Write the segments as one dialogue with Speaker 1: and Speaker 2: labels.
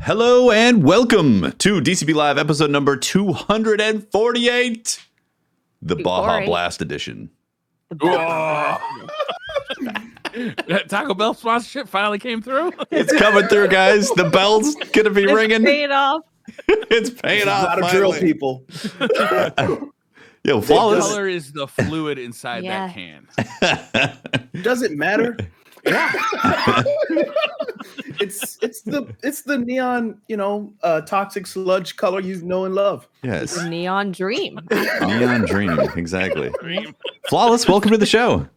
Speaker 1: Hello and welcome to DCP Live episode number 248, the Baja Blast edition.
Speaker 2: That Taco Bell sponsorship finally came through.
Speaker 1: It's coming through, guys. The bell's gonna be ringing.
Speaker 3: Paid off.
Speaker 1: It's paying off.
Speaker 4: How to drill people.
Speaker 1: Yo, Flawless.
Speaker 2: The color is the fluid inside that can.
Speaker 4: Does it matter? Yeah. it's the neon, toxic sludge color you know and love.
Speaker 1: Yes.
Speaker 3: The neon dream.
Speaker 1: Neon dream. Exactly. Flawless, welcome to the show.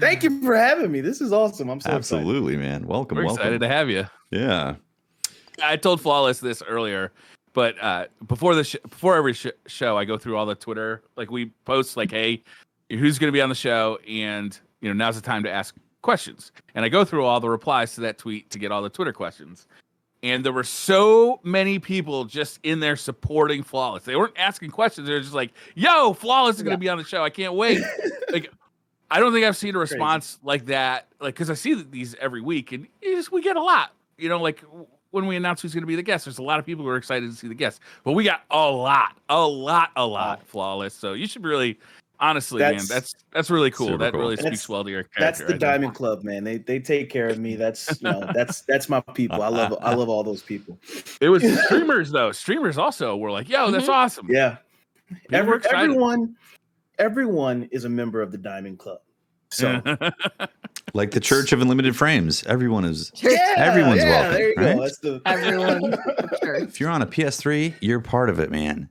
Speaker 4: Thank you for having me. This is awesome. I'm so
Speaker 1: Absolutely, man. Welcome.
Speaker 2: We're excited to have you.
Speaker 1: Yeah.
Speaker 2: I told Flawless this earlier, but before every show, I go through all the Twitter. Like we post, like, hey, who's going to be on the show, and now's the time to ask questions. And I go through all the replies to that tweet to get all the Twitter questions. And there were so many people just in there supporting Flawless. They weren't asking questions. They were just like, "Yo, Flawless is going to be on the show. I can't wait!" Like. I don't think I've seen a response like that, because I see these every week, and we get a lot. Like when we announce who's going to be the guest, there's a lot of people who are excited to see the guest. But we got a lot, Flawless. So you should really, honestly, man, that's really cool. That really speaks well to your character.
Speaker 4: That's the Diamond Club, man. They take care of me. That's that's my people. I love all those people.
Speaker 2: It was streamers though. Streamers also were like, "Yo, that's awesome."
Speaker 4: Yeah, everyone is a member of the Diamond Club. So,
Speaker 1: like the Church of Unlimited Frames, everyone's
Speaker 4: welcome.
Speaker 1: There you
Speaker 4: go.
Speaker 1: Right?
Speaker 4: That's the
Speaker 3: everyone.
Speaker 1: If you're on a PS3, you're part of it, man.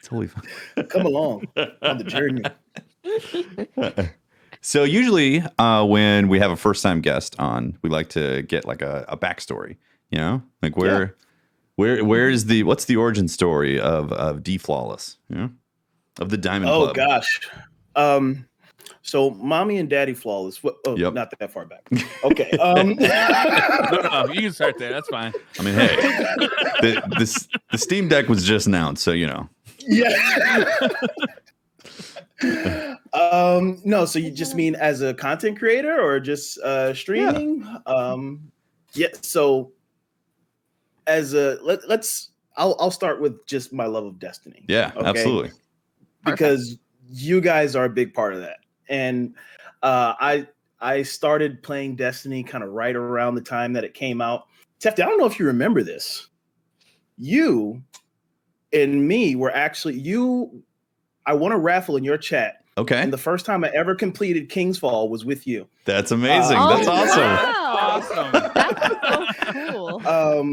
Speaker 1: Totally fun.
Speaker 4: Come along on the journey.
Speaker 1: So usually, when we have a first-time guest on, we like to get like a backstory. Like what's the origin story of D Flawless? Of the Diamond Club.
Speaker 4: Oh gosh. So mommy and daddy Flawless. Not that far back. Okay.
Speaker 2: No, you can start there. That's fine.
Speaker 1: I mean, hey, the Steam Deck was just announced, so
Speaker 4: Yeah. No, so you just mean as a content creator or just streaming? Yeah. So as I'll start with just my love of Destiny.
Speaker 1: Yeah, okay? Absolutely.
Speaker 4: Because you guys are a big part of that. And I started playing Destiny kind of right around the time that it came out. Tefty, I don't know if you remember this. You and me were actually I won a raffle in your chat.
Speaker 1: Okay.
Speaker 4: And the first time I ever completed King's Fall was with you.
Speaker 1: That's amazing. That's awesome.
Speaker 3: Wow.
Speaker 2: Awesome.
Speaker 3: That's so cool.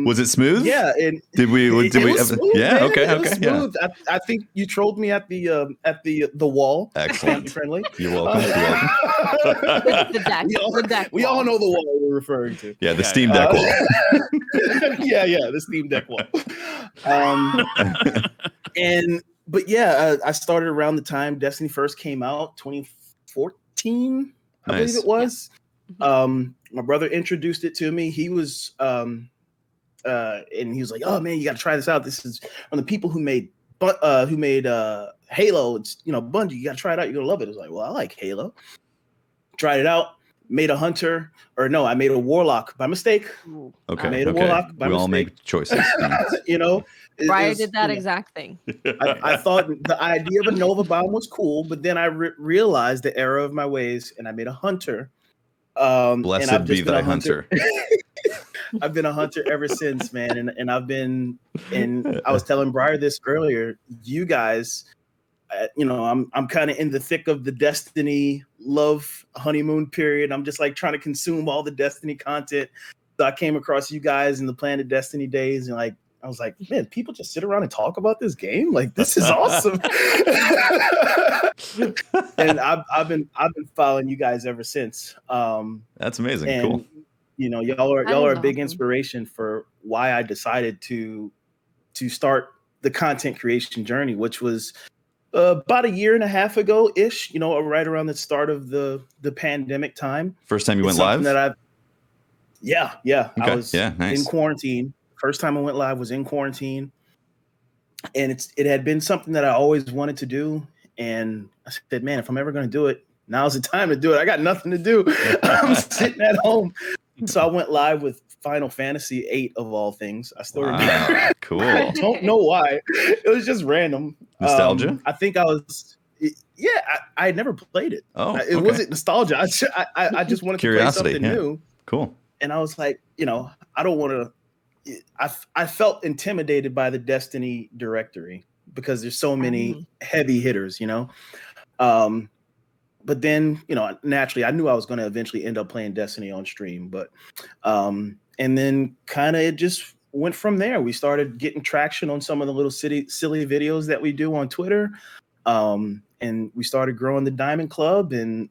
Speaker 1: Was it smooth?
Speaker 4: Yeah. And
Speaker 1: did we
Speaker 4: smooth,
Speaker 1: yeah.
Speaker 4: Man.
Speaker 1: Okay.
Speaker 4: It was
Speaker 1: Okay.
Speaker 4: smooth. Yeah. I think you trolled me at the wall.
Speaker 1: Excellent.
Speaker 4: Friendly.
Speaker 1: You're welcome.
Speaker 3: The deck.
Speaker 4: We all know the wall we're referring to.
Speaker 1: Yeah, the Steam Deck wall.
Speaker 4: yeah, the Steam Deck wall. But I started around the time Destiny first came out, 2014, I believe it was. My brother introduced it to me. He was, and he was like, "Oh man, you got to try this out. This is from the people who made Halo. It's Bungie. You got to try it out. You're gonna love it." I was like, "Well, I like Halo." Tried it out. Made a hunter, I made a warlock by mistake.
Speaker 1: Okay.
Speaker 4: I made a warlock by mistake.
Speaker 1: We all make choices.
Speaker 3: Brian did that exact thing.
Speaker 4: I thought the idea of a Nova Bomb was cool, but then I realized the error of my ways, and I made a hunter.
Speaker 1: Blessed be thy hunter.
Speaker 4: I've been a hunter ever since, man, and I've been. And I was telling Briar this earlier. You guys, I'm kind of in the thick of the Destiny love honeymoon period. I'm just like trying to consume all the Destiny content. So I came across you guys in the Planet Destiny days, and I was like, man, people just sit around and talk about this game. Like, this is awesome. And I've been following you guys ever since.
Speaker 1: That's amazing.
Speaker 4: And,
Speaker 1: cool.
Speaker 4: Y'all are a big inspiration for why I decided to start the content creation journey, which was about a year and a half ago ish. Right around the start of the pandemic time.
Speaker 1: First time you went live?
Speaker 4: Yeah.
Speaker 1: Okay.
Speaker 4: I was
Speaker 1: nice.
Speaker 4: in quarantine. First time I went live was in quarantine, and it had been something that I always wanted to do. And I said, man, if I'm ever going to do it, now's the time to do it. I got nothing to do. I'm sitting at home. So I went live with Final Fantasy VIII of all things. I still
Speaker 1: Wow.
Speaker 4: remember.
Speaker 1: Cool.
Speaker 4: I don't know why. It was just random.
Speaker 1: Nostalgia?
Speaker 4: I think I was. Yeah, I had never played it.
Speaker 1: Oh,
Speaker 4: It
Speaker 1: okay.
Speaker 4: wasn't nostalgia. I just wanted
Speaker 1: Curiosity,
Speaker 4: to play something new.
Speaker 1: Cool.
Speaker 4: And I was like, I don't want to. I felt intimidated by the Destiny directory because there's so many heavy hitters, but then, naturally, I knew I was going to eventually end up playing Destiny on stream. But and then kind of it just went from there. We started getting traction on some of the little silly videos that we do on Twitter. And we started growing the Diamond Club. And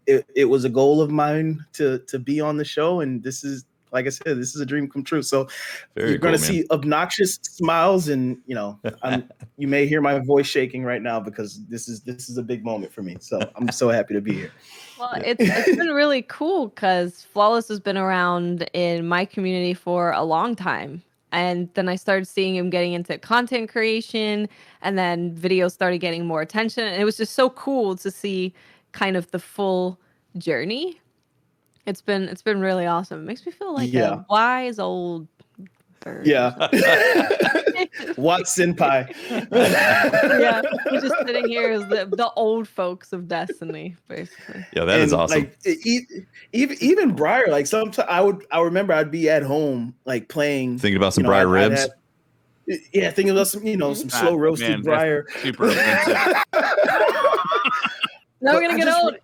Speaker 4: it was a goal of mine to be on the show. And this is, like I said, this is a dream come true. So you're going to see obnoxious smiles, and you may hear my voice shaking right now because this is a big moment for me. So I'm so happy to be here.
Speaker 3: Well, it's been really cool because Flawless has been around in my community for a long time. And then I started seeing him getting into content creation, and then videos started getting more attention. And it was just so cool to see kind of the full journey. It's been really awesome. It makes me feel like a wise old bird.
Speaker 4: Yeah. What senpai?
Speaker 3: Yeah, we're just sitting here as the old folks of Destiny, basically.
Speaker 1: Yeah, that is awesome.
Speaker 4: Like even Briar, like sometimes I remember I'd be at home like playing,
Speaker 1: thinking about some Briar ribs.
Speaker 4: Thinking about some slow roasted Briar.
Speaker 2: Super offensive.
Speaker 3: Now we're gonna get old.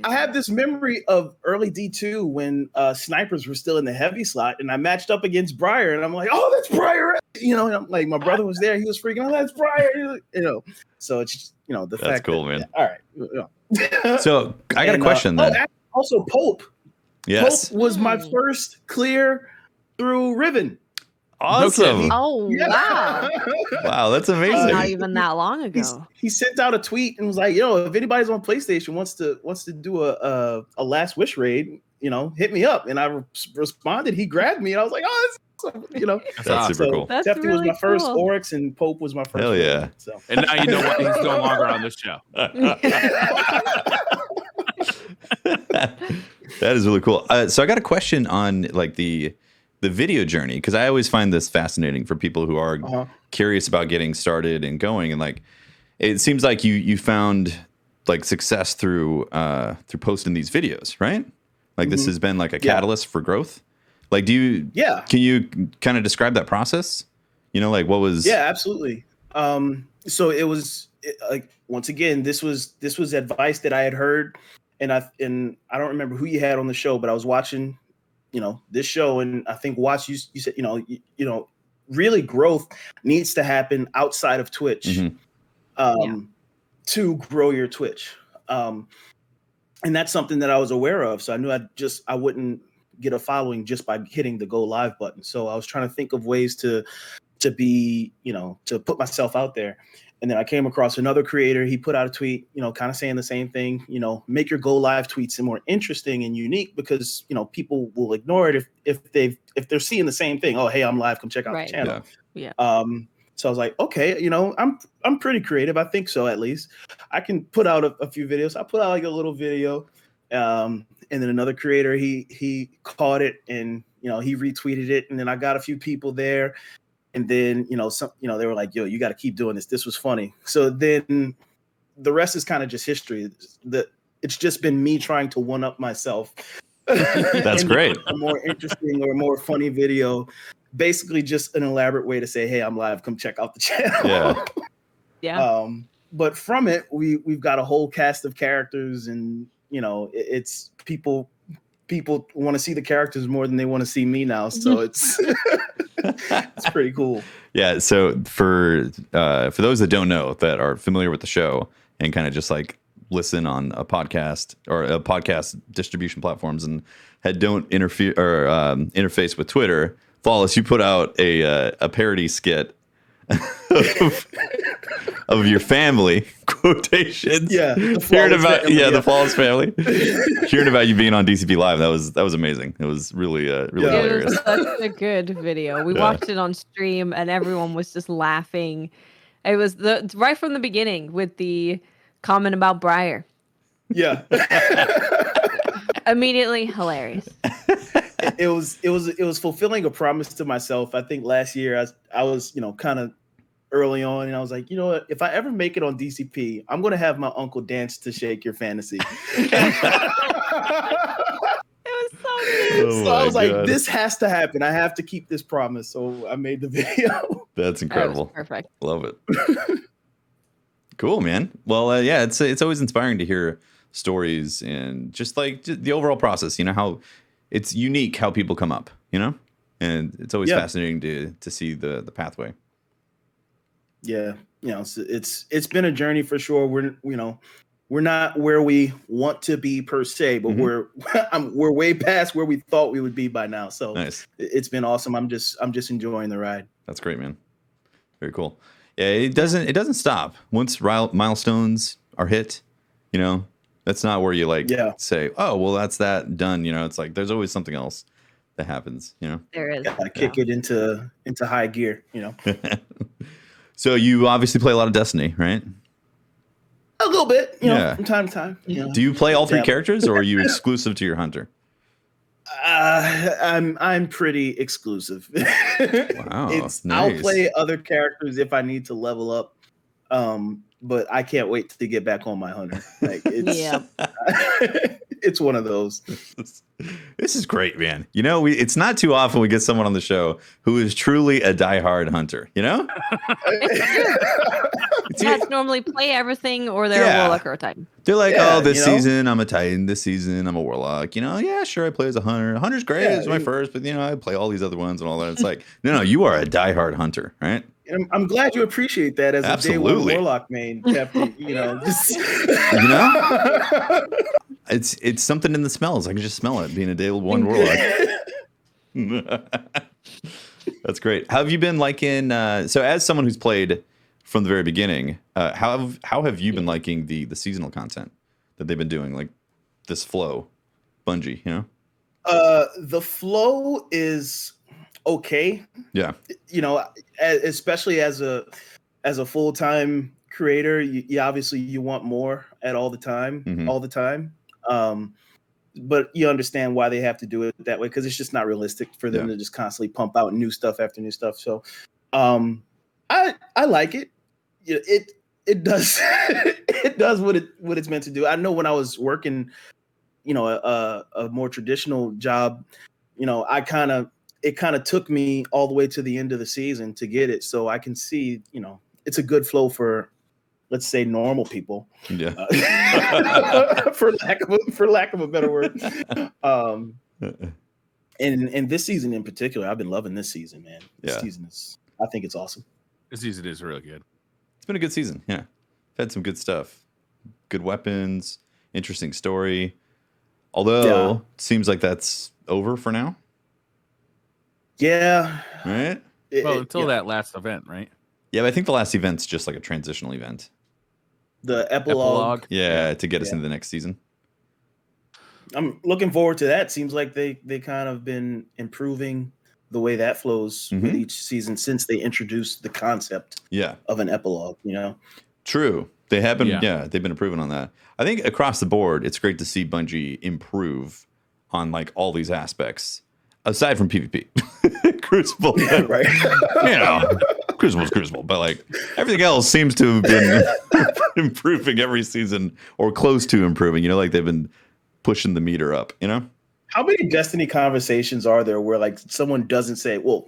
Speaker 4: I have this memory of early D2 when snipers were still in the heavy slot, and I matched up against Briar, and I'm like, oh, that's Briar. And I'm like, my brother was there. He was freaking, oh, that's Briar. So it's just, the
Speaker 1: that's
Speaker 4: fact
Speaker 1: cool,
Speaker 4: that,
Speaker 1: man.
Speaker 4: All right.
Speaker 1: So I got a question then.
Speaker 4: Also, Pope.
Speaker 1: Yes.
Speaker 4: Pope was my first clear through Riven.
Speaker 1: Awesome.
Speaker 3: Oh, wow.
Speaker 1: Wow, that's amazing.
Speaker 3: Not even that long ago.
Speaker 4: He sent out a tweet and was like, if anybody's on PlayStation wants to do a last wish raid, hit me up. And I responded. He grabbed me and I was like, oh, that's awesome.
Speaker 1: That's super cool.
Speaker 3: That's
Speaker 4: Tefty
Speaker 3: really
Speaker 4: was my first
Speaker 3: cool.
Speaker 4: Oryx, and Pope was my first.
Speaker 1: Hell yeah.
Speaker 4: Raid, so.
Speaker 2: And now you know why he's no longer on the show.
Speaker 1: That is really cool. So I got a question on like the video journey, because I always find this fascinating for people who are curious about getting started and going. And like, it seems like you found like success through posting these videos, right? Like this has been like a catalyst for growth. Like, can you kind of describe that process? Like what was?
Speaker 4: Yeah, absolutely. So it was like, once again, this was advice that I had heard, and I don't remember who you had on the show, but I was watching, this show, and I think you said, really growth needs to happen outside of Twitch, to grow your Twitch. And that's something that I was aware of. So I knew I wouldn't get a following just by hitting the go live button. So I was trying to think of ways to be, to put myself out there. And then I came across another creator. He put out a tweet, kind of saying the same thing, make your go live tweets more interesting and unique, because, people will ignore it if they're seeing the same thing. Oh, hey, I'm live. Come check out the channel.
Speaker 3: Yeah.
Speaker 4: So I was like, okay, I'm pretty creative. I think so, at least. I can put out a few videos. I put out like a little video. And then another creator, he caught it and, he retweeted it. And then I got a few people there. And then, they were like, yo, you got to keep doing this. This was funny. So then the rest is kind of just history. It's just been me trying to one up myself.
Speaker 1: That's great.
Speaker 4: A more interesting or more funny video. Basically just an elaborate way to say, hey, I'm live. Come check out the channel.
Speaker 3: Yeah.
Speaker 4: But from it, we've got a whole cast of characters, and, it's people want to see the characters more than they want to see me now. So it's it's pretty cool.
Speaker 1: Yeah. So for those that don't know, that are familiar with the show and kind of just like listen on a podcast or a podcast distribution platforms and don't interface with Twitter, Flawless, you put out a parody skit of your family quotations.
Speaker 4: Yeah,
Speaker 1: the Flawless family. Hearing about you being on DCP Live, that was amazing. It was really hilarious.
Speaker 3: It was such a good video. We watched it on stream, and everyone was just laughing. It was right from the beginning with the comment about Briar.
Speaker 4: Yeah.
Speaker 3: Immediately hilarious.
Speaker 4: it was fulfilling a promise to myself. I think last year I was kind of early on, and I was like, you know what? If I ever make it on DCP, I'm gonna have my uncle dance to Shake Your Fantasy.
Speaker 3: It was so cute.
Speaker 1: Oh
Speaker 4: So I was
Speaker 1: my
Speaker 4: like,
Speaker 1: God.
Speaker 4: this has to happen. I have to keep this promise. So I made the video.
Speaker 1: That's
Speaker 3: That was
Speaker 1: incredible.
Speaker 3: perfect.
Speaker 1: Love it. Cool, man. Well, yeah, it's always inspiring to hear stories and just like the overall process. You know how it's unique how people come up. You know, and it's always fascinating to see the pathway.
Speaker 4: Yeah, it's been a journey for sure. We're not where we want to be per se, but we're way past where we thought we would be by now. So
Speaker 1: Nice.
Speaker 4: It's been awesome. I'm just enjoying the ride.
Speaker 1: That's great, man. Very cool. Yeah, it doesn't stop once milestones are hit. You know, that's not where you say, oh, well, that's that done. You know, it's like there's always something else that happens. You know,
Speaker 3: There is.
Speaker 4: Gotta kick it into high gear. You know,
Speaker 1: So you obviously play a lot of Destiny, right?
Speaker 4: a little bit. You know, from time to time.
Speaker 1: Do you play all three characters, or are you exclusive to your hunter?
Speaker 4: I'm pretty exclusive.
Speaker 1: Wow,
Speaker 4: I'll
Speaker 1: nice.
Speaker 4: play other characters if I need to level up. But I can't wait to get back on my hunter. Like it's it's one of those.
Speaker 1: This is great, man. You know, it's not too often we get someone on the show who is truly a diehard hunter. You know,
Speaker 3: Cats normally play everything, or they're a warlock or a titan.
Speaker 1: they're like, oh, this season I'm a titan. This season I'm a warlock. You know, yeah, sure, I play as a hunter. Hunter's great. It's my first, but I play all these other ones and all that. It's like, no, you are a diehard hunter, right?
Speaker 4: I'm glad you appreciate that as a day one warlock main, Captain.
Speaker 1: It's something in the smells. I can just smell it being a day one warlock. That's great. How have you been liking? So, as someone who's played from the very beginning, how have you been liking the seasonal content that they've been doing, like this flow, Bungie? You know,
Speaker 4: the flow is okay.
Speaker 1: Yeah.
Speaker 4: Especially as a full-time creator, you obviously you want more at all the time. But you understand why they have to do it that way, because it's just not realistic for them to just constantly pump out new stuff after new stuff. So I like it. It does it does what it's meant to do. I know when I was working, a more traditional job, it kind of took me all the way to the end of the season to get it. So I can see, it's a good flow for, let's say, normal people.
Speaker 1: Yeah.
Speaker 4: For lack of a better word. And this season in particular, I've been loving this season, man. This season I think it's awesome.
Speaker 2: This season is really good.
Speaker 1: It's been a good season. Yeah. Had some good stuff. Good weapons, interesting story. Although it seems like that's over for now.
Speaker 4: Yeah.
Speaker 1: Right?
Speaker 2: Until that last event, right?
Speaker 1: Yeah, but I think the last event's just like a transitional event.
Speaker 4: The epilogue.
Speaker 1: Yeah, to get us into the next season.
Speaker 4: I'm looking forward to that. Seems like they kind of been improving the way that flows with each season since they introduced the concept of an epilogue,
Speaker 1: True. They have been they've been improving on that. I think across the board, it's great to see Bungie improve on like all these aspects. Aside from PvP. Crucible.
Speaker 4: Right.
Speaker 1: Crucible's Crucible. But like everything else seems to have been improving every season or close to improving. Like they've been pushing the meter up,
Speaker 4: How many Destiny conversations are there where like someone doesn't say, well,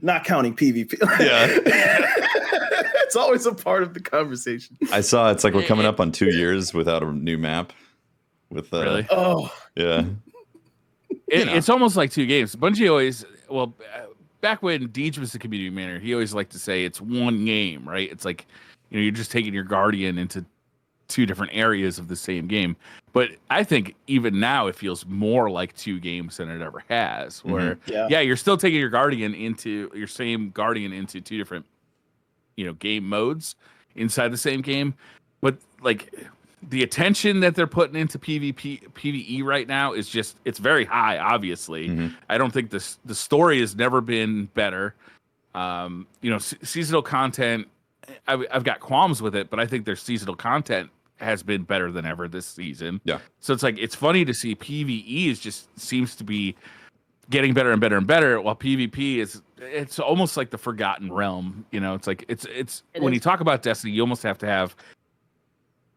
Speaker 4: not counting PvP?
Speaker 1: Yeah.
Speaker 4: It's always a part of the conversation.
Speaker 1: I saw it's like we're coming up on 2 years without a new map. With
Speaker 2: really?
Speaker 4: Oh.
Speaker 1: Yeah.
Speaker 2: It's almost like two games. Bungie always, back when Deej was the community manager, he always liked to say it's one game, right? It's like, you're just taking your Guardian into two different areas of the same game. But I think even now it feels more like two games than it ever has. Where, you're still taking your Guardian into two different, game modes inside the same game. But like, the attention that they're putting into PvE right now is it's very high, obviously. I don't think the story has never been better. Seasonal content, I've got qualms with it, but I think their seasonal content has been better than ever this season.
Speaker 1: Yeah.
Speaker 2: So it's like, it's funny to see PvE seems to be getting better and better and better, while PvP it's almost like the forgotten realm. You know, it's like it's when you talk about Destiny, you almost have to have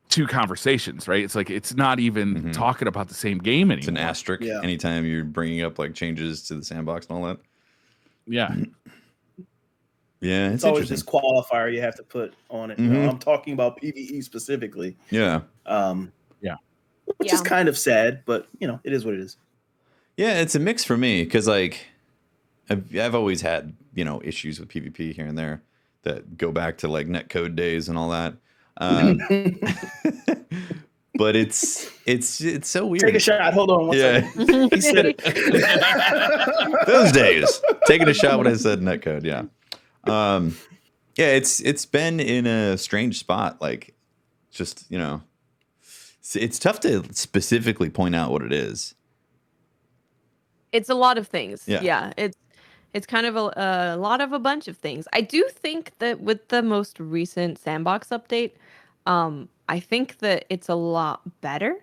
Speaker 2: two conversations, right? It's like it's not even talking about the same game anymore.
Speaker 1: It's an asterisk anytime you're bringing up like changes to the sandbox and all that.
Speaker 2: Yeah.
Speaker 1: Yeah,
Speaker 4: it's always this qualifier you have to put on it. You know, I'm talking about PvE specifically.
Speaker 1: Yeah.
Speaker 4: Which is kind of sad, but you know, it is what it is.
Speaker 1: Yeah, it's a mix for me because like I've always had, you know, issues with PvP here and there that go back to like netcode days and all that. But it's so weird.
Speaker 4: Take a shot. Hold on one second. He said
Speaker 1: it. Those days. Taking a shot when I said netcode, yeah. Yeah, it's been in a strange spot. Like, just, you know, it's tough to specifically point out what it is.
Speaker 3: It's a lot of things.
Speaker 1: Yeah.
Speaker 3: It's kind of a lot of a bunch of things. I do think that with the most recent sandbox update, I think that it's a lot better.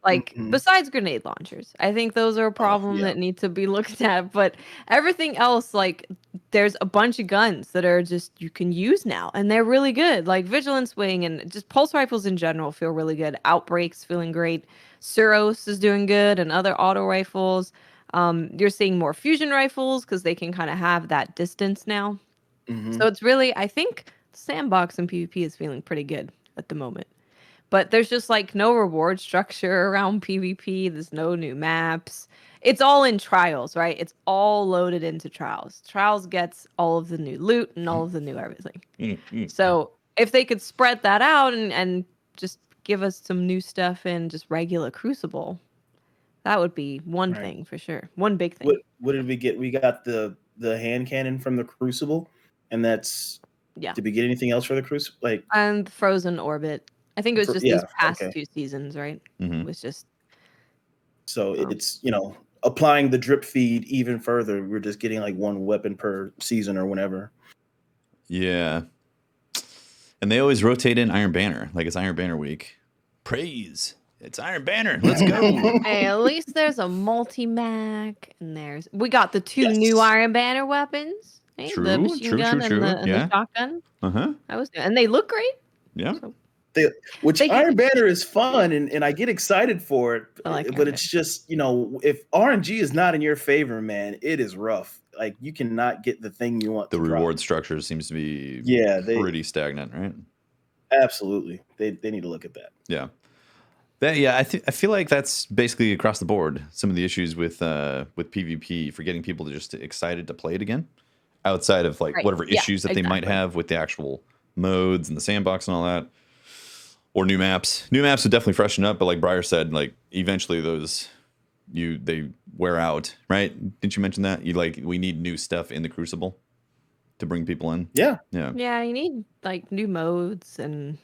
Speaker 3: Like, besides grenade launchers, I think those are a problem that need to be looked at. But everything else, like, there's a bunch of guns that are just you can use now, and they're really good. Like Vigilance Wing and just pulse rifles in general feel really good. Outbreak's feeling great. Suros is doing good, and other auto rifles. You're seeing more fusion rifles because they can kind of have that distance now. So it's really, I think, sandbox and PvP is feeling pretty good at the moment. But there's just like no reward structure around PvP. There's no new maps. It's all in trials, right? It's all loaded into trials. Trials gets all of the new loot and all of the new everything. So if they could spread that out and just give us some new stuff in just regular Crucible, that would be one thing for sure. One big thing.
Speaker 4: What did we get? We got the hand cannon from the Crucible, and that's Did we get anything else for the Crucible? Like
Speaker 3: and Frozen Orbit. I think it was just these past 2 seasons, right? It was just
Speaker 4: so it's, you know, applying the drip feed even further. We're just getting like one weapon per season or whenever.
Speaker 1: Yeah. And they always rotate in Iron Banner. Like it's Iron Banner week. Praise. It's Iron Banner. Let's go.
Speaker 3: Hey, at least there's a multi-mac and we got the 2 new Iron Banner weapons. Hey, the machine gun and the shotgun. That was good. And they look great.
Speaker 1: Yeah.
Speaker 3: So,
Speaker 4: Iron Banner is fun and I get excited for it. But it's just, you know, if RNG is not in your favor, man, it is rough. Like you cannot get the thing you want.
Speaker 1: The reward structure seems to be pretty stagnant, right?
Speaker 4: Absolutely. They need to look at that.
Speaker 1: Yeah. I feel like that's basically across the board. Some of the issues with PvP for getting people to just excited to play it again, outside of like whatever issues that they might have with the actual modes and the sandbox and all that, or new maps. New maps would definitely freshen up, but like Briar said, like eventually those they wear out, right? Didn't you mention that we need new stuff in the Crucible to bring people in?
Speaker 4: Yeah.
Speaker 3: You need like new modes and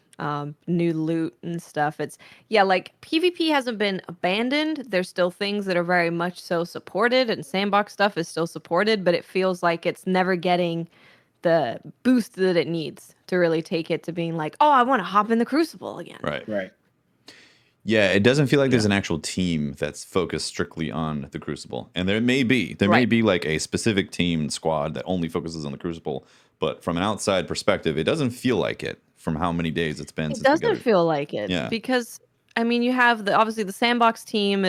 Speaker 3: new loot and stuff. It's like PvP hasn't been abandoned. There's still things that are very much so supported, and sandbox stuff is still supported, but it feels like it's never getting the boost that it needs to really take it to being like, oh, I want to hop in the Crucible again.
Speaker 1: Right. Yeah, it doesn't feel like there's an actual team that's focused strictly on the Crucible. And there may be like a specific team squad that only focuses on the Crucible, but from an outside perspective, it doesn't feel like it from how many days it's been.
Speaker 3: It doesn't feel like it because I mean, you have obviously the sandbox team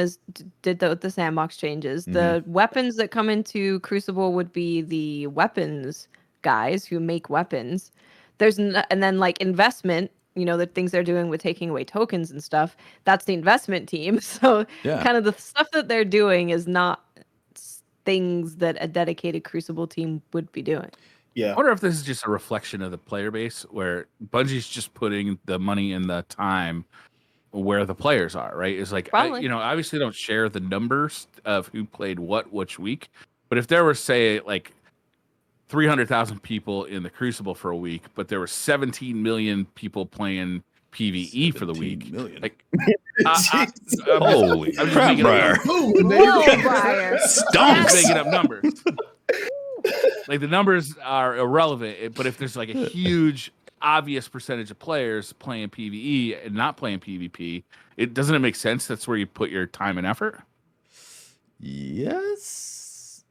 Speaker 3: did the sandbox changes. The weapons that come into Crucible would be the weapons guys who make weapons. And then like investment, you know, the things they're doing with taking away tokens and stuff, that's the investment team. So kind of the stuff that they're doing is not things that a dedicated Crucible team would be doing.
Speaker 2: I wonder if this is just a reflection of the player base where Bungie's just putting the money and the time where the players are, right? It's like, obviously don't share the numbers of who played what which week, but if there were, say, like 300,000 people in the Crucible for a week, but there were 17 million people playing PvE for the week. Like,
Speaker 1: holy crap, Briar!
Speaker 3: Briar!
Speaker 1: Stomps!
Speaker 2: Making up numbers. Like the numbers are irrelevant, but if there's like a huge, obvious percentage of players playing PvE and not playing PvP, it doesn't make sense. That's where you put your time and effort.
Speaker 1: Yes,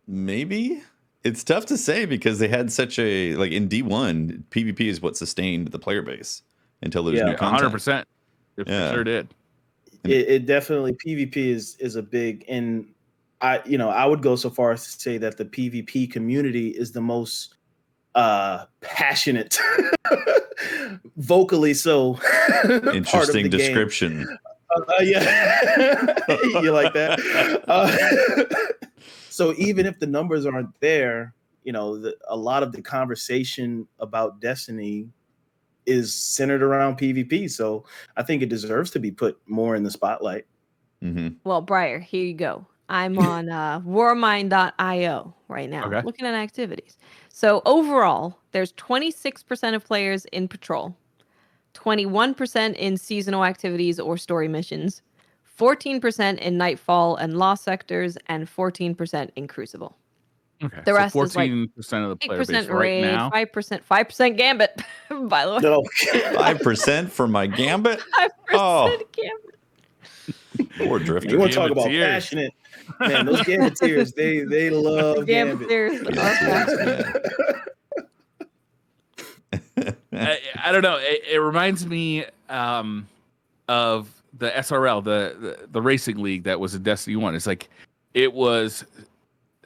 Speaker 1: maybe. It's tough to say because they had such a like in D1, PvP is what sustained the player base until there's new content.
Speaker 2: 100%. It
Speaker 1: Yeah.
Speaker 2: sure did.
Speaker 4: It definitely PvP is a big, and I would go so far as to say that the PvP community is the most passionate, vocally so. part of
Speaker 1: Interesting
Speaker 4: the game.
Speaker 1: description.
Speaker 4: Yeah, you like that? So even if the numbers aren't there, a lot of the conversation about Destiny is centered around PvP. So I think it deserves to be put more in the spotlight.
Speaker 1: Mm-hmm.
Speaker 3: Well, Briar, here you go. I'm on warmind.io right now,
Speaker 2: Okay.
Speaker 3: looking at activities. So overall, there's 26% of players in patrol, 21% in seasonal activities or story missions, 14% in Nightfall and Lost sectors, and 14% in Crucible.
Speaker 2: Okay.
Speaker 3: The rest
Speaker 2: so
Speaker 3: is like
Speaker 2: 14% of the player base
Speaker 3: 8%
Speaker 2: right
Speaker 3: raid,
Speaker 2: now.
Speaker 3: 5% Gambit, by the way.
Speaker 4: No.
Speaker 1: 5% for my Gambit?
Speaker 3: 5%
Speaker 1: Oh.
Speaker 3: Gambit.
Speaker 1: Poor Drifter.
Speaker 4: You want to talk about
Speaker 2: Gambiteers.
Speaker 4: passionate? Man, those Gambiteers, they love Gambit.
Speaker 2: I don't know. It reminds me of the SRL, the racing league that was in Destiny 1. It's like it was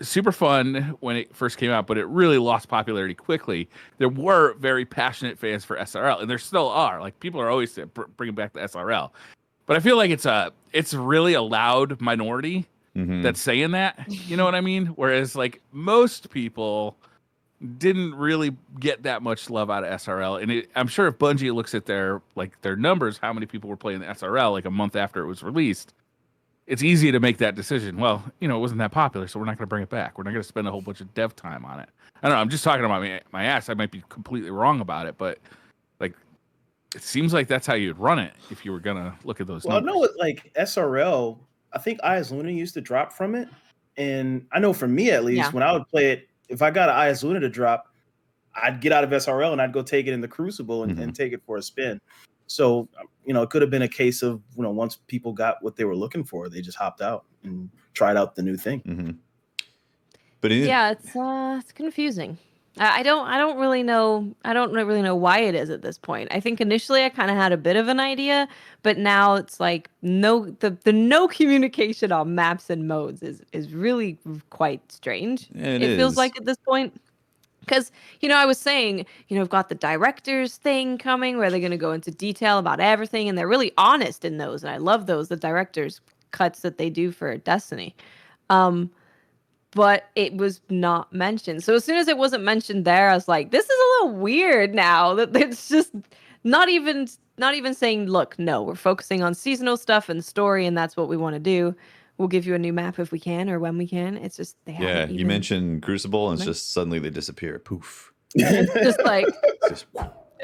Speaker 2: super fun when it first came out, but it really lost popularity quickly. There were very passionate fans for SRL, and there still are. Like people are always bringing back the SRL, but I feel like it's really a loud minority that's saying that. You know what I mean? Whereas like most people didn't really get that much love out of SRL, and I'm sure if Bungie looks at their numbers, how many people were playing the SRL like a month after it was released, it's easy to make that decision. Well, it wasn't that popular, so we're not going to bring it back. We're not going to spend a whole bunch of dev time on it. I don't know. I'm just talking about my ass. I might be completely wrong about it, but like, it seems like that's how you'd run it if you were going to look at those numbers.
Speaker 4: I know it like SRL. I think Eyes Luna used to drop from it, and I know for me at least, when I would play it, if I got an Eyes Luna to drop, I'd get out of SRL and I'd go take it in the Crucible and take it for a spin. So, it could have been a case of, once people got what they were looking for, they just hopped out and tried out the new thing.
Speaker 1: Mm-hmm. But
Speaker 3: it's confusing. I don't really know. I don't really know why it is at this point. I think initially I kind of had a bit of an idea, but now it's like the no communication on maps and modes is really quite strange. It feels like at this point. Because, I was saying, we've got the director's thing coming where they're going to go into detail about everything. And they're really honest in those. And I love those, the director's cuts that they do for Destiny. But it was not mentioned. So as soon as it wasn't mentioned there, I was like, this is a little weird now that it's just not even saying, look, no, we're focusing on seasonal stuff and story. And that's what we want to do. We'll give you a new map if we can or when we can. It's just
Speaker 1: you mentioned Crucible and it's just suddenly they disappear. Poof.
Speaker 3: It's just like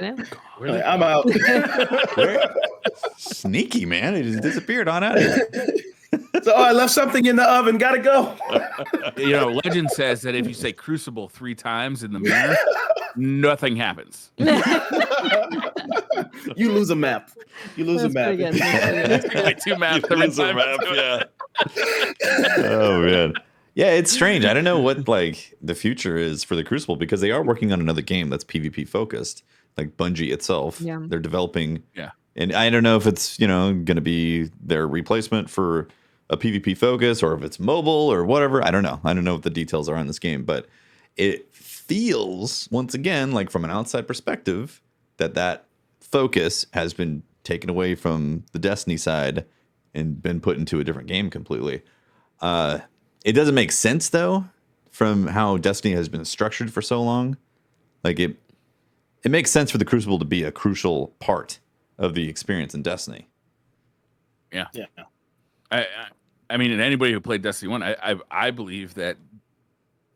Speaker 4: I'm out.
Speaker 1: Sneaky, man. It just disappeared on out of here.
Speaker 4: So I left something in the oven. Gotta go.
Speaker 2: Legend says that if you say Crucible 3 times in the mirror, nothing happens.
Speaker 4: You lose a map. You lose a map.
Speaker 2: Like 2 maps every time.
Speaker 1: Yeah. Oh man. Yeah, it's strange. I don't know what the future is for the Crucible because they are working on another game that's PvP focused, like Bungie itself.
Speaker 3: Yeah.
Speaker 1: They're developing.
Speaker 2: Yeah.
Speaker 1: And I don't know if it's, going to be their replacement for a PvP focus or if it's mobile or whatever. I don't know. I don't know what the details are on this game, but it feels once again, like from an outside perspective, that focus has been taken away from the Destiny side and been put into a different game completely. It doesn't make sense though, from how Destiny has been structured for so long. Like it makes sense for the Crucible to be a crucial part of the experience in Destiny.
Speaker 2: Yeah. I mean, and anybody who played Destiny 1, I believe that,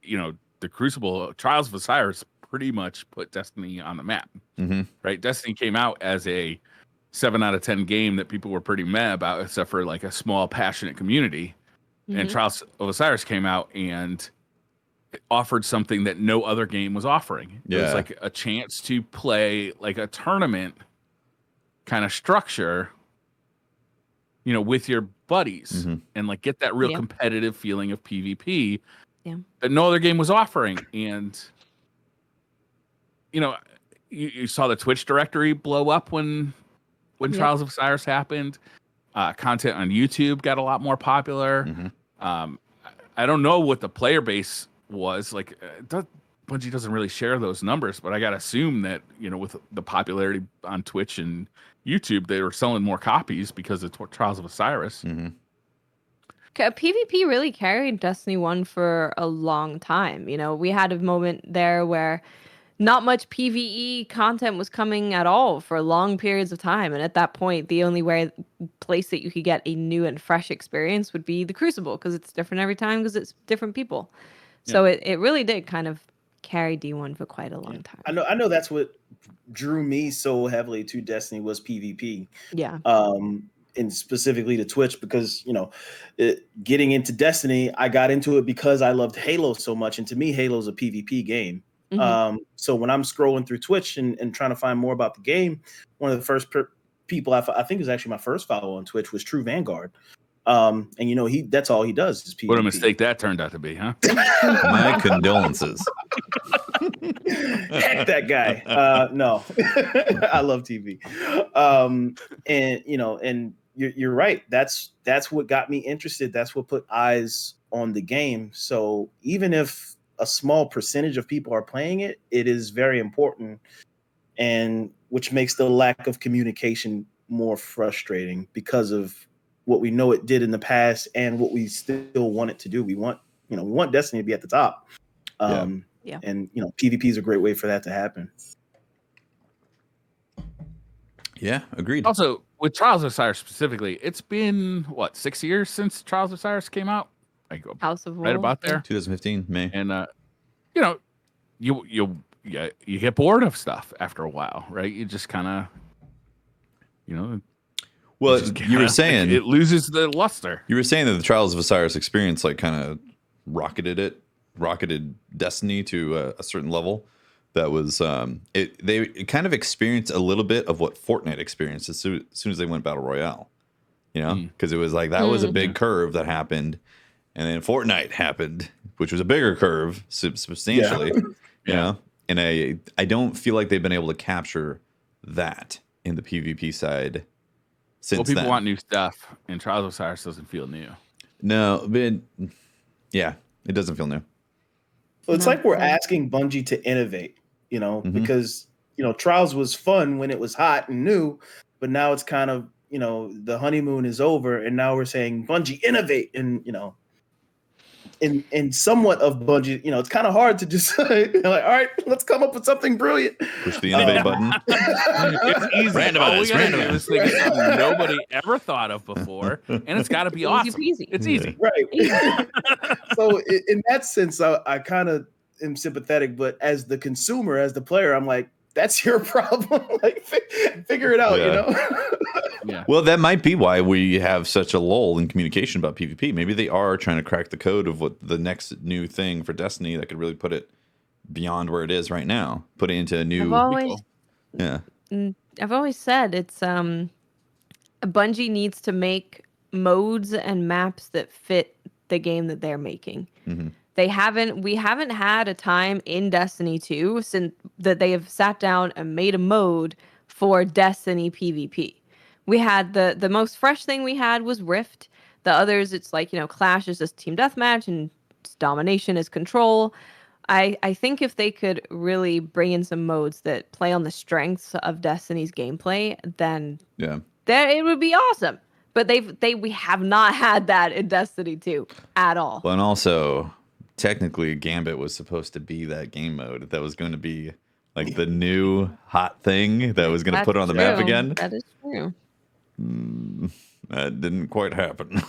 Speaker 2: the Crucible Trials of Osiris pretty much put Destiny on the map.
Speaker 1: Mm-hmm.
Speaker 2: Right? Destiny came out as a 7 out of 10 game that people were pretty mad about, except for like a small, passionate community. Mm-hmm. And Trials of Osiris came out and offered something that no other game was offering. It was like a chance to play like a tournament kind of structure with your buddies and like get that real competitive feeling of PvP that no other game was offering. And you saw the Twitch directory blow up when Trials of Osiris happened. Content on YouTube got a lot more popular. I don't know what the player base was like. Bungie doesn't really share those numbers, but I gotta assume that with the popularity on Twitch and YouTube, they were selling more copies because of Trials of Osiris.
Speaker 3: PvP really carried Destiny 1 for a long time. We had a moment there where not much PvE content was coming at all for long periods of time. And at that point, the only place that you could get a new and fresh experience would be the Crucible, because it's different every time because it's different people. So it really did kind of carry D1 for quite a long time.
Speaker 4: I know that's what drew me so heavily to Destiny was PvP.
Speaker 3: Yeah.
Speaker 4: And specifically to Twitch, because getting into Destiny, I got into it because I loved Halo so much, and to me, Halo's a PvP game. So when I'm scrolling through Twitch and trying to find more about the game, one of the first people I think it was actually my first follow on Twitch was True Vanguard. And that's all he does is PvP.
Speaker 2: What a mistake that turned out to be, huh?
Speaker 1: My condolences.
Speaker 4: Heck that guy. No, I love TV. And you're right. That's what got me interested. That's what put eyes on the game. So even if a small percentage of people are playing it, it is very important, and which makes the lack of communication more frustrating because of what we know it did in the past and what we still want it to do. We want Destiny to be at the top. And PvP is a great way for that to happen.
Speaker 1: Yeah, agreed.
Speaker 2: Also, with Trials of Osiris specifically, it's been 6 years since Trials of Osiris came out?
Speaker 3: House of Wolves.
Speaker 2: Right about there.
Speaker 1: 2015, May.
Speaker 2: And you get bored of stuff after a while, right? You just kind of
Speaker 1: Well, you were saying
Speaker 2: it loses the luster.
Speaker 1: You were saying that the Trials of Osiris experience like kind of rocketed Destiny to a certain level. That was they kind of experienced a little bit of what Fortnite experienced as soon as they went Battle Royale, because it was like that was a big curve that happened, and then Fortnite happened, which was a bigger curve substantially, and I don't feel like they've been able to capture that in the PvP side.
Speaker 2: People want new stuff, and Trials of Osiris doesn't feel new.
Speaker 1: No, but it doesn't feel new.
Speaker 4: Well, it's like we're asking Bungie to innovate, because Trials was fun when it was hot and new, but now it's kind of the honeymoon is over, and now we're saying Bungie innovate, and in somewhat of Bungie, it's kind of hard to just like, all right, let's come up with something brilliant.
Speaker 1: Push the innovate button.
Speaker 2: It's easy. This thing is something nobody ever thought of before, and it's got to be awesome. It's easy,
Speaker 4: right? So in that sense, I kind of am sympathetic, but as the consumer, as the player, I'm like, that's your problem. Like, figure it out,
Speaker 2: Yeah.
Speaker 1: Well, that might be why we have such a lull in communication about PvP. Maybe they are trying to crack the code of what the next new thing for Destiny that could really put it beyond where it is right now. Put it into a new.
Speaker 3: I've always said it's Bungie needs to make modes and maps that fit the game that they're making. We haven't had a time in Destiny 2 since that they have sat down and made a mode for Destiny PvP. We had the most fresh thing we had was Rift. The others, it's like, Clash is just team deathmatch and domination is control. I think if they could really bring in some modes that play on the strengths of Destiny's gameplay, then it would be awesome. But we have not had that in Destiny 2 at all.
Speaker 1: Well, and also, technically, Gambit was supposed to be that game mode that was going to be like the new hot thing that was going to put it on the map again.
Speaker 3: That is true.
Speaker 1: That didn't quite happen.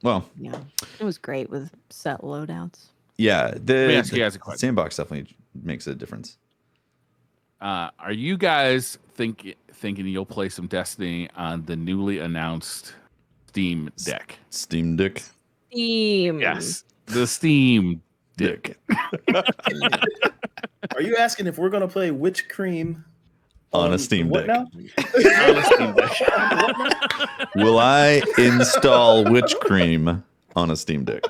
Speaker 1: Well,
Speaker 3: it was great with set loadouts.
Speaker 1: Yeah,
Speaker 2: Let me ask you guys a question.
Speaker 1: Sandbox definitely makes a difference.
Speaker 2: Are you guys thinking you'll play some Destiny on the newly announced Steam Deck?
Speaker 1: Steam Deck?
Speaker 3: Steam.
Speaker 2: Yes, the Steam Deck.
Speaker 4: Are you asking if we're going to play Witch Cream
Speaker 1: On a Steam
Speaker 4: what
Speaker 1: Deck.
Speaker 4: now?
Speaker 2: On a Steam Deck.
Speaker 1: Will I install Witch Cream on a Steam Deck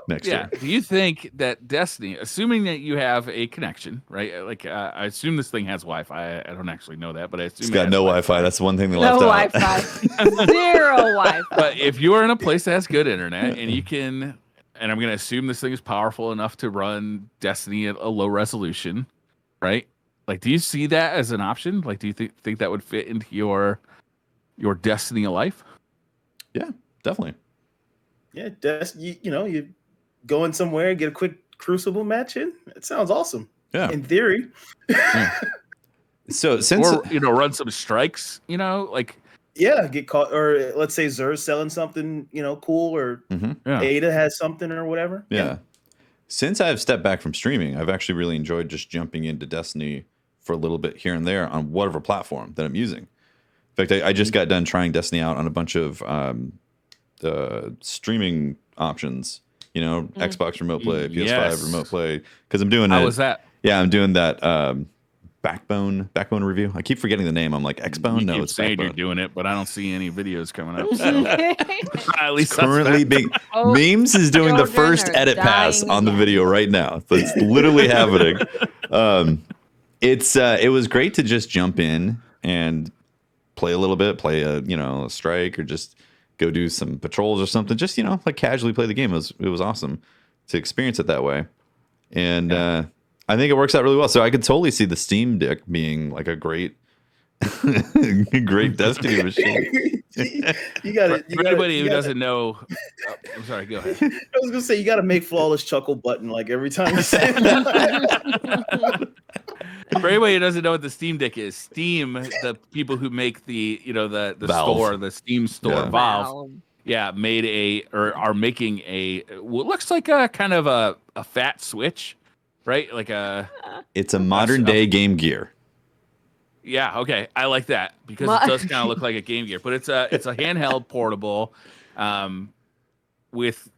Speaker 1: next
Speaker 2: Yeah.
Speaker 1: year?
Speaker 2: Do you think that Destiny, assuming that you have a connection, right? Like, I assume this thing has Wi-Fi. I don't actually know that, but I assume
Speaker 1: It's got no Wi-Fi. That's the one thing they left
Speaker 3: No
Speaker 1: out.
Speaker 3: Wi-Fi. Zero Wi-Fi.
Speaker 2: But if you are in a place that has good internet and you can, and I'm going to assume this thing is powerful enough to run Destiny at a low resolution, right? Like, do you see that as an option? Like, do you think that would fit into your Destiny life?
Speaker 1: Yeah, definitely.
Speaker 4: Yeah, you going somewhere, get a quick Crucible match in. It sounds awesome.
Speaker 1: Yeah.
Speaker 4: In theory.
Speaker 1: So since
Speaker 2: Or run some strikes, like
Speaker 4: Yeah, get caught, or let's say Zer's selling something, cool, or Ada has something or whatever.
Speaker 1: Yeah. Since I've stepped back from streaming, I've actually really enjoyed just jumping into Destiny for a little bit here and there on whatever platform that I'm using. In fact, I just got done trying Destiny out on a bunch of streaming options. Xbox Remote Play, PS5 Remote Play, because I'm doing
Speaker 2: how was that?
Speaker 1: Yeah, I'm doing that Backbone review. I keep forgetting the name. I'm like Xbone. No, it's
Speaker 2: saying
Speaker 1: Backbone.
Speaker 2: you're doing it, but I don't see any videos coming up. So. At least
Speaker 1: Currently being Memes is doing the
Speaker 3: children
Speaker 1: first
Speaker 3: are
Speaker 1: edit pass
Speaker 3: dying
Speaker 1: on the
Speaker 3: again.
Speaker 1: video right now. So it's literally happening. It was great to just jump in and play a little bit, play a strike, or just go do some patrols or something. Just like casually play the game. It was awesome to experience it that way, and I think it works out really well. So I could totally see the Steam Deck being like a great Destiny machine.
Speaker 4: You got it.
Speaker 2: For anybody who doesn't know, I'm sorry. Go ahead.
Speaker 4: I was gonna say you got to make Flawless chuckle button like every time you say that.
Speaker 2: For anybody who doesn't know what the Steam Deck is, Steam, the people who make the the
Speaker 1: Valve.
Speaker 2: store, the Steam store,
Speaker 1: Yeah.
Speaker 2: Valve, are making what looks like a kind of a fat Switch, right? Like
Speaker 1: It's a modern day Game Gear.
Speaker 2: yeah, okay, I like that because it does kind of look like a Game Gear, but it's a handheld portable, with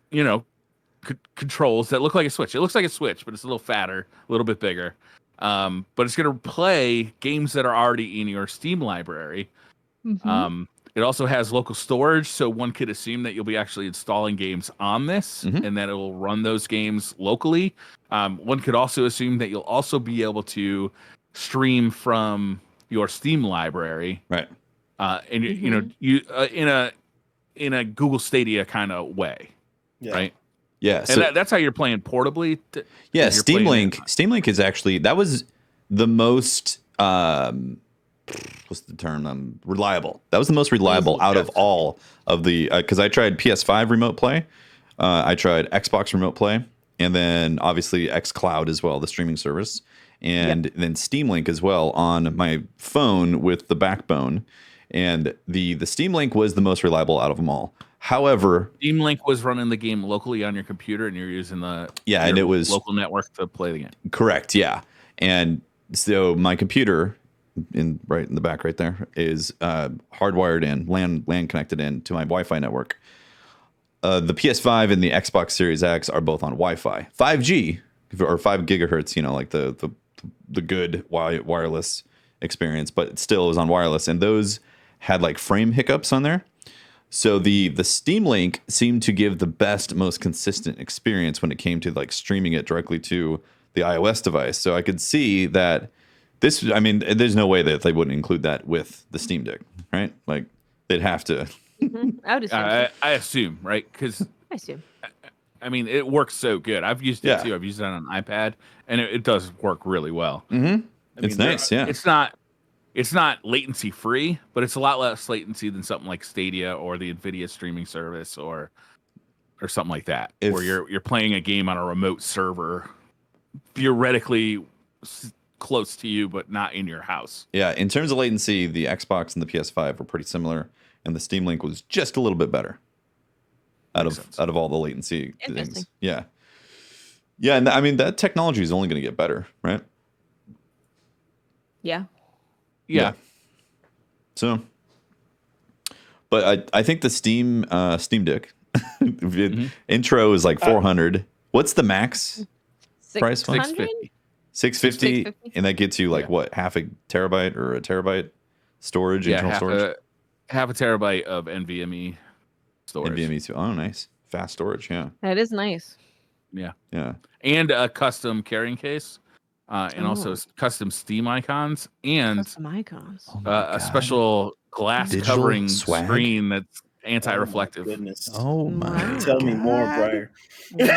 Speaker 2: controls that look like a Switch. It looks like a Switch, but it's a little fatter, a little bit bigger. But it's going to play games that are already in your Steam library.
Speaker 3: Mhm.
Speaker 2: It also has local storage, so one could assume that you'll be actually installing games on this, and that it will run those games locally. One could also assume that you'll also be able to stream from your Steam library,
Speaker 1: Right.
Speaker 2: and you in a Google Stadia kind of way, right?
Speaker 1: Yeah.
Speaker 2: And
Speaker 1: So
Speaker 2: that's how you're playing portably.
Speaker 1: yeah,
Speaker 2: You're
Speaker 1: Steam
Speaker 2: playing
Speaker 1: Link. Steam Link is actually that was the most what's the term? Reliable. That was the most reliable out of all of the because I tried PS5 Remote Play, I tried Xbox Remote Play, and then obviously xCloud as well, the streaming service, and then Steam Link as well on my phone with the Backbone, and the Steam Link was the most reliable out of them all. However,
Speaker 2: Steam Link was running the game locally on your computer, and you're using
Speaker 1: and it was
Speaker 2: local network to play the game.
Speaker 1: correct. Yeah, and so my computer right in the back right there is hardwired in, LAN connected in to my Wi-Fi network. The PS5 and the Xbox Series X are both on Wi-Fi, 5G or 5 gigahertz. Like the good wireless experience, but it still is on wireless, and those had like frame hiccups on there. So the Steam Link seemed to give the best, most consistent experience when it came to like streaming it directly to the iOS device. So I could see that there's no way that they wouldn't include that with the Steam Deck, right? Like they'd have to.
Speaker 3: I would assume.
Speaker 2: I assume, right? Because
Speaker 3: I assume.
Speaker 2: I mean, it works so good. I've used it too. I've used it on an iPad, and it does work really well.
Speaker 1: Mm-hmm. It's nice. Yeah.
Speaker 2: It's not latency free, but it's a lot less latency than something like Stadia or the Nvidia streaming service or something like that, where you're playing a game on a remote server, theoretically close to you, but not in your house.
Speaker 1: Yeah. In terms of latency, the Xbox and the PS5 were pretty similar, and the Steam Link was just a little bit better out of all the latency things. Yeah. Yeah, and I mean that technology is only going to get better, right?
Speaker 3: Yeah.
Speaker 1: So, but I think the Steam Deck intro is like 400. What's the max price?
Speaker 3: 600?
Speaker 1: 650,
Speaker 3: 650.
Speaker 1: and that gets you like what, half a terabyte or a terabyte storage, internal storage?
Speaker 2: Half a terabyte of NVMe storage.
Speaker 1: NVMe too. Oh, nice. Fast storage. Yeah.
Speaker 3: That is nice.
Speaker 2: Yeah.
Speaker 1: Yeah.
Speaker 2: And a custom carrying case, and also custom Steam icons, and
Speaker 3: Custom icons.
Speaker 1: Oh my
Speaker 2: a
Speaker 1: God.
Speaker 2: special glass
Speaker 1: Digital
Speaker 2: covering
Speaker 1: swag?
Speaker 2: screen that's anti-reflective.
Speaker 4: Oh my goodness.
Speaker 1: Oh my.
Speaker 3: Wow.
Speaker 4: Tell me more,
Speaker 1: God.
Speaker 4: Briar.
Speaker 1: Do you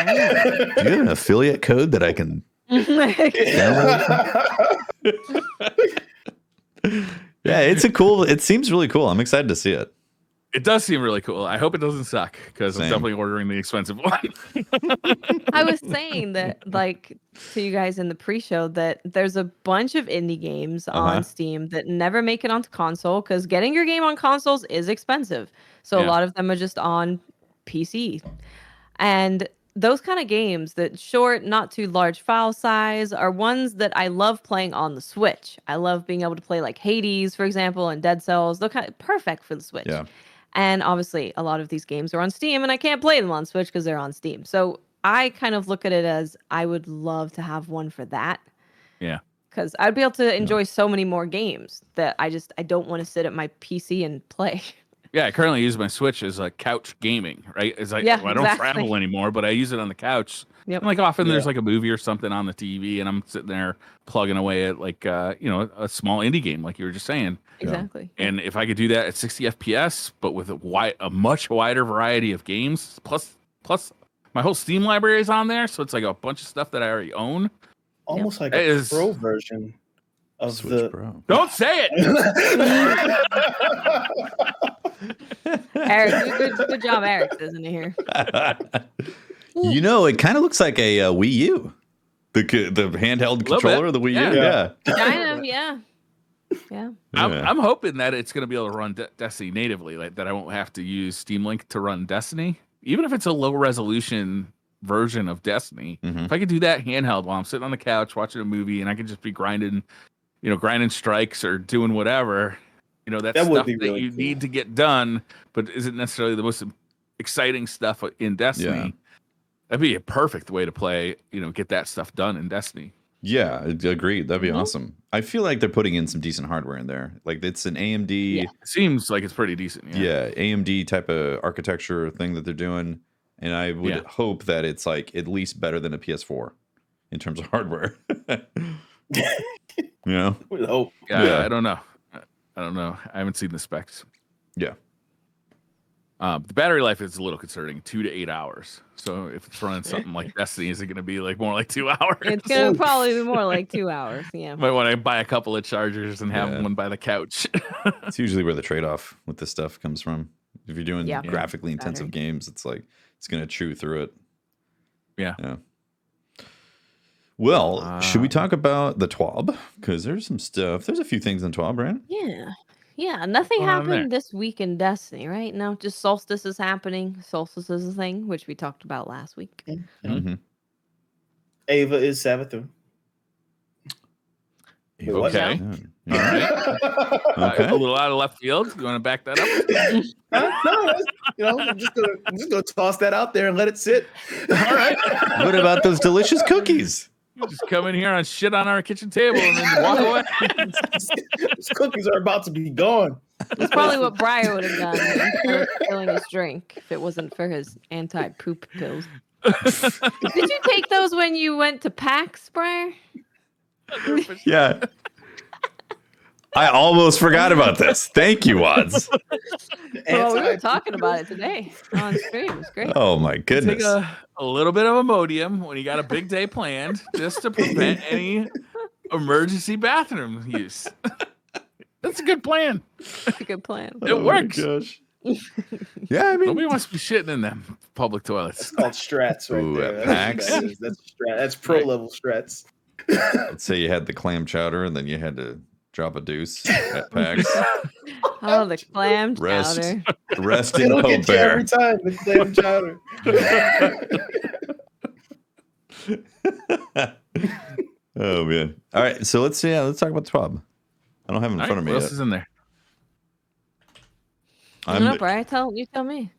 Speaker 1: have an affiliate code that I can Yeah, it seems really cool. I'm excited to see it.
Speaker 2: It does seem really cool. I hope it doesn't suck because I'm
Speaker 1: Same.
Speaker 2: definitely ordering the expensive one.
Speaker 3: I was saying that, like, to you guys in the pre-show, that there's a bunch of indie games on Steam that never make it onto console because getting your game on consoles is expensive. So a lot of them are just on PC. And those kind of games that short, not too large file size are ones that I love playing on the Switch. I love being able to play like Hades, for example, and Dead Cells. They're kind of perfect for the Switch.
Speaker 1: Yeah.
Speaker 3: And obviously, a lot of these games are on Steam, and I can't play them on Switch because they're on Steam. So I kind of look at it as I would love to have one for that.
Speaker 2: Yeah.
Speaker 3: Because I'd be able to enjoy so many more games that I don't want to sit at my PC and play.
Speaker 2: Yeah, I currently use my Switch as a couch gaming, right? It's like, I don't travel anymore, but I use it on the couch.
Speaker 3: Yep.
Speaker 2: And like often there's like a movie or something on the TV, and I'm sitting there plugging away at like a small indie game, like you were just saying.
Speaker 3: Exactly.
Speaker 2: And if I could do that at 60 FPS, but with a much wider variety of games, plus my whole Steam library is on there, so it's like a bunch of stuff that I already own.
Speaker 4: Almost like a pro version of
Speaker 1: Switch Pro.
Speaker 2: Don't say it.
Speaker 3: Eric, good job, Eric, isn't he here?
Speaker 1: It kind of looks like a Wii U, the handheld controller of the Wii U. Yeah.
Speaker 3: Kind of, yeah.
Speaker 2: I'm hoping that it's going to be able to run Destiny natively, like that I won't have to use Steam Link to run Destiny, even if it's a low resolution version of Destiny. If I could do that handheld while I'm sitting on the couch watching a movie, and I could just be grinding strikes or doing whatever. That stuff
Speaker 4: would be
Speaker 2: that
Speaker 4: really
Speaker 2: you
Speaker 4: cool.
Speaker 2: need to get done, but isn't necessarily the most exciting stuff in Destiny.
Speaker 1: Yeah.
Speaker 2: That'd be a perfect way to play, get that stuff done in Destiny.
Speaker 1: Yeah, agreed. That'd be awesome. I feel like they're putting in some decent hardware in there. Like it's an AMD.
Speaker 2: Yeah. It seems like it's pretty decent.
Speaker 1: Yeah, AMD type of architecture thing that they're doing. And I would hope that it's like at least better than a PS4 in terms of hardware.
Speaker 4: With hope.
Speaker 2: Yeah, I don't know. I haven't seen the specs.
Speaker 1: Yeah.
Speaker 2: The battery life is a little concerning, 2 to 8 hours. So if it's running something like Destiny, is it going to be like more like 2 hours?
Speaker 3: It's going to probably be more like 2 hours. Yeah.
Speaker 2: Might want to buy a couple of chargers and have one by the couch.
Speaker 1: It's usually where the trade-off with this stuff comes from. If you're doing graphically intensive games, it's like it's going to chew through it.
Speaker 2: Yeah.
Speaker 1: Well, should we talk about the TWAB? Because there's some stuff. There's a few things in TWAB, right?
Speaker 3: Yeah, nothing
Speaker 2: What's going on
Speaker 3: happened this week in Destiny, right? No, just Solstice is happening. Solstice is a thing, which we talked about last week.
Speaker 4: Ava is Savathun.
Speaker 2: Okay.
Speaker 1: Yeah.
Speaker 2: All right.
Speaker 1: Okay.
Speaker 2: A little out of left field. You want to back that up?
Speaker 4: I'm just gonna toss that out there and let it sit.
Speaker 2: All right.
Speaker 1: What about those delicious cookies?
Speaker 2: You just come in here and shit on our kitchen table and then walk away.
Speaker 4: Those cookies are about to be gone.
Speaker 3: That's probably what Briar would have done instead of filling his drink if it wasn't for his anti-poop pills. Did you take those when you went to PAX, Briar?
Speaker 1: Yeah. I almost forgot about this. Thank you, Wads.
Speaker 3: Well, we were talking about it today on stream. It was great.
Speaker 1: Oh my goodness.
Speaker 2: Take a little bit of Imodium when you got a big day planned, just to prevent any emergency bathroom use. That's a good plan.
Speaker 3: That's a good plan.
Speaker 2: It works.
Speaker 1: Gosh. Yeah, I mean,
Speaker 2: Nobody wants to be shitting in them public toilets.
Speaker 4: It's called strats right there.
Speaker 1: PAX.
Speaker 4: That's strat. That's pro level strats.
Speaker 1: let's say you had the clam chowder and then you had to drop a deuce at PAX.
Speaker 3: Oh, the clam
Speaker 1: Rest.
Speaker 3: chowder.
Speaker 1: Rest in
Speaker 4: It'll
Speaker 1: hope,
Speaker 4: get you
Speaker 1: bear.
Speaker 4: every time. The clam chowder.
Speaker 1: Oh man. All right, so let's talk about the TWAB. I don't have it in front of me
Speaker 2: What
Speaker 1: yet.
Speaker 2: else is in there?
Speaker 3: I don't know, Brian. You tell me.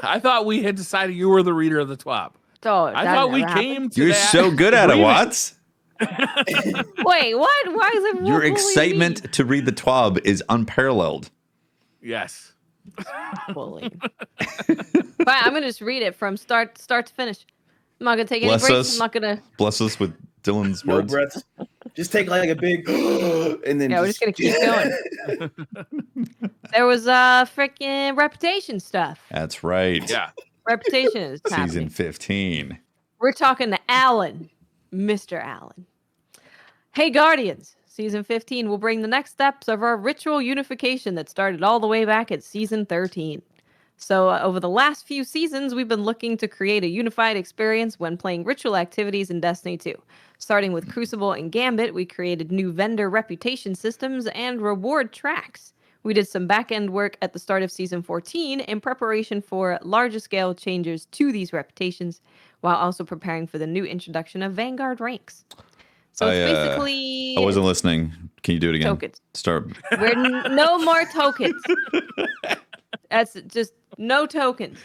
Speaker 2: I thought we had decided you were the reader of the TWAB.
Speaker 3: So
Speaker 2: I thought we came to
Speaker 1: You're
Speaker 2: that
Speaker 1: so good at it,
Speaker 2: agreement.
Speaker 1: Watts.
Speaker 3: Wait, what? Why is it?
Speaker 1: Your
Speaker 3: bullying
Speaker 1: excitement
Speaker 3: me?
Speaker 1: to read the TWAB is unparalleled.
Speaker 2: Yes.
Speaker 3: Bullying. Fine, I'm gonna just read it from start to finish. I'm not gonna take any
Speaker 1: Bless
Speaker 3: breaks.
Speaker 1: us.
Speaker 3: I'm not gonna.
Speaker 1: Bless us with Dylan's
Speaker 4: No
Speaker 1: words.
Speaker 4: breaths. Just take like a big and then
Speaker 3: Yeah, we're just gonna keep going. There was freaking reputation stuff.
Speaker 1: That's right.
Speaker 2: Yeah.
Speaker 3: Reputation is
Speaker 1: Season
Speaker 3: happening.
Speaker 1: 15.
Speaker 3: We're talking to Alan, Mr. Allen. Hey, Guardians. Season 15 will bring the next steps of our ritual unification that started all the way back at Season 13. So, over the last few seasons, we've been looking to create a unified experience when playing ritual activities in Destiny 2. Starting with Crucible and Gambit, we created new vendor reputation systems and reward tracks. We did some back-end work at the start of Season 14 in preparation for larger-scale changes to these reputations, while also preparing for the new introduction of Vanguard ranks. So it's basically...
Speaker 1: I wasn't listening. Can you do it again?
Speaker 3: Tokens.
Speaker 1: Start.
Speaker 3: No more tokens. That's just no tokens.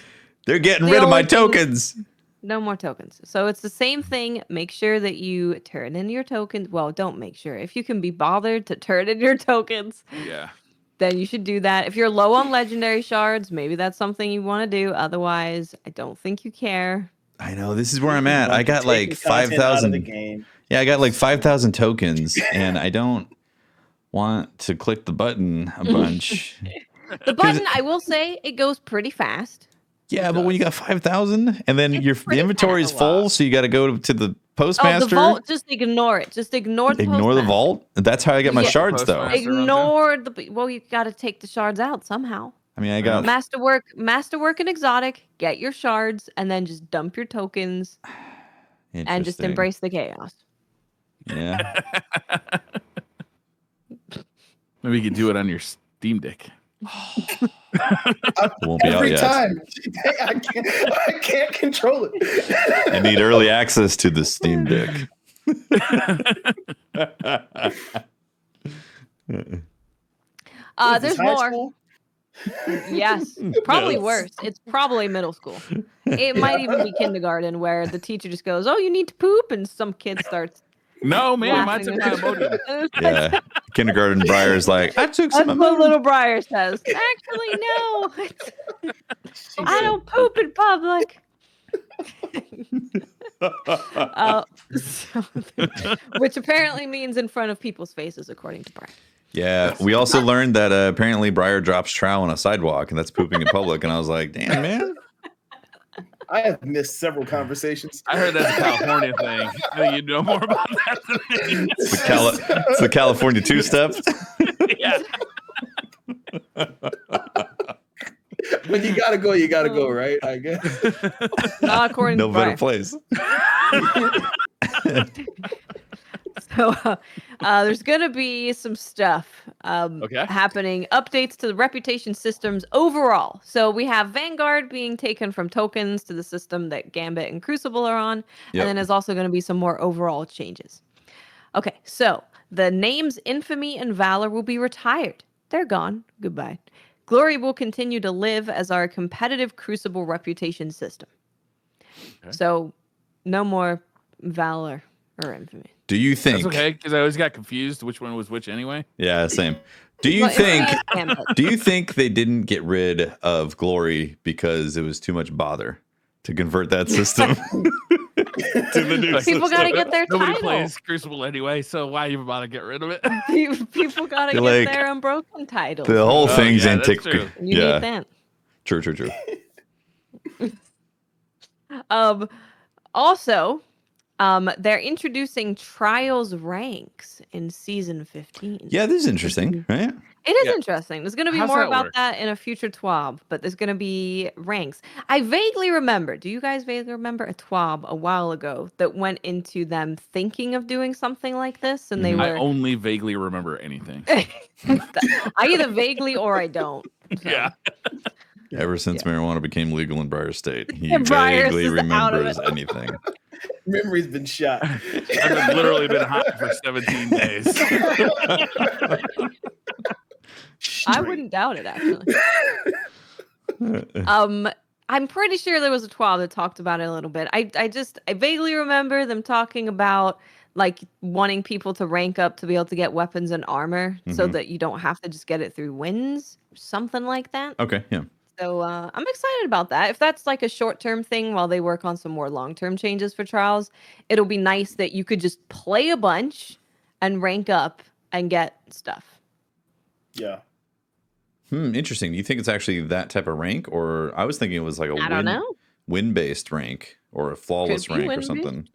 Speaker 1: They're getting
Speaker 3: The
Speaker 1: rid of my
Speaker 3: only thing-
Speaker 1: tokens.
Speaker 3: No more tokens. So it's the same thing. Make sure that you turn in your tokens. Well, don't make sure. If you can be bothered to turn in your tokens,
Speaker 2: Yeah.
Speaker 3: then you should do that. If you're low on legendary shards, maybe that's something you want to do. Otherwise, I don't think you care.
Speaker 1: I know. This is where I'm at. I got like
Speaker 4: Taking content out of the
Speaker 1: 5,000.
Speaker 4: game.
Speaker 1: Yeah, I got like 5,000 tokens, and I don't want to click the button a bunch.
Speaker 3: The button, I will say, it goes pretty fast.
Speaker 1: Yeah, but when you got 5,000, and then the
Speaker 3: pretty
Speaker 1: inventory is
Speaker 2: fast.
Speaker 1: full, so you got to go to the
Speaker 3: Oh,
Speaker 1: postmaster.
Speaker 3: the vault, just ignore it. Just ignore the
Speaker 1: Ignore the
Speaker 3: postmaster.
Speaker 1: vault. That's how I get my
Speaker 3: Yeah.
Speaker 1: shards, though.
Speaker 2: Postmaster.
Speaker 3: Ignore the... Well, you got to take the shards out somehow.
Speaker 1: I mean, I got
Speaker 3: Masterwork and exotic, get your shards, and then just dump your tokens and just
Speaker 1: Interesting.
Speaker 3: embrace the chaos.
Speaker 1: Yeah.
Speaker 2: Maybe you could do it on your Steam Deck.
Speaker 1: Won't be out
Speaker 4: Every
Speaker 1: yet.
Speaker 4: time. I can't control it.
Speaker 1: I need early access to the Steam Deck.
Speaker 4: Is this
Speaker 3: There's
Speaker 4: high
Speaker 3: more.
Speaker 4: school?
Speaker 3: Yes, probably
Speaker 1: Yes.
Speaker 3: worse. It's probably middle school. It might even be kindergarten, where the teacher just goes, "Oh, you need to poop," and some kid starts.
Speaker 2: No, man. I
Speaker 3: laughing.
Speaker 2: took my Imodium.
Speaker 1: Yeah. Kindergarten Briar's like, I took
Speaker 3: That's
Speaker 1: some
Speaker 3: what
Speaker 1: Imodium.
Speaker 3: little Briar says. Actually, no. I don't poop in public. So- which apparently means in front of people's faces, according to Briar.
Speaker 1: Yeah, we also learned that apparently Briar drops trowel on a sidewalk, and that's pooping in public. And I was like, damn, man.
Speaker 4: I have missed several conversations.
Speaker 2: I heard that's a California thing. I think you know more about that than me.
Speaker 1: It's the California two-step.
Speaker 2: Yeah.
Speaker 4: When you gotta go, right? I guess.
Speaker 3: Not according
Speaker 1: No
Speaker 3: to
Speaker 1: better
Speaker 3: Briar.
Speaker 1: place.
Speaker 3: So there's going to be some stuff
Speaker 2: Okay.
Speaker 3: happening, updates to the reputation systems overall. So we have Vanguard being taken from tokens to the system that Gambit and Crucible are on.
Speaker 1: Yep.
Speaker 3: And then there's also going to be some more overall changes. Okay, so the names Infamy and Valor will be retired. They're gone. Goodbye. Glory will continue to live as our competitive Crucible reputation system.
Speaker 2: Okay.
Speaker 3: So no more Valor or Infamy.
Speaker 1: Do you think?
Speaker 2: That's okay, because I always got confused which one was which anyway.
Speaker 1: Yeah, same. Do you
Speaker 3: Well,
Speaker 1: think?
Speaker 3: Infamy and Gambit.
Speaker 1: Do you think they didn't get rid of Glory because it was too much bother to convert that system to the new
Speaker 3: People
Speaker 1: system?
Speaker 3: gotta get their
Speaker 2: Nobody
Speaker 3: title.
Speaker 2: plays Crucible anyway, so why even bother get rid of it?
Speaker 3: People gotta
Speaker 1: You're
Speaker 3: get
Speaker 1: like,
Speaker 3: their unbroken titles.
Speaker 1: The whole
Speaker 2: Oh,
Speaker 1: thing's
Speaker 2: yeah, that's
Speaker 1: antiquated.
Speaker 2: true.
Speaker 3: You
Speaker 1: Yeah,
Speaker 3: need that.
Speaker 1: true.
Speaker 3: Also, they're introducing trials ranks in season 15.
Speaker 1: Yeah, this is interesting, right?
Speaker 3: It is
Speaker 2: Yeah.
Speaker 3: interesting. There's going to be
Speaker 2: How's
Speaker 3: more
Speaker 2: that
Speaker 3: about
Speaker 2: work?
Speaker 3: that in a future TWAB, but there's going to be ranks. I vaguely remember. Do you guys vaguely remember a TWAB a while ago that went into them thinking of doing something like this, and they
Speaker 1: Mhm.
Speaker 2: I
Speaker 3: were.
Speaker 2: only vaguely remember anything.
Speaker 3: I either vaguely or I don't. So.
Speaker 2: Yeah.
Speaker 1: Ever since marijuana became legal in Briar State, he
Speaker 3: And Briar's
Speaker 1: vaguely
Speaker 3: is out of
Speaker 1: remembers
Speaker 3: it.
Speaker 1: anything.
Speaker 4: Memory's been shot.
Speaker 2: I've literally been hot for 17 days.
Speaker 3: I wouldn't doubt it, actually. I'm pretty sure there was a TWAB that talked about it a little bit. I vaguely remember them talking about like wanting people to rank up to be able to get weapons and armor so
Speaker 1: Mhm.
Speaker 3: that you don't have to just get it through wins, something like that.
Speaker 1: Okay, yeah.
Speaker 3: So I'm excited about that. If that's like a short-term thing while they work on some more long-term changes for Trials, it'll be nice that you could just play a bunch and rank up and get stuff.
Speaker 4: Yeah.
Speaker 1: Interesting. Do you think it's actually that type of rank, or I was thinking it was like a
Speaker 3: I don't know.
Speaker 1: win-based rank or a flawless
Speaker 3: Could be
Speaker 1: rank or
Speaker 3: win-based.
Speaker 1: something?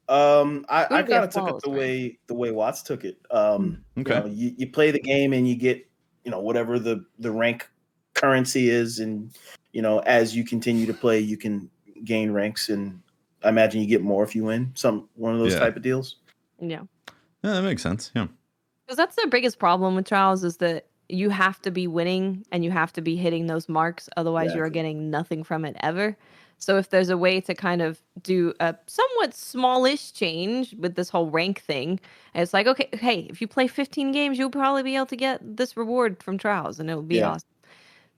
Speaker 4: I
Speaker 3: Wouldn't be a
Speaker 4: kind of took it
Speaker 3: flawless rank.
Speaker 4: the way Watts took it.
Speaker 1: Okay.
Speaker 4: You know, you play the game and you get, you know, whatever the rank currency is, and you know, as you continue to play, you can gain ranks, and I imagine you get more if you win. One of those
Speaker 1: Yeah.
Speaker 4: type of deals.
Speaker 3: Yeah.
Speaker 1: Yeah, that makes sense. Yeah.
Speaker 3: Because that's their biggest problem with Trials is that you have to be winning and you have to be hitting those marks. Otherwise, you're
Speaker 4: Exactly.
Speaker 3: getting nothing from it ever. So if there's a way to kind of do a somewhat smallish change with this whole rank thing, and it's like, okay, hey, if you play 15 games, you'll probably be able to get this reward from Trials, and it'll be
Speaker 4: Yeah.
Speaker 3: awesome.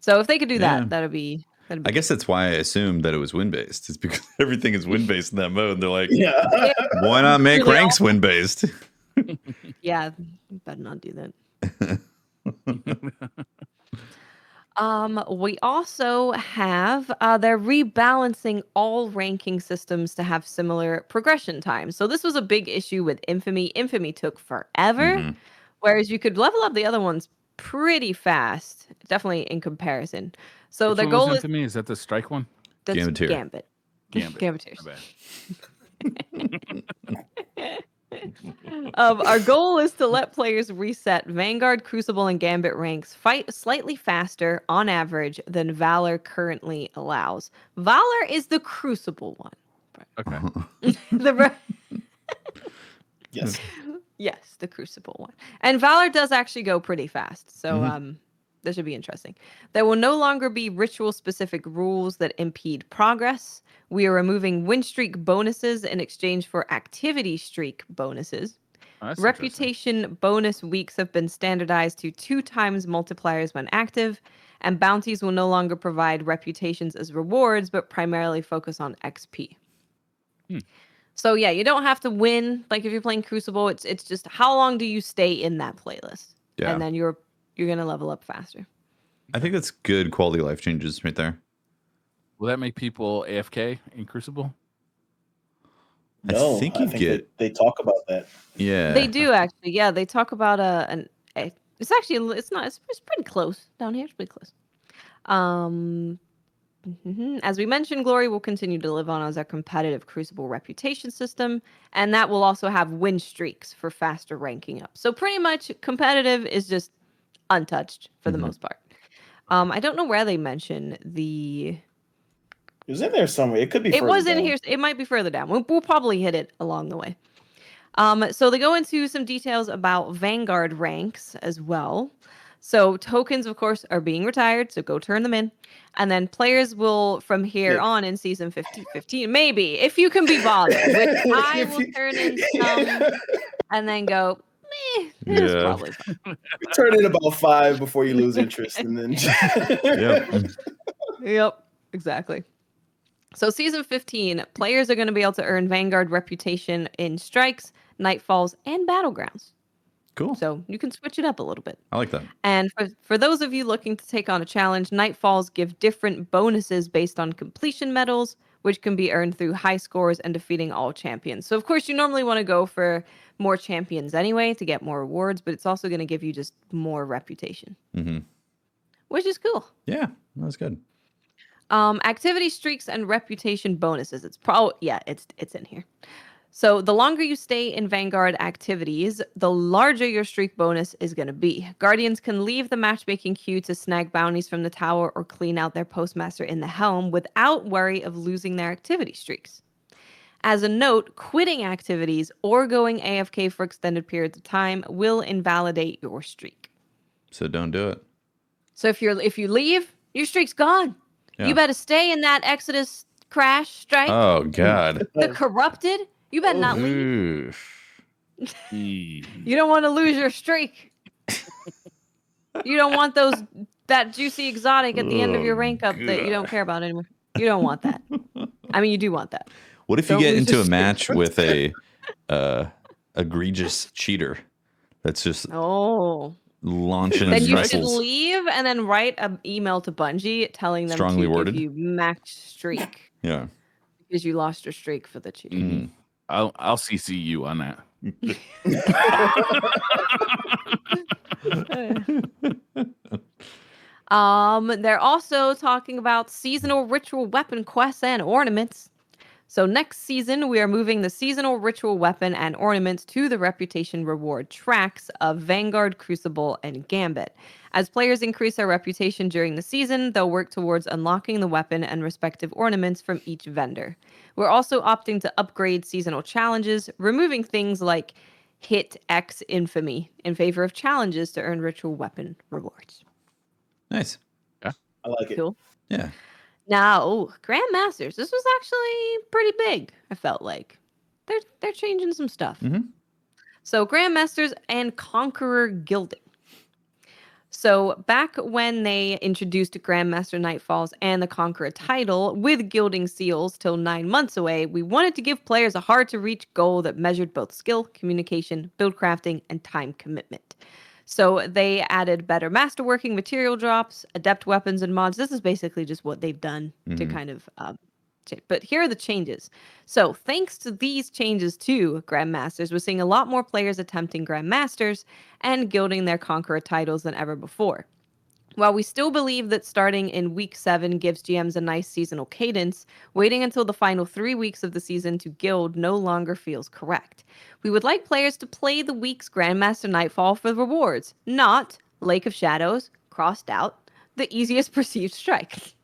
Speaker 3: So if they could do
Speaker 1: Yeah.
Speaker 3: that, that'd be
Speaker 1: I guess that's why I assumed that it was win-based. It's because everything is win-based in that mode. They're like,
Speaker 4: Yeah.
Speaker 1: why not make
Speaker 3: Really
Speaker 1: ranks win-based?
Speaker 3: yeah, you better not do that. We also have they're rebalancing all ranking systems to have similar progression times. So this was a big issue with Infamy. Infamy took forever,
Speaker 1: Mhm.
Speaker 3: whereas you could level up the other ones pretty fast, definitely in comparison. So
Speaker 2: Which
Speaker 3: their
Speaker 2: one was
Speaker 3: goal is
Speaker 2: Infamy? Is that the strike one?
Speaker 3: that's
Speaker 1: Gambeteer.
Speaker 3: Gambit.
Speaker 2: Gambit.
Speaker 3: Gambiteers.
Speaker 2: My bad.
Speaker 3: Our goal is to let players reset Vanguard, Crucible, and Gambit ranks fight slightly faster on average than Valor currently allows. Valor is the Crucible one.
Speaker 2: Okay.
Speaker 4: Yes.
Speaker 3: Yes, the Crucible one. And Valor does actually go pretty fast. So
Speaker 1: Mhm.
Speaker 3: this should be interesting. There will no longer be ritual-specific rules that impede progress. We are removing win streak bonuses in exchange for activity streak bonuses.
Speaker 2: Oh, that's interesting.
Speaker 3: Reputation bonus weeks have been standardized to 2 times multipliers when active, and bounties will no longer provide reputations as rewards, but primarily focus on XP. So yeah, you don't have to win. Like if you're playing Crucible, it's just how long do you stay in that playlist,
Speaker 1: Yeah.
Speaker 3: and then you're gonna level up faster.
Speaker 1: I think that's good quality of life changes right there.
Speaker 2: Will that make people AFK in Crucible?
Speaker 4: No,
Speaker 1: I think you get.
Speaker 4: they talk about that.
Speaker 1: Yeah.
Speaker 3: They do actually. Yeah, they talk about it's actually it's not it's pretty close down here. It's pretty close. As we mentioned, Glory will continue to live on as our competitive Crucible reputation system, and that will also have win streaks for faster ranking up. So pretty much competitive is just untouched for the most part. I don't know where they mention the.
Speaker 4: It was in there somewhere. It could be.
Speaker 3: It was in here. It might be further down. We'll probably hit it along the way. So they go into some details about Vanguard ranks as well. So tokens, of course, are being retired, so go turn them in. And then players will, from here on in season 15, maybe, if you can be bothered, which I will turn in some and then go, it was probably fine.
Speaker 4: Turn in about 5 before you lose interest, and then.
Speaker 3: Yep, exactly. So season 15, players are going to be able to earn Vanguard reputation in strikes, nightfalls, and battlegrounds.
Speaker 1: Cool.
Speaker 3: So you can switch it up a little bit.
Speaker 1: I like that.
Speaker 3: And for those of you looking to take on a challenge, Nightfalls give different bonuses based on completion medals, which can be earned through high scores and defeating all champions. So of course you normally want to go for more champions anyway to get more rewards, but it's also going to give you just more reputation, which is cool.
Speaker 1: Yeah, that's good.
Speaker 3: Activity streaks and reputation bonuses. It's it's in here. So the longer you stay in Vanguard activities, the larger your streak bonus is going to be. Guardians can leave the matchmaking queue to snag bounties from the tower or clean out their postmaster in the helm without worry of losing their activity streaks. As a note, quitting activities or going AFK for extended periods of time will invalidate your streak.
Speaker 1: So don't do it.
Speaker 3: So if you leave, your streak's gone.
Speaker 1: Yeah.
Speaker 3: You better stay in that Exodus crash strike.
Speaker 1: Oh God.
Speaker 3: The corrupted. You better not leave.
Speaker 1: Oof.
Speaker 3: You don't want to lose your streak. You don't want that juicy exotic at the end of your rank up that you don't care about anymore. You don't want that. I mean, you do want that.
Speaker 1: What if
Speaker 3: Don't
Speaker 1: you get
Speaker 3: lose
Speaker 1: into
Speaker 3: your
Speaker 1: a match with a egregious cheater that's just
Speaker 3: Oh.
Speaker 1: launching
Speaker 3: Then you should
Speaker 1: missiles.
Speaker 3: leave and then write an email to Bungie telling them
Speaker 1: Strongly
Speaker 3: to
Speaker 1: worded?
Speaker 3: give you max streak
Speaker 1: Yeah.
Speaker 3: because you lost your streak for the cheat.
Speaker 2: Mhm. I'll CC you on that.
Speaker 3: They're also talking about seasonal ritual weapon quests and ornaments. So next season, we are moving the seasonal ritual weapon and ornaments to the reputation reward tracks of Vanguard, Crucible, and Gambit. As players increase their reputation during the season, they'll work towards unlocking the weapon and respective ornaments from each vendor. We're also opting to upgrade seasonal challenges, removing things like Hit X Infamy in favor of challenges to earn ritual weapon rewards.
Speaker 1: Nice.
Speaker 4: I like it.
Speaker 3: Cool.
Speaker 1: Yeah.
Speaker 3: Now, Grandmasters. This was actually pretty big. I felt like they're changing some stuff.
Speaker 1: Mhm.
Speaker 3: So Grandmasters and Conqueror Gilding. So back when they introduced Grandmaster Nightfalls and the Conqueror title with gilding seals till 9 months away, we wanted to give players a hard-to-reach goal that measured both skill, communication, build crafting, and time commitment. So they added better masterworking material drops, adept weapons and mods. This is basically just what they've done to kind of but here are the changes. So thanks to these changes to Grandmasters, we're seeing a lot more players attempting Grandmasters and gilding their Conqueror titles than ever before. While we still believe that starting in week 7 gives GMs a nice seasonal cadence, waiting until the final 3 weeks of the season to guild no longer feels correct. We would like players to play the week's Grandmaster Nightfall for the rewards, not Lake of Shadows, crossed out, the easiest perceived strike.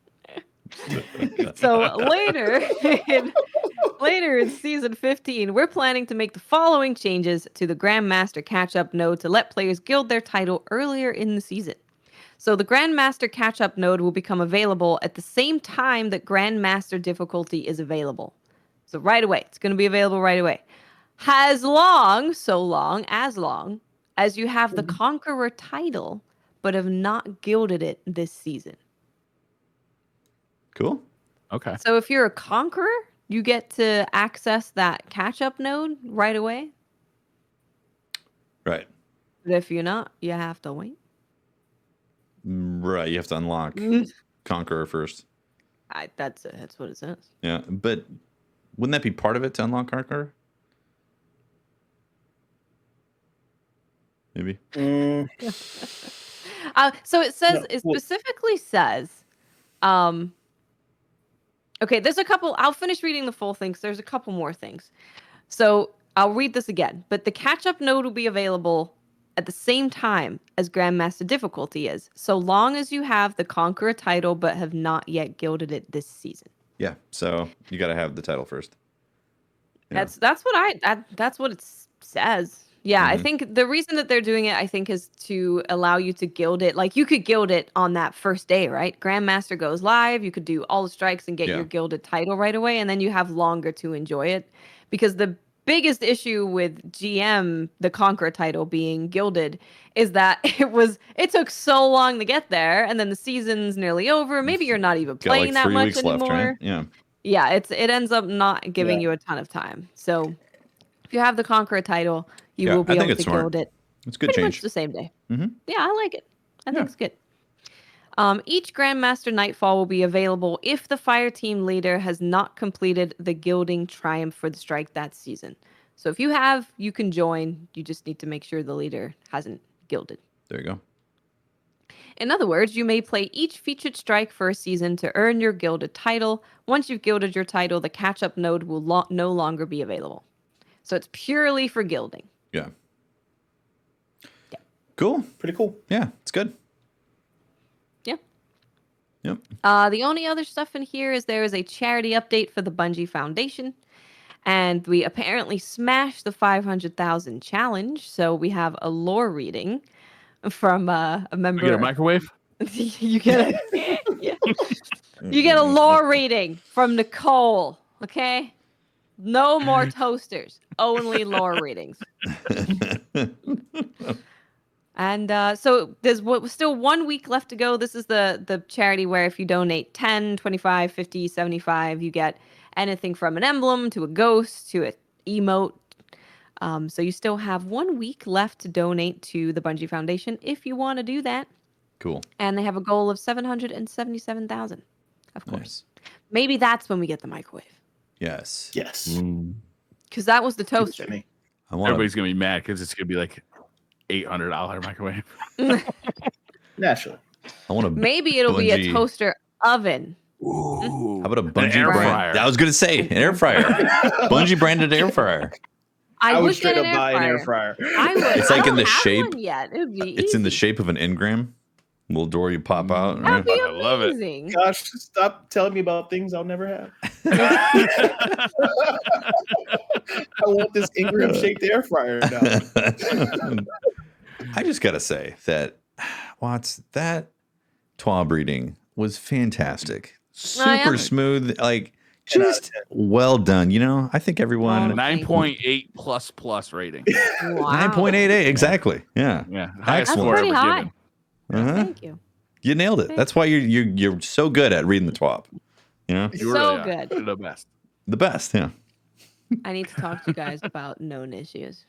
Speaker 3: So later in season 15, we're planning to make the following changes to the Grandmaster catch-up node to let players gild their title earlier in the season. So the Grandmaster catch-up node will become available at the same time that Grandmaster difficulty is available. So right away, it's going to be available right away. As long as you have the Conqueror title, but have not gilded it this season.
Speaker 1: Cool.
Speaker 2: Okay.
Speaker 3: So if you're a Conqueror, you get to access that catch-up node right away.
Speaker 1: Right.
Speaker 3: But if you're not, you have to wait.
Speaker 1: Right. You have to unlock Conqueror first.
Speaker 3: That's what it says.
Speaker 1: Yeah. But wouldn't that be part of it to unlock Conqueror? Maybe.
Speaker 3: So it says,
Speaker 4: No,
Speaker 3: it
Speaker 4: well-
Speaker 3: specifically says, okay, there's a couple, I'll finish reading the full thing, 'cause there's a couple more things. So I'll read this again, but the catch-up node will be available at the same time as Grandmaster difficulty is, so long as you have the Conqueror title but have not yet gilded it this season.
Speaker 1: Yeah. So you got to have the title first. Yeah.
Speaker 3: That's what it says. Yeah, I think the reason that they're doing it, I think, is to allow you to gild it. Like, you could gild it on that first day, right? Grandmaster goes live. You could do all the strikes and get your gilded title right away, and then you have longer to enjoy it. Because the biggest issue with GM, the Conqueror title being gilded, is that it took so long to get there, and then the season's nearly over. Maybe you're not even
Speaker 1: Got
Speaker 3: playing
Speaker 1: like 3
Speaker 3: that much
Speaker 1: weeks
Speaker 3: anymore.
Speaker 1: left, right? Yeah.
Speaker 3: Yeah, it ends up not giving you a ton of time. So if you have the Conqueror title, you will be able to guild it
Speaker 1: It's good
Speaker 3: pretty
Speaker 1: change.
Speaker 3: much the same day.
Speaker 1: Mm-hmm.
Speaker 3: Yeah, I like it. I think it's good. Each Grandmaster Nightfall will be available if the fire team leader has not completed the gilding triumph for the strike that season. So if you have, you can join. You just need to make sure the leader hasn't gilded.
Speaker 1: There you go.
Speaker 3: In other words, you may play each featured strike for a season to earn your gilded title. Once you've gilded your title, the catch-up node will no longer be available. So it's purely for gilding.
Speaker 1: Yeah. Cool.
Speaker 4: Pretty cool.
Speaker 1: Yeah, it's good.
Speaker 3: Yeah.
Speaker 1: Yep.
Speaker 3: The only other stuff in here is there is a charity update for the Bungie Foundation. And we apparently smashed the 500,000 challenge. So we have a lore reading from a member.
Speaker 2: You get a microwave?
Speaker 3: You get a lore reading from Nicole. Okay. No more toasters. Only lore readings. And so there's still 1 week left to go. This is the charity where if you donate 10, 25, 50, 75, you get anything from an emblem to a ghost to an emote So you still have 1 week left to donate to the Bungie Foundation if you want to do that.
Speaker 1: Cool.
Speaker 3: And they have a goal of 777,000, of course.
Speaker 1: Nice.
Speaker 3: Maybe that's when we get the microwave.
Speaker 1: Yes.
Speaker 4: Yes.
Speaker 3: Because that was the
Speaker 4: Give it to
Speaker 3: toaster.
Speaker 4: me.
Speaker 1: I want.
Speaker 2: Everybody's gonna be mad because it's gonna be like $800 microwave.
Speaker 4: Naturally.
Speaker 1: I want to.
Speaker 3: Maybe it'll be a
Speaker 1: Bungie-
Speaker 3: toaster oven.
Speaker 2: Ooh.
Speaker 1: How about a Bungie
Speaker 2: air
Speaker 1: brand?
Speaker 2: fryer.
Speaker 1: I was gonna say an air fryer. Bungie branded air fryer.
Speaker 3: I
Speaker 4: would
Speaker 3: would
Speaker 4: straight
Speaker 3: get
Speaker 4: up
Speaker 3: an air
Speaker 4: buy an air
Speaker 3: fryer.
Speaker 4: fryer.
Speaker 3: I would.
Speaker 1: It's like
Speaker 3: I
Speaker 1: in the
Speaker 3: don't have
Speaker 1: shape-
Speaker 3: one yet. It would be
Speaker 1: It's in the
Speaker 3: easy.
Speaker 1: shape of an engram. Little door you pop out.
Speaker 3: That'd
Speaker 1: Right?
Speaker 3: be
Speaker 2: I love it.
Speaker 3: amazing.
Speaker 4: Gosh, stop telling me about things I'll never have. I want this Ingram shaped air fryer now.
Speaker 1: I just gotta say that Watts, that TWA breeding was fantastic. Super
Speaker 3: yeah.
Speaker 1: smooth, like
Speaker 4: 10 out of
Speaker 1: just well done. You know, I think everyone
Speaker 3: Wow.
Speaker 2: 9.8 plus rating.
Speaker 3: Wow.
Speaker 1: 9.88 exactly. Yeah,
Speaker 2: Yeah, highest
Speaker 3: That's
Speaker 2: score
Speaker 3: pretty
Speaker 2: ever
Speaker 3: high.
Speaker 2: given.
Speaker 1: uh-huh.
Speaker 3: Thank you.
Speaker 1: You nailed it. That's why you're so good at reading the TWAP. You know,
Speaker 2: You
Speaker 3: So
Speaker 2: really are.
Speaker 3: good.
Speaker 2: You're the best.
Speaker 1: the best. Yeah.
Speaker 3: I need to talk to you guys about known issues.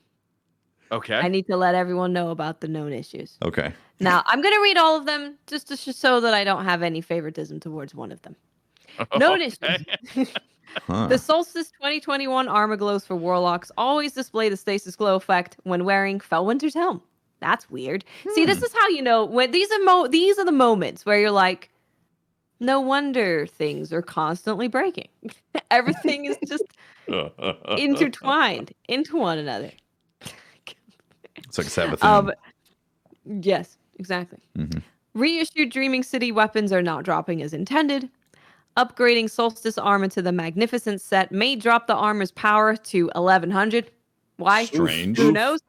Speaker 2: Okay.
Speaker 3: I need to let everyone know about the known issues.
Speaker 1: Okay.
Speaker 3: Now, I'm going to read all of them just to so that I don't have any favoritism towards one of them. Known issues.
Speaker 1: Huh.
Speaker 3: The Solstice 2021 armor glows for warlocks always display the stasis glow effect when wearing Fellwinter's helm. That's weird. See, this is how you know when these are the moments where you're like, no wonder things are constantly breaking. Everything is just intertwined into one another.
Speaker 1: It's like Sabbath.
Speaker 3: Yes, exactly.
Speaker 1: Mhm.
Speaker 3: Reissued Dreaming City weapons are not dropping as intended. Upgrading Solstice armor to the Magnificent set may drop the armor's power to 1100. Why?
Speaker 1: Strange.
Speaker 3: Who knows?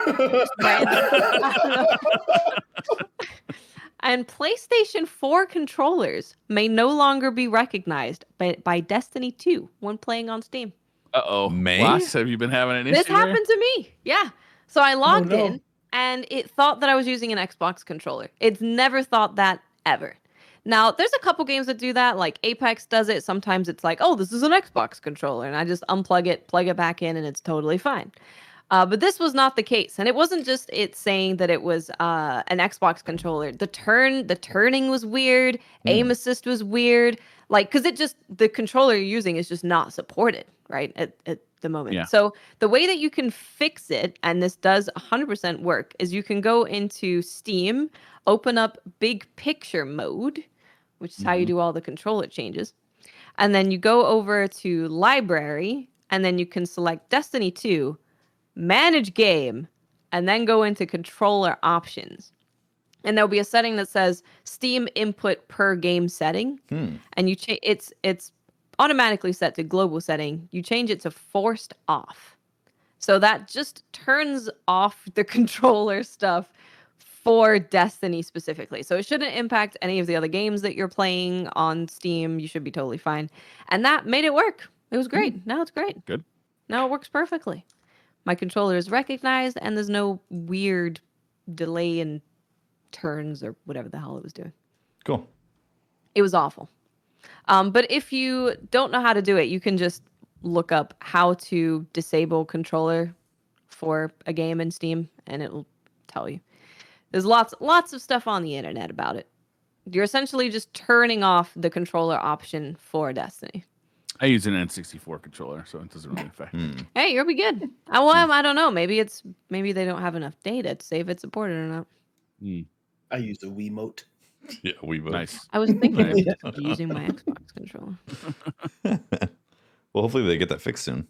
Speaker 3: And PlayStation 4 controllers may no longer be recognized by Destiny 2 when playing on Steam.
Speaker 2: Uh-oh.
Speaker 1: May?
Speaker 2: Watts, have you been having an issue
Speaker 3: This happened to me. Yeah. So I logged
Speaker 4: no.
Speaker 3: in and it thought that I was using an Xbox controller. It's never thought that ever. Now, there's a couple games that do that, like Apex does it. Sometimes it's like, oh, this is an Xbox controller. And I just unplug it, plug it back in, and it's totally fine. But this was not the case. And it wasn't just it saying that it was an Xbox controller. The turning was weird. Aim assist was weird. Like, because the controller you're using is just not supported, right, at the moment.
Speaker 2: Yeah.
Speaker 3: So the way that you can fix it, and this does 100% work, is you can go into Steam, open up big picture mode, which is how you do all the controller changes. And then you go over to library, and then you can select Destiny 2, manage game, and then go into controller options. And there'll be a setting that says Steam input per game setting. And you it's automatically set to global setting. You change it to forced off. So that just turns off the controller stuff for Destiny specifically. So it shouldn't impact any of the other games that you're playing on Steam. You should be totally fine. And that made it work. It was great. Now it's great.
Speaker 2: Good.
Speaker 3: Now it works perfectly. My controller is recognized and there's no weird delay in turns or whatever the hell it was doing.
Speaker 1: Cool.
Speaker 3: It was awful. But if you don't know how to do it, you can just look up how to disable controller for a game in Steam and it will tell you. There's lots of stuff on the internet about it. You're essentially just turning off the controller option for Destiny.
Speaker 2: I use an N64 controller, so it doesn't really affect.
Speaker 3: Hey, you'll be good. I don't know. Maybe they don't have enough data to say if it's supported or not.
Speaker 4: I use a Wiimote.
Speaker 1: Yeah, we both.
Speaker 2: Nice.
Speaker 3: I was thinking
Speaker 2: Nice.
Speaker 3: of using my Xbox controller.
Speaker 1: Well, hopefully they get that fixed soon.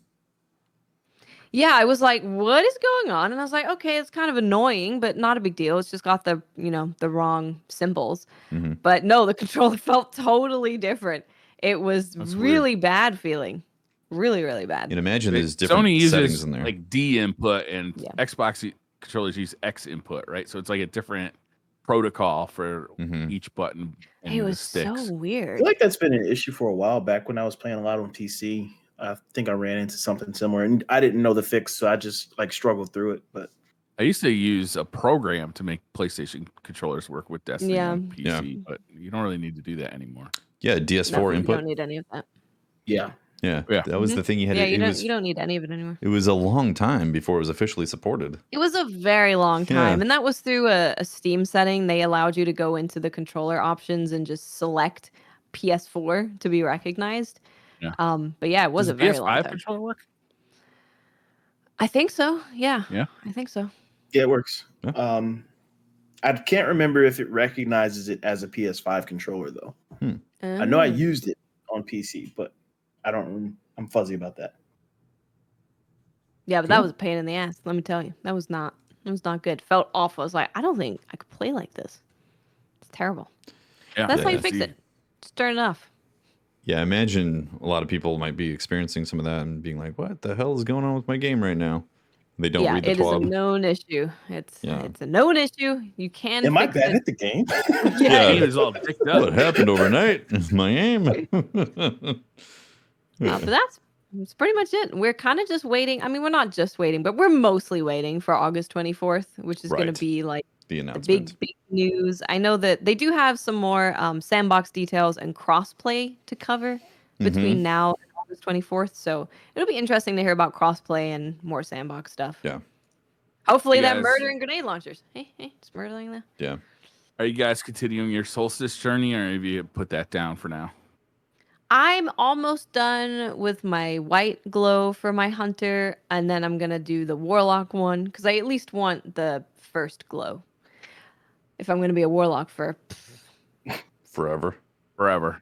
Speaker 3: Yeah, I was like, what is going on? And I was like, okay, it's kind of annoying, but not a big deal. It's just got the wrong symbols. But no, the controller felt totally different. It was
Speaker 2: That's
Speaker 3: really bad feeling. Really, really bad.
Speaker 1: And imagine there's different
Speaker 2: Sony
Speaker 1: settings
Speaker 2: uses
Speaker 1: in there.
Speaker 2: like D input and
Speaker 3: Yeah.
Speaker 2: Xbox controllers use X input, right? So it's like a different protocol for each button and
Speaker 3: It
Speaker 2: the
Speaker 3: was
Speaker 2: sticks.
Speaker 3: so
Speaker 4: I
Speaker 3: weird.
Speaker 4: feel like that's been an issue for a while back when I was playing a lot on PC. I think I ran into something similar and I didn't know the fix, so I just like struggled through it. But
Speaker 2: I used to use a program to make PlayStation controllers work with Destiny
Speaker 3: Yeah.
Speaker 2: on PC, but you don't really need to do that anymore.
Speaker 1: Yeah, DS4
Speaker 3: No, you
Speaker 1: input.
Speaker 3: don't need any of that.
Speaker 4: yeah,
Speaker 1: Yeah,
Speaker 2: Yeah.
Speaker 1: that was the thing. You had.
Speaker 3: Yeah,
Speaker 1: It
Speaker 3: you don't need any of it anymore.
Speaker 1: It was a long time before it was officially supported.
Speaker 3: It was a very long time,
Speaker 1: Yeah.
Speaker 3: and that was through a Steam setting. They allowed you to go into the controller options and just select PS4 to be recognized.
Speaker 2: Yeah.
Speaker 3: But yeah, it was
Speaker 2: Does
Speaker 3: a
Speaker 2: the
Speaker 3: very long
Speaker 2: PS5
Speaker 3: time.
Speaker 2: controller work?
Speaker 3: I think so. Yeah.
Speaker 2: Yeah.
Speaker 3: I think so.
Speaker 4: Yeah, it works.
Speaker 1: Yeah.
Speaker 4: I can't remember if it recognizes it as a PS5 controller though. I know I used it on PC, but I don't. I'm fuzzy about that.
Speaker 3: Yeah, but that was a pain in the ass. Let me tell you, that was not good. Felt awful. I was like, I don't think I could play like this. It's terrible.
Speaker 2: Yeah.
Speaker 3: That's how you
Speaker 1: Yeah,
Speaker 3: fix it. Just turn it off.
Speaker 1: Yeah, I imagine a lot of people might be experiencing some of that and being like, "What the hell is going on with my game right now?" They don't read the
Speaker 3: it is a
Speaker 1: twab.
Speaker 3: known issue. It's
Speaker 1: Yeah.
Speaker 3: a known issue. You can.
Speaker 4: Am I
Speaker 3: fix
Speaker 4: bad
Speaker 3: it.
Speaker 4: at the game?
Speaker 2: Yeah, he was all picked up.
Speaker 1: What happened overnight? My aim.
Speaker 3: But that's pretty much it. We're kind of just waiting. I mean, we're not just waiting, but we're mostly waiting for August 24th, which is going
Speaker 1: Right.
Speaker 3: to be like
Speaker 1: The
Speaker 3: the
Speaker 1: announcement.
Speaker 3: big news. I know that they do have some more sandbox details and crossplay to cover between now and August 24th. So it'll be interesting to hear about crossplay and more sandbox stuff.
Speaker 1: Yeah.
Speaker 3: Hopefully
Speaker 2: You
Speaker 3: that
Speaker 2: guys-
Speaker 3: murdering grenade launchers. Hey, it's murdering them.
Speaker 1: Yeah.
Speaker 2: Are you guys continuing your solstice journey, or have you put that down for now?
Speaker 3: I'm almost done with my white glow for my hunter, and then I'm gonna do the warlock one because I at least want the first glow. If I'm gonna be a warlock for
Speaker 1: Forever.
Speaker 2: Forever.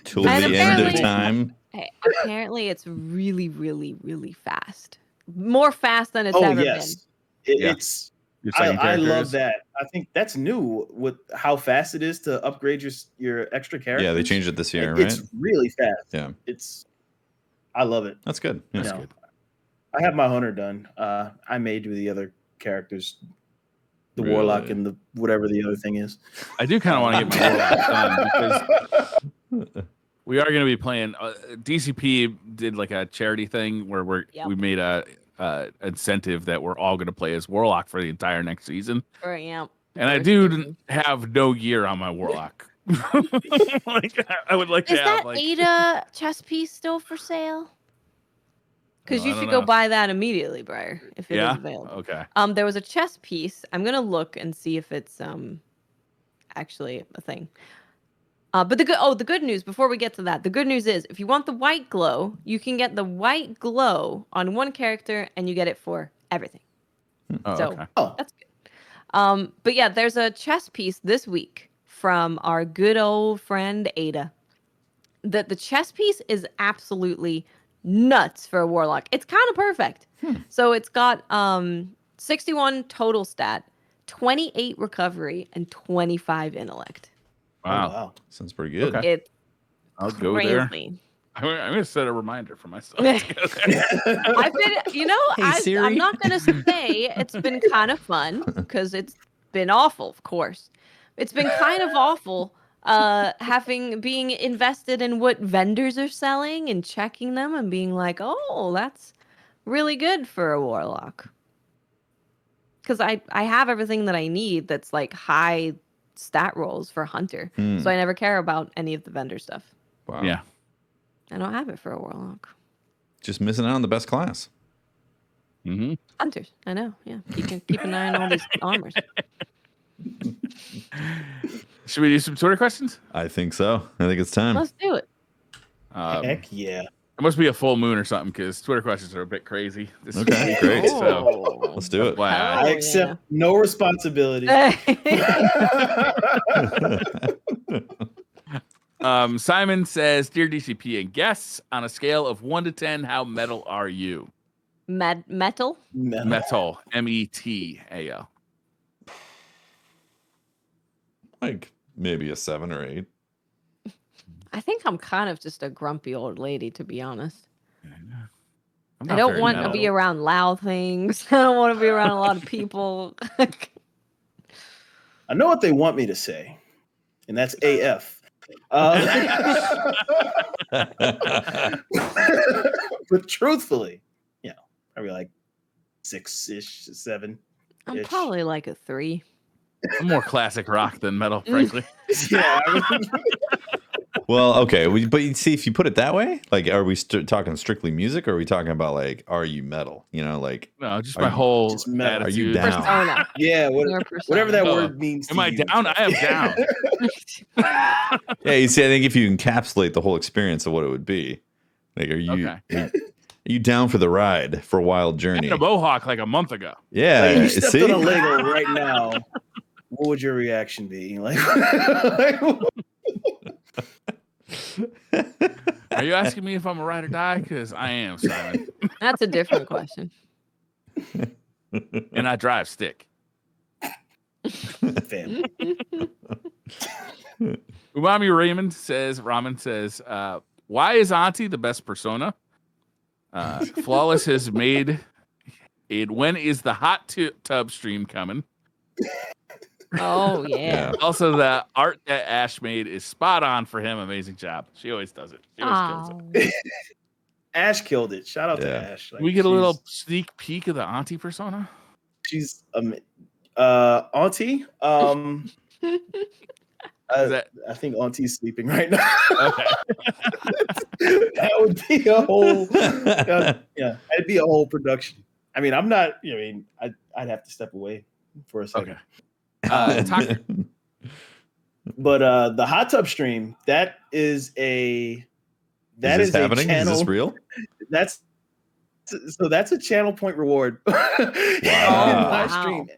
Speaker 1: Till the
Speaker 3: And
Speaker 1: end of
Speaker 3: apparently-
Speaker 1: time.
Speaker 3: Hey, apparently it's really, really, really fast. More fast than it's
Speaker 4: Oh
Speaker 3: ever
Speaker 4: yes,
Speaker 2: Yeah.
Speaker 4: it's.
Speaker 2: Your
Speaker 4: I
Speaker 2: second character
Speaker 4: love
Speaker 2: is?
Speaker 4: that. I think that's new with how fast it is to upgrade your extra characters.
Speaker 1: Yeah, they changed it this year, right?
Speaker 4: It's really fast.
Speaker 1: Yeah.
Speaker 4: I love it.
Speaker 1: That's good. Yeah.
Speaker 2: That's
Speaker 4: You know,
Speaker 2: good.
Speaker 4: I have my hunter done. I made with the other characters, the warlock
Speaker 1: Really?
Speaker 4: and the whatever the other thing is.
Speaker 2: I do kind of want to get my warlock done because we are going to be playing. DCP did like a charity thing where we made a incentive that we're all going to play as warlock for the entire next season.
Speaker 3: Right, yeah.
Speaker 2: And I do have no gear on my warlock. Like I would like to
Speaker 3: Is
Speaker 2: have
Speaker 3: that
Speaker 2: like
Speaker 3: Ada chess piece still for sale? Because
Speaker 2: I
Speaker 3: you
Speaker 2: don't
Speaker 3: should go
Speaker 2: know.
Speaker 3: buy that immediately, Briar, if it is
Speaker 2: Yeah?
Speaker 3: available.
Speaker 2: Okay.
Speaker 3: There was a chess piece. I'm gonna look and see if it's actually a thing. But the good news before we get to that, the good news is if you want the white glow, you can get the white glow on one character and you get it for everything.
Speaker 2: Oh,
Speaker 3: So
Speaker 2: okay.
Speaker 4: Oh,
Speaker 3: that's good. But yeah, there's a chess piece this week from our good old friend Ada. The chess piece is absolutely nuts for a warlock. It's kind of perfect. So it's got 61 total stat, 28 recovery, and 25 intellect.
Speaker 2: Wow.
Speaker 4: wow.
Speaker 1: Sounds pretty good.
Speaker 2: Okay.
Speaker 3: It's
Speaker 2: I'll go there.
Speaker 3: crazy.
Speaker 2: I'm going to set a reminder for myself.
Speaker 3: I've been,
Speaker 1: Hey,
Speaker 3: I'm
Speaker 1: Siri.
Speaker 3: not gonna say it's been kind of fun because it's been awful, of course. It's been kind of awful being invested in what vendors are selling and checking them and being like, oh, that's really good for a warlock. Because I have everything that I need that's like high stat rolls for hunter.
Speaker 1: Hmm.
Speaker 3: So I never care about any of the vendor stuff.
Speaker 1: Wow.
Speaker 2: Yeah.
Speaker 3: I don't have it for a warlock.
Speaker 1: Just missing out on the best class.
Speaker 2: Mm-hmm.
Speaker 3: Hunters, I know. Yeah, keep an eye on all these armors.
Speaker 2: Should we do some Twitter questions?
Speaker 1: I think so. I think it's time.
Speaker 3: Let's do it.
Speaker 4: Heck yeah.
Speaker 2: It must be a full moon or something because Twitter questions are a bit crazy. This
Speaker 1: Okay,
Speaker 2: week.
Speaker 1: great.
Speaker 2: So,
Speaker 1: Let's do it.
Speaker 2: FYI.
Speaker 3: Oh,
Speaker 4: I accept no responsibility.
Speaker 2: Simon says, "Dear DCP and guests, on a scale of 1 to 10, how metal are you?"
Speaker 3: Metal?
Speaker 2: Metal, METAL.
Speaker 1: Like maybe a 7 or 8.
Speaker 3: I think I'm kind of just a grumpy old lady, to be honest.
Speaker 2: I'm
Speaker 3: I
Speaker 2: not
Speaker 3: don't
Speaker 2: very
Speaker 3: want to
Speaker 2: metal.
Speaker 3: be around loud things. I don't want to be around a lot of people.
Speaker 4: I know what they want me to say, and that's AF. But truthfully, I'd be like 6-ish, 7.
Speaker 3: I'm
Speaker 4: Ish.
Speaker 3: probably like a 3.
Speaker 2: I'm more classic rock than metal, frankly.
Speaker 4: Yeah.
Speaker 1: Well, okay, but you see, if you put it that way, like, are we talking strictly music, or are we talking about like, are you metal? You know, like,
Speaker 2: No, just
Speaker 1: Are
Speaker 2: my
Speaker 1: you-
Speaker 2: whole
Speaker 4: just metal.
Speaker 1: Are you
Speaker 2: attitude.
Speaker 1: down?
Speaker 3: Persona.
Speaker 4: Yeah,
Speaker 3: Your
Speaker 4: whatever that
Speaker 2: Oh,
Speaker 4: word means.
Speaker 2: am
Speaker 4: to
Speaker 2: I
Speaker 4: you.
Speaker 2: down? I am down.
Speaker 1: Yeah, you see, I think if you encapsulate the whole experience of what it would be, like, are you are you down for the ride for a wild
Speaker 2: I
Speaker 1: journey?
Speaker 2: had a mohawk like a month ago.
Speaker 1: Yeah,
Speaker 4: Like, if you stepped
Speaker 1: see,
Speaker 4: on a Lego right now, what would your reaction be? Like,
Speaker 2: Are you asking me if I'm a ride or die? Because I am, Simon.
Speaker 3: That's a different question.
Speaker 2: And I drive stick.
Speaker 4: fam.
Speaker 2: Umami Ramen says, why is Auntie the best persona? Flawless has made it. When is the hot tub stream coming?
Speaker 3: Oh yeah.
Speaker 1: Yeah.
Speaker 2: Also, the art that Ash made is spot on for him. Amazing job. She always does it. She always kills it.
Speaker 3: Oh.
Speaker 4: Ash killed it. Shout out to
Speaker 1: Yeah.
Speaker 4: Ash.
Speaker 2: Can we get a little sneak peek of the Auntie persona?
Speaker 4: She's Auntie. I think Auntie's sleeping right now.
Speaker 2: Okay.
Speaker 4: That would be a whole. Yeah, it'd be a whole production. I mean, I'm not. I mean, I'd have to step away for a second.
Speaker 2: Okay.
Speaker 4: But the hot tub stream, that is a
Speaker 1: happening?
Speaker 4: channel.
Speaker 1: Is this real?
Speaker 4: That's a channel point reward in
Speaker 1: Wow.
Speaker 4: my stream,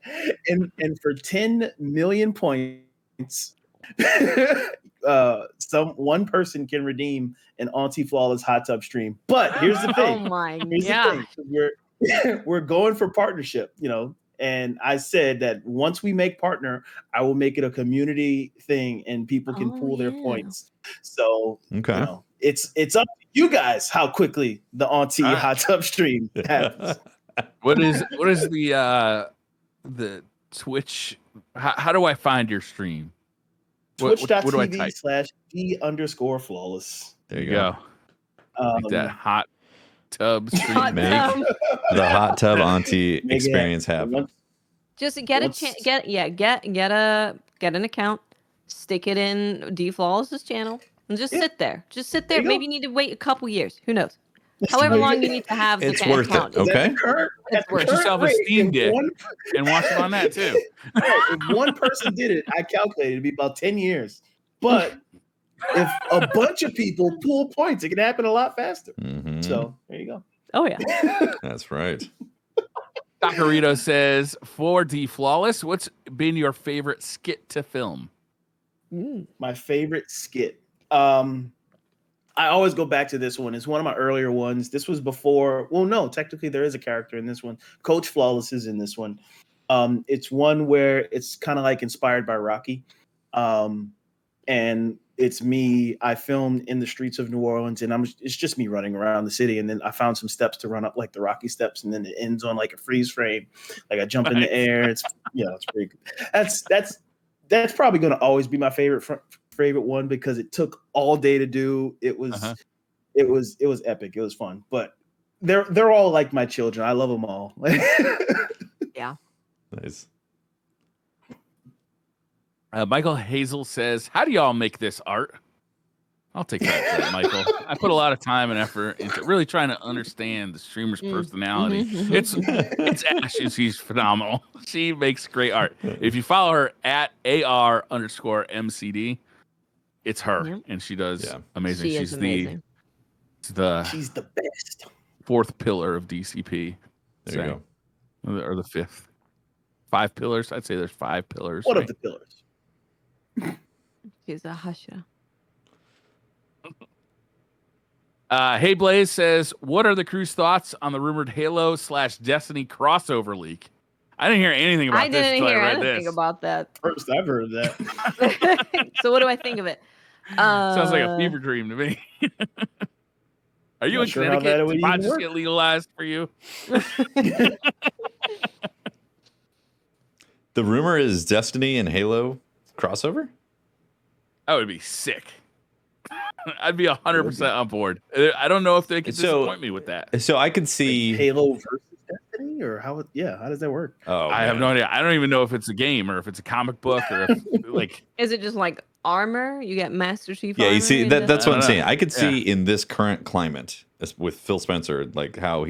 Speaker 4: and for 10 million points, one person can redeem an Auntie Flawless hot tub stream. But here's the
Speaker 3: Oh
Speaker 4: thing.
Speaker 3: my
Speaker 4: Here's
Speaker 3: god.
Speaker 4: the thing. We're going for partnership, you know. And I said that once we make partner, I will make it a community thing, and people can pool their points. So
Speaker 1: Okay.
Speaker 4: you know, it's up to you guys how quickly the Auntie hot tub stream happens.
Speaker 2: What is the Twitch? How do I find your stream? What do I type?
Speaker 4: Twitch.tv/D_flawless.
Speaker 1: There you go.
Speaker 2: Like that hot tub stream.
Speaker 3: Hot
Speaker 1: Make
Speaker 3: tub.
Speaker 1: the hot tub Auntie
Speaker 4: Make it
Speaker 1: experience
Speaker 4: happen.
Speaker 1: happen.
Speaker 3: Just get an account, stick it in D Flawless's channel, and just sit there. Just sit there.
Speaker 4: There you
Speaker 3: Maybe you need to wait a couple years. Who knows? However long you need to have the
Speaker 1: It's worth
Speaker 3: account.
Speaker 1: it. Okay.
Speaker 3: It's worth
Speaker 2: Get yourself a Steam deck
Speaker 4: One,
Speaker 2: and watch it on that too.
Speaker 4: if one person did it, I calculated it'd be about 10 years. But if a bunch of people pool points, it can happen a lot faster.
Speaker 1: Mhm.
Speaker 4: So there you go.
Speaker 3: Oh yeah.
Speaker 1: That's right.
Speaker 2: Takarito says, for D Flawless, what's been your favorite skit to film?
Speaker 4: My favorite skit. I always go back to this one. It's one of my earlier ones. This was before. Well, no, technically there is a character in this one. Coach Flawless is in this one. It's one where it's kind of like inspired by Rocky. And it's me. I filmed in the streets of New Orleans, and it's just me running around the city. And then I found some steps to run up, like the Rocky steps, and then it ends on like a freeze frame. Like I jump in the air. It's it's pretty good. That's probably going to always be my favorite one because it took all day to do. It was epic. It was fun. But they're all like my children. I love them all.
Speaker 3: Yeah.
Speaker 1: Nice.
Speaker 2: Michael Hazel says, how do y'all make this art? I'll take that credit, Michael. I put a lot of time and effort into really trying to understand the streamer's personality. It's Ash. She's phenomenal. She makes great art. If you follow her at AR_MCD, it's her, and she does amazing. She's
Speaker 3: amazing.
Speaker 4: She's the best.
Speaker 2: Fourth pillar of DCP.
Speaker 1: There you
Speaker 2: go. Or the fifth. 5 pillars. I'd say there's 5 pillars.
Speaker 4: What of the pillars?
Speaker 3: She's a husher.
Speaker 2: Hey Blaze says, what are the crew's thoughts on the rumored Halo/Destiny crossover leak? I didn't hear anything about
Speaker 3: I didn't
Speaker 2: this.
Speaker 3: hear
Speaker 2: I read
Speaker 3: anything
Speaker 2: this.
Speaker 3: about that.
Speaker 4: First I've heard of that.
Speaker 3: So what do I think of it?
Speaker 2: Sounds like a fever dream to me. Are you in Connecticut? Did pot just get legalized for you?
Speaker 1: The rumor is Destiny and Halo crossover?
Speaker 2: That would be sick. I'd be 100% on board. I don't know if they could disappoint me with that.
Speaker 1: So I could see
Speaker 4: Halo versus Destiny, or how does that work?
Speaker 1: Oh,
Speaker 2: I have no idea. I don't even know if it's a game or if it's a comic book or if, like.
Speaker 3: Is it just like armor. You get Master Chief.
Speaker 1: Yeah,
Speaker 3: armor
Speaker 1: you see
Speaker 3: in
Speaker 1: that's what I'm
Speaker 2: don't
Speaker 1: saying.
Speaker 2: know.
Speaker 1: I could see in this current climate with Phil Spencer, like how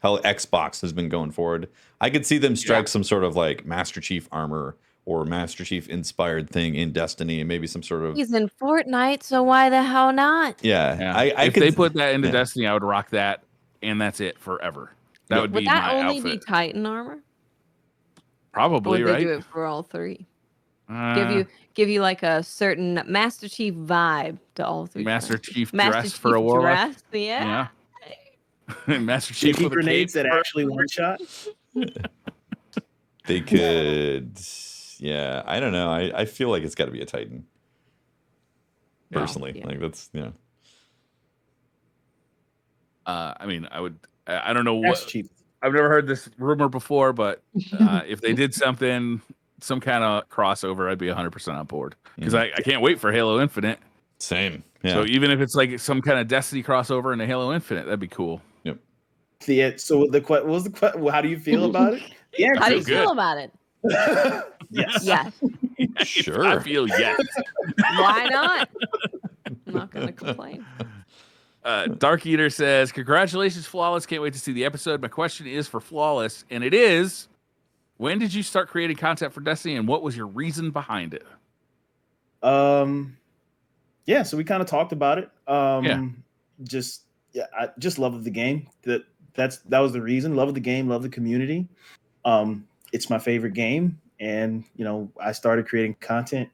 Speaker 1: Xbox has been going forward. I could see them strike some sort of like Master Chief armor or Master Chief inspired thing in Destiny, and maybe some sort of
Speaker 3: He's in Fortnite, so why the hell not?
Speaker 2: Yeah.
Speaker 1: I
Speaker 2: If
Speaker 1: could,
Speaker 2: they put that into
Speaker 1: yeah.
Speaker 2: Destiny, I would rock that, and that's it forever. That
Speaker 1: Yeah.
Speaker 2: would
Speaker 3: Would
Speaker 2: be
Speaker 3: that
Speaker 2: my
Speaker 3: only
Speaker 2: outfit.
Speaker 3: be Titan armor? Or
Speaker 2: Probably,
Speaker 3: would they
Speaker 2: right?
Speaker 3: do it for all three?
Speaker 2: Uh,
Speaker 3: Give you like a certain Master Chief vibe to all three.
Speaker 2: Master Chief
Speaker 3: Master
Speaker 2: dress
Speaker 3: Chief
Speaker 2: for a warlock.
Speaker 3: dress, yeah.
Speaker 2: Master Chief
Speaker 4: Chief
Speaker 2: with a
Speaker 4: grenades
Speaker 2: cape.
Speaker 4: that actually one shot.
Speaker 1: They could, yeah. I don't know. I feel like it's got to be a Titan. Personally,
Speaker 3: Yeah.
Speaker 1: like that's
Speaker 2: I mean, I don't know
Speaker 4: That's
Speaker 2: what.
Speaker 4: cheap.
Speaker 2: I've never heard this rumor before, but if they did some kind of crossover, I'd be 100% on board because I can't wait for Halo Infinite.
Speaker 1: Same. Yeah.
Speaker 2: So even if it's like some kind of Destiny crossover into Halo Infinite, that'd be cool.
Speaker 1: Yep.
Speaker 4: Yeah. So what was the question? How do you feel about it? Yeah.
Speaker 3: How do you
Speaker 2: feel
Speaker 3: feel
Speaker 2: good.
Speaker 3: about it?
Speaker 4: Yes.
Speaker 3: Yes.
Speaker 1: Sure.
Speaker 2: I feel yes.
Speaker 3: Why not? I'm not gonna complain.
Speaker 2: Dark Eater says, "Congratulations, Flawless! Can't wait to see the episode. My question is for Flawless, and it is: when did you start creating content for Destiny, and what was your reason behind it?"
Speaker 4: Yeah. So we kind of talked about it.
Speaker 2: Yeah.
Speaker 4: I just love the game. That was the reason. Love of the game. Love the community. It's my favorite game, and I started creating content.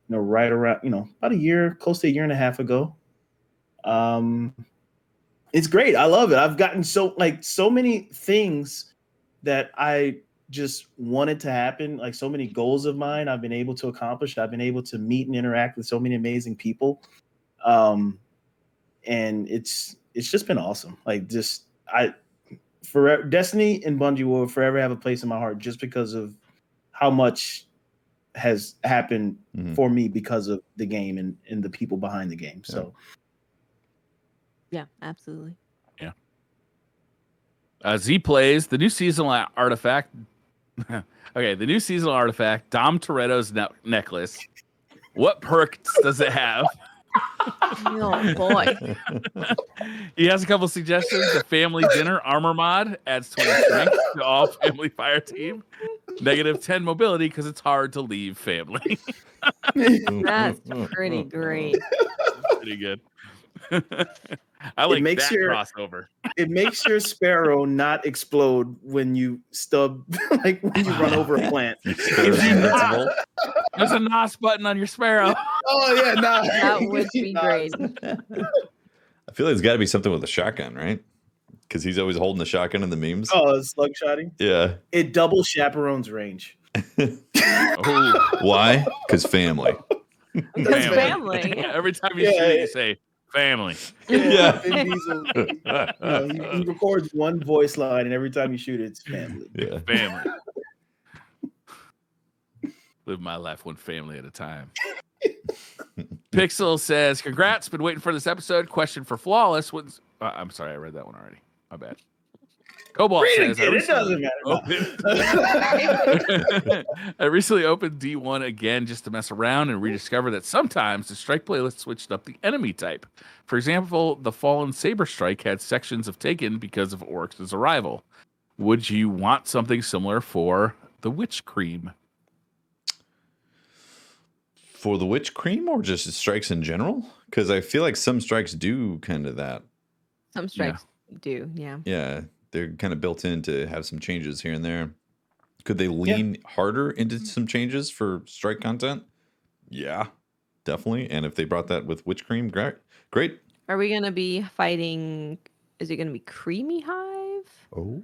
Speaker 4: Right around about a year, close to a year and a half ago. It's great. I love it. I've gotten so many things that I just wanted to happen, like so many goals of mine I've been able to accomplish. I've been able to meet and interact with so many amazing people. And it's just been awesome. Like forever, Destiny and Bungie will forever have a place in my heart just because of how much has happened for me because of the game and the people behind the game. So
Speaker 3: Yeah, absolutely.
Speaker 2: Yeah. Z plays the new seasonal artifact. Okay, the new seasonal artifact, Dom Toretto's necklace. What perks does it have?
Speaker 3: Oh boy.
Speaker 2: He has a couple suggestions. The family dinner armor mod adds 20 strength to all family fire team. -10 mobility because it's hard to leave family.
Speaker 3: That's pretty great.
Speaker 2: Pretty good. I like
Speaker 4: makes
Speaker 2: that crossover.
Speaker 4: It makes your sparrow not explode when you stub, like when you run over a plant.
Speaker 2: There's a NOS button on your sparrow.
Speaker 4: Oh yeah, no,
Speaker 3: That would be great.
Speaker 1: I feel like it's got to be something with a shotgun, right? Because he's always holding the shotgun in the memes.
Speaker 4: Oh, slug shotting.
Speaker 1: Yeah.
Speaker 4: It doubles Chaperone's range.
Speaker 2: Oh.
Speaker 1: Why? Because family.
Speaker 3: Because family.
Speaker 2: Every time you shoot it, you say family.
Speaker 1: Yeah.
Speaker 4: Vin Diesel, he records one voice line, and every time you shoot it, it's family.
Speaker 1: Yeah.
Speaker 2: Family. Live my life one family at a time. Pixel says, "Congrats! Been waiting for this episode. Question for Flawless. I'm sorry, I read that one already. My bad." Cobalt says,
Speaker 4: "It doesn't matter."
Speaker 2: I recently opened D1 again just to mess around and rediscover that sometimes the strike playlist switched up the enemy type. For example, the Fallen Saber Strike had sections of Taken because of Oryx's arrival. Would you want something similar for the Witch Cream?
Speaker 1: For the Witch Cream or just strikes in general? Because I feel like some strikes do kind of that.
Speaker 3: Some strikes do, yeah.
Speaker 1: Yeah, they're kind of built in to have some changes here and there. Could they lean harder into some changes for strike content? Yeah, definitely. And if they brought that with Witch Cream, great.
Speaker 3: Are we gonna be fighting? Is it gonna be Creamy Hive?
Speaker 1: Oh,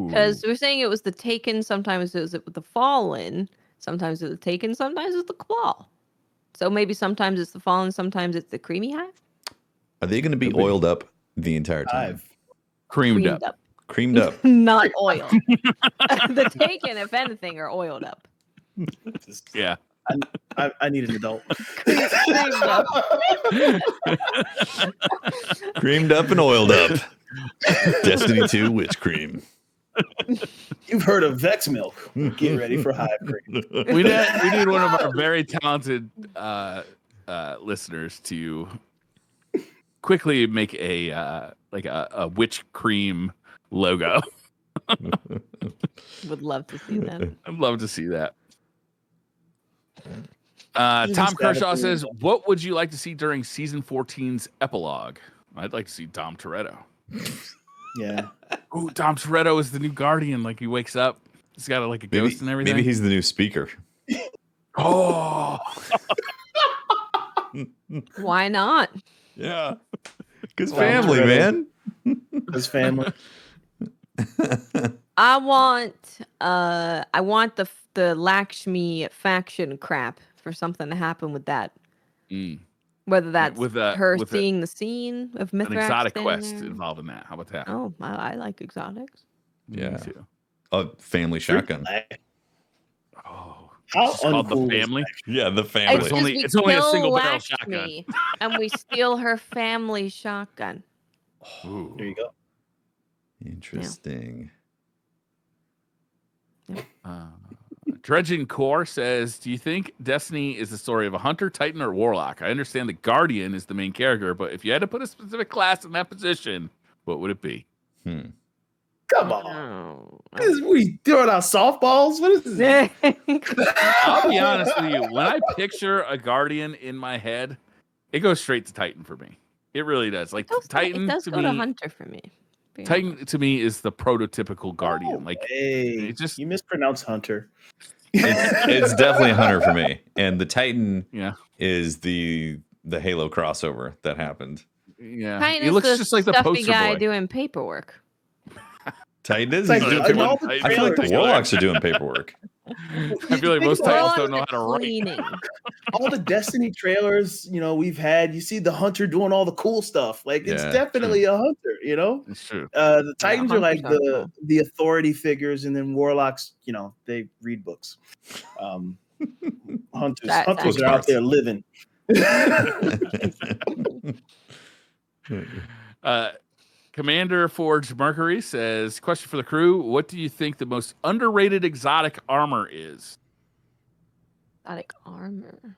Speaker 3: Because we're saying it was the Taken. Sometimes it was the Fallen. Sometimes it was the Taken. Sometimes it's the Claw. So maybe sometimes it's the Fallen. Sometimes it's the Creamy Hive.
Speaker 1: Are they going to be oiled up the entire time?
Speaker 2: Creamed up.
Speaker 1: Creamed up.
Speaker 3: Not oiled. The Taken, if anything, are oiled up.
Speaker 2: Yeah.
Speaker 4: I need an adult.
Speaker 3: Creamed up.
Speaker 1: Creamed up and oiled up. Destiny 2 Witch Cream.
Speaker 4: You've heard of Vex Milk. Get ready for Hive Cream.
Speaker 2: We need one of our very talented listeners to quickly make a witch cream logo.
Speaker 3: Would love to see that.
Speaker 2: I'd love to see that.
Speaker 4: You
Speaker 2: Tom
Speaker 4: just
Speaker 2: Kershaw
Speaker 4: gotta
Speaker 2: says, "What would you like to see during season 14's epilogue?" I'd like to see Dom Toretto.
Speaker 4: Yeah.
Speaker 2: Ooh, Dom Toretto is the new Guardian. Like he wakes up, he's got like a ghost and everything.
Speaker 1: Maybe he's the new speaker.
Speaker 2: Oh,
Speaker 3: Why not?
Speaker 1: Yeah. Because
Speaker 4: Dom
Speaker 1: family,
Speaker 4: Toretto.
Speaker 1: man.
Speaker 4: His family.
Speaker 3: I want the Lakshmi faction crap for something to happen with that. Whether that's
Speaker 2: with
Speaker 3: seeing the scene of Mithrax
Speaker 2: an exotic
Speaker 3: standing
Speaker 2: quest
Speaker 3: there.
Speaker 2: involved in that. How about that?
Speaker 3: Oh, I like exotics.
Speaker 1: Yeah.
Speaker 2: Me too.
Speaker 1: A family shotgun.
Speaker 2: Oh,
Speaker 4: How
Speaker 2: it's called the
Speaker 4: uncool is
Speaker 2: family.
Speaker 1: Yeah, the
Speaker 3: It's
Speaker 1: family.
Speaker 2: It's only-
Speaker 3: we
Speaker 2: it's only a
Speaker 3: kill
Speaker 2: single barrel
Speaker 3: Lakshmi, and we steal her family shotgun.
Speaker 2: Ooh.
Speaker 4: There you go.
Speaker 1: Interesting.
Speaker 2: Dredging Core says, "Do you think Destiny is the story of a hunter, titan, or warlock? I understand the Guardian is the main character, but if you had to put a specific class in that position, what would it be?"
Speaker 4: Come on.
Speaker 3: Oh.
Speaker 4: We throwing out softballs? What is this?
Speaker 2: I'll be honest with you. When I picture a Guardian in my head, it goes straight to Titan for me. It really does. Like Titan
Speaker 3: it does
Speaker 2: to
Speaker 3: go to
Speaker 2: me,
Speaker 3: Hunter for me. being
Speaker 2: Titan to me is the prototypical Guardian.
Speaker 4: Oh,
Speaker 2: Like
Speaker 4: hey,
Speaker 2: it just
Speaker 4: you mispronounce Hunter.
Speaker 1: It's definitely a hunter for me. And the Titan
Speaker 2: yeah.
Speaker 1: is the Halo crossover that happened.
Speaker 2: Yeah.
Speaker 3: Titan
Speaker 2: He
Speaker 3: is
Speaker 2: looks
Speaker 3: the
Speaker 2: just like the
Speaker 3: stuffy
Speaker 2: poster
Speaker 3: guy
Speaker 2: boy.
Speaker 3: doing paperwork.
Speaker 1: Titan is?
Speaker 4: Like,
Speaker 1: He's doing
Speaker 4: in
Speaker 1: paperwork.
Speaker 4: all the
Speaker 1: I feel like the
Speaker 4: trailers-
Speaker 1: warlocks are doing paperwork.
Speaker 2: I feel like most
Speaker 4: Think about
Speaker 2: Titans
Speaker 3: Warlocks
Speaker 2: don't know how
Speaker 3: are
Speaker 2: to write.
Speaker 3: cleaning.
Speaker 4: all the Destiny trailers, we've had, you see the Hunter doing all the cool stuff. Like it's
Speaker 1: Yeah,
Speaker 4: definitely a Hunter,
Speaker 2: It's true.
Speaker 4: The Titans are like
Speaker 3: Hunters are cool.
Speaker 4: the authority figures, and then Warlocks, they read books. Hunters
Speaker 3: That's
Speaker 4: are out there living.
Speaker 2: Commander Forge Mercury says, question for the crew. What do you think the most underrated exotic armor is?
Speaker 3: Exotic armor.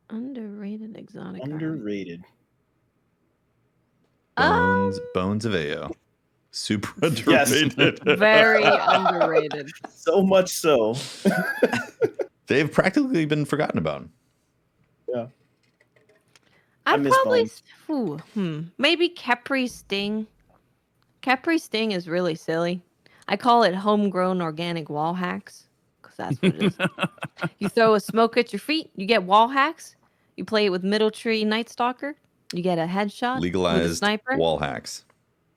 Speaker 3: Underrated exotic armor.
Speaker 4: Underrated.
Speaker 1: Bones of Ao. Super underrated.
Speaker 3: Very underrated.
Speaker 4: So much so.
Speaker 1: They've practically been forgotten about.
Speaker 4: Yeah.
Speaker 3: I'd
Speaker 4: miss
Speaker 3: probably maybe Capri Sting. Capri Sting is really silly. I call it homegrown organic wall hacks because that's what it is. You throw a smoke at your feet, you get wall hacks. You play it with Middle Tree Night Stalker, you get a headshot. with a
Speaker 1: Legalized
Speaker 3: sniper.
Speaker 1: wall hacks.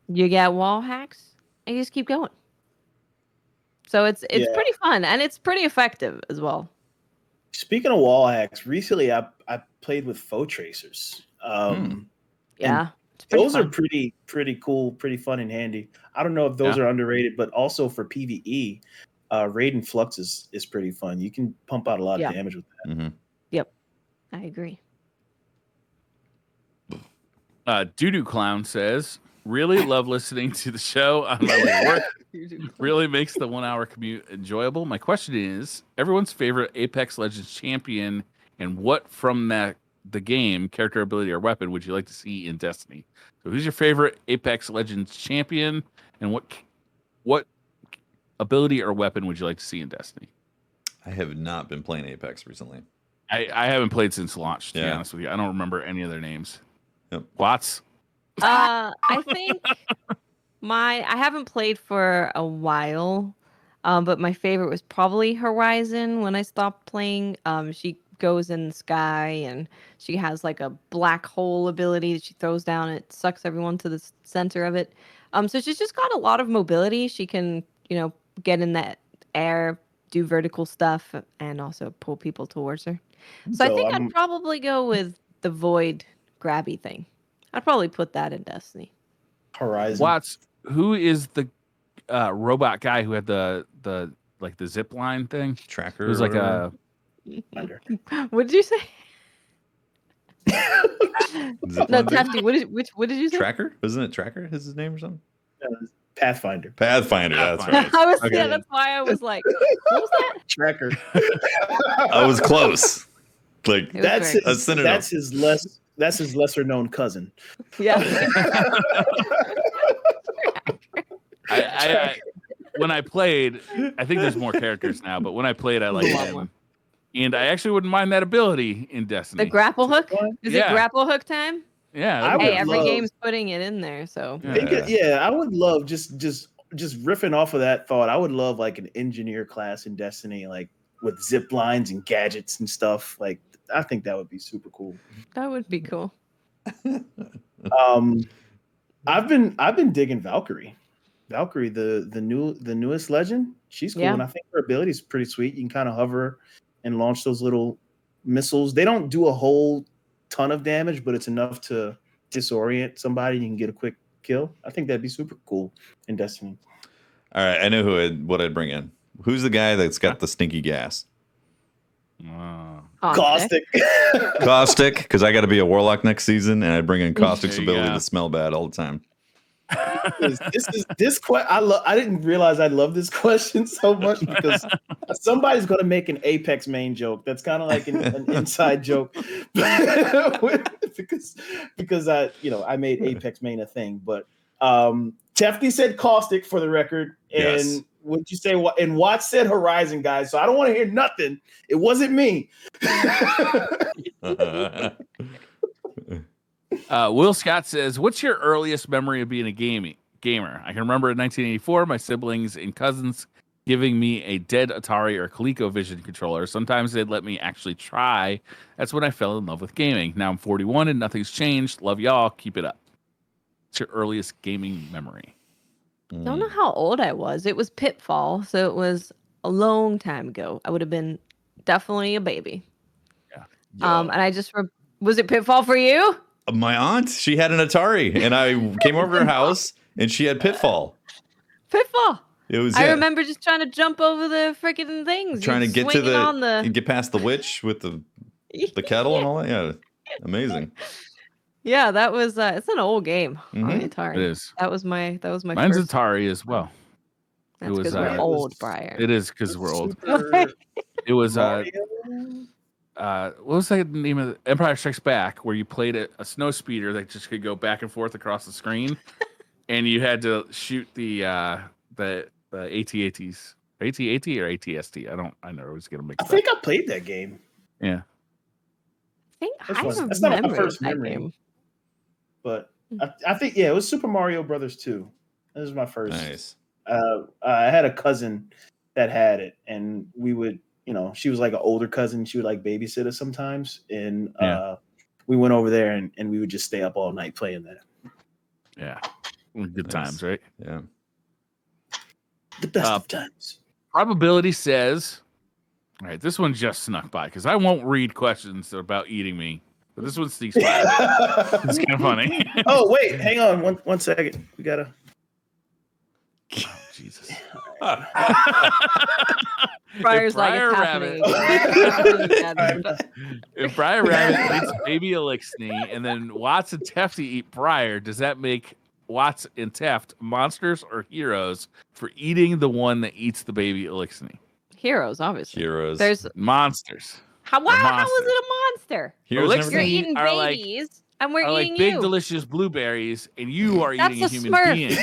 Speaker 3: You get wall hacks, and you just keep going. So it's pretty fun and it's pretty effective as well.
Speaker 4: Speaking of wall hacks, recently I played with foe tracers.
Speaker 3: Yeah.
Speaker 4: Those are pretty cool, pretty fun and handy. I don't know if those are underrated, but also for PvE, Raid and Flux is pretty fun. You can pump out a lot of damage with that.
Speaker 1: Mm-hmm.
Speaker 3: Yep. I agree.
Speaker 2: Doodoo Clown says, really love listening to the show on my way to work. Really makes the 1 hour commute enjoyable. My question is, everyone's favorite Apex Legends champion and what from the game, character, ability, or weapon would you like to see in Destiny? So who's your favorite Apex Legends champion and what ability or weapon would you like to see in Destiny?
Speaker 1: I have not been playing Apex recently.
Speaker 2: I haven't played since launch, to be
Speaker 1: Yeah.
Speaker 2: honest with you. I don't remember any of their names.
Speaker 1: Yep.
Speaker 2: Watts?
Speaker 3: I think I haven't played for a while, but my favorite was probably Horizon. When I stopped playing, she goes in the sky and she has like a black hole ability that she throws down. And it sucks everyone to the center of it. So she's just got a lot of mobility. She can, get in that air, do vertical stuff, and also pull people towards her. So I think I'd probably go with the Void grabby thing. I'd probably put that in Destiny.
Speaker 4: Horizon.
Speaker 2: Watts, who is the robot guy who had the zip line thing?
Speaker 1: Tracker.
Speaker 2: It was like a.
Speaker 3: What did you say?
Speaker 1: Zip
Speaker 3: No,
Speaker 1: line thing?
Speaker 3: Tefty. What did you say?
Speaker 1: Tracker? Wasn't it Tracker? Is his name or something?
Speaker 4: Pathfinder.
Speaker 1: Pathfinder. That's right.
Speaker 3: I was
Speaker 2: Okay.
Speaker 3: yeah, that's why I was like, what was that?
Speaker 4: Tracker.
Speaker 1: I was close. Like
Speaker 3: It was
Speaker 4: That's
Speaker 3: great.
Speaker 4: his, that's his lesser known cousin.
Speaker 3: Yeah.
Speaker 2: I when I played, I think there's more characters now, but when I played, I liked
Speaker 3: A lot
Speaker 2: him.
Speaker 3: more.
Speaker 2: And I actually wouldn't mind that ability in Destiny.
Speaker 3: The grapple hook? Is
Speaker 2: Yeah.
Speaker 3: it grapple hook time?
Speaker 2: Yeah.
Speaker 4: I
Speaker 2: that'd be
Speaker 4: would
Speaker 3: Hey, every
Speaker 4: love-
Speaker 3: game's putting it in there, so
Speaker 2: Yeah.
Speaker 4: I would love just riffing off of that thought. I would love like an engineer class in Destiny, like with zip lines and gadgets and stuff. Like I think that would be super cool.
Speaker 3: that would be cool.
Speaker 4: I've been digging Valkyrie. Valkyrie, the newest legend. She's cool,
Speaker 3: Yeah.
Speaker 4: and I think her ability is pretty sweet. You can kind of hover and launch those little missiles. They don't do a whole ton of damage, but it's enough to disorient somebody. You can get a quick kill. I think that'd be super cool in Destiny.
Speaker 1: all right. I know what I'd bring in. Who's the guy that's got the stinky gas?
Speaker 4: Caustic.
Speaker 1: Caustic, because I got to be a warlock next season, and I'd bring in Caustic's
Speaker 2: There you
Speaker 1: ability
Speaker 2: go.
Speaker 1: to smell bad all the time.
Speaker 4: I didn't realize I love this question so much because somebody's going to make an Apex main joke. That's kind of like an inside joke because I made Apex main a thing. But Tefty said Caustic for the record, and
Speaker 1: Yes.
Speaker 4: would you say what? And Watts said Horizon, guys. So I don't want to hear nothing. It wasn't me.
Speaker 2: Will Scott says, "What's your earliest memory of being a gamer? I can remember in 1984, my siblings and cousins giving me a dead Atari or ColecoVision controller. Sometimes they'd let me actually try. That's when I fell in love with gaming. Now I'm 41 and nothing's changed. Love y'all. Keep it up." What's your earliest gaming memory?
Speaker 3: Don't know how old I was. It was Pitfall, so it was a long time ago. I would have been definitely a baby.
Speaker 2: Yeah.
Speaker 3: And I just was it Pitfall for you?
Speaker 1: My aunt, she had an Atari, and I came over to her house, and she had Pitfall.
Speaker 3: Pitfall.
Speaker 1: It was.
Speaker 3: I
Speaker 1: yeah,
Speaker 3: remember just trying to jump over the freaking things.
Speaker 1: trying to
Speaker 3: and
Speaker 1: get to
Speaker 3: swinging on
Speaker 1: the get past the witch with the kettle and all that. Yeah, amazing.
Speaker 3: Yeah, that was it's an old game on the
Speaker 1: Mhm.
Speaker 3: Atari.
Speaker 2: It is.
Speaker 3: That was my
Speaker 2: Mine's
Speaker 3: first.
Speaker 2: Atari as well.
Speaker 3: That's
Speaker 2: was,
Speaker 3: because we're
Speaker 2: it
Speaker 3: old,
Speaker 4: was-
Speaker 3: Briar.
Speaker 2: It is because we're old.
Speaker 4: Super
Speaker 2: It was
Speaker 4: Mario?
Speaker 2: what was the name of it? Empire Strikes Back, where you played a snow speeder that just could go back and forth across the screen, and you had to shoot the AT-ATs. AT-AT or AT-ST? I never was gonna mix
Speaker 4: I
Speaker 2: up.
Speaker 4: think I played that game.
Speaker 2: Yeah.
Speaker 3: I think
Speaker 4: That's
Speaker 3: I
Speaker 4: fun.
Speaker 3: have
Speaker 4: That's not my
Speaker 3: memory
Speaker 4: first
Speaker 3: of that
Speaker 4: memory.
Speaker 3: game.
Speaker 4: But I think it was Super Mario Brothers 2. That was my first.
Speaker 1: Nice.
Speaker 4: I had a cousin that had it, and we would, she was like an older cousin. She would like babysit us sometimes, and we went over there and we would just stay up all night playing that.
Speaker 2: Yeah. Good
Speaker 1: Nice.
Speaker 2: times, right?
Speaker 1: Yeah.
Speaker 4: The best of times.
Speaker 2: Probability says, all right, this one just snuck by because I won't read questions about eating me, but this one sneaks by. It's kind of funny.
Speaker 4: Oh wait, hang on one second. We gotta.
Speaker 2: Oh, Jesus.
Speaker 3: Briar's
Speaker 2: If
Speaker 3: like
Speaker 2: Briar
Speaker 3: it's
Speaker 2: Rabbit-
Speaker 3: happening.
Speaker 2: If Briar Rabbit eats baby Elixni and then Watts and Tefty eat Briar, does that make Watts and Teft monsters or heroes for eating the one that eats the baby Elixni?
Speaker 3: Heroes, obviously.
Speaker 1: Heroes.
Speaker 3: There's
Speaker 2: Monsters.
Speaker 3: how is
Speaker 2: monsters.
Speaker 3: it a monster?
Speaker 1: Heroes
Speaker 2: Elixir
Speaker 1: never
Speaker 3: You're
Speaker 1: been-
Speaker 3: eating
Speaker 2: are like-
Speaker 3: babies, and we're
Speaker 2: Are
Speaker 3: eating
Speaker 2: like big,
Speaker 3: you.
Speaker 2: delicious blueberries, and you are
Speaker 3: That's
Speaker 2: eating a
Speaker 3: a
Speaker 2: human
Speaker 3: Smurf.
Speaker 2: being.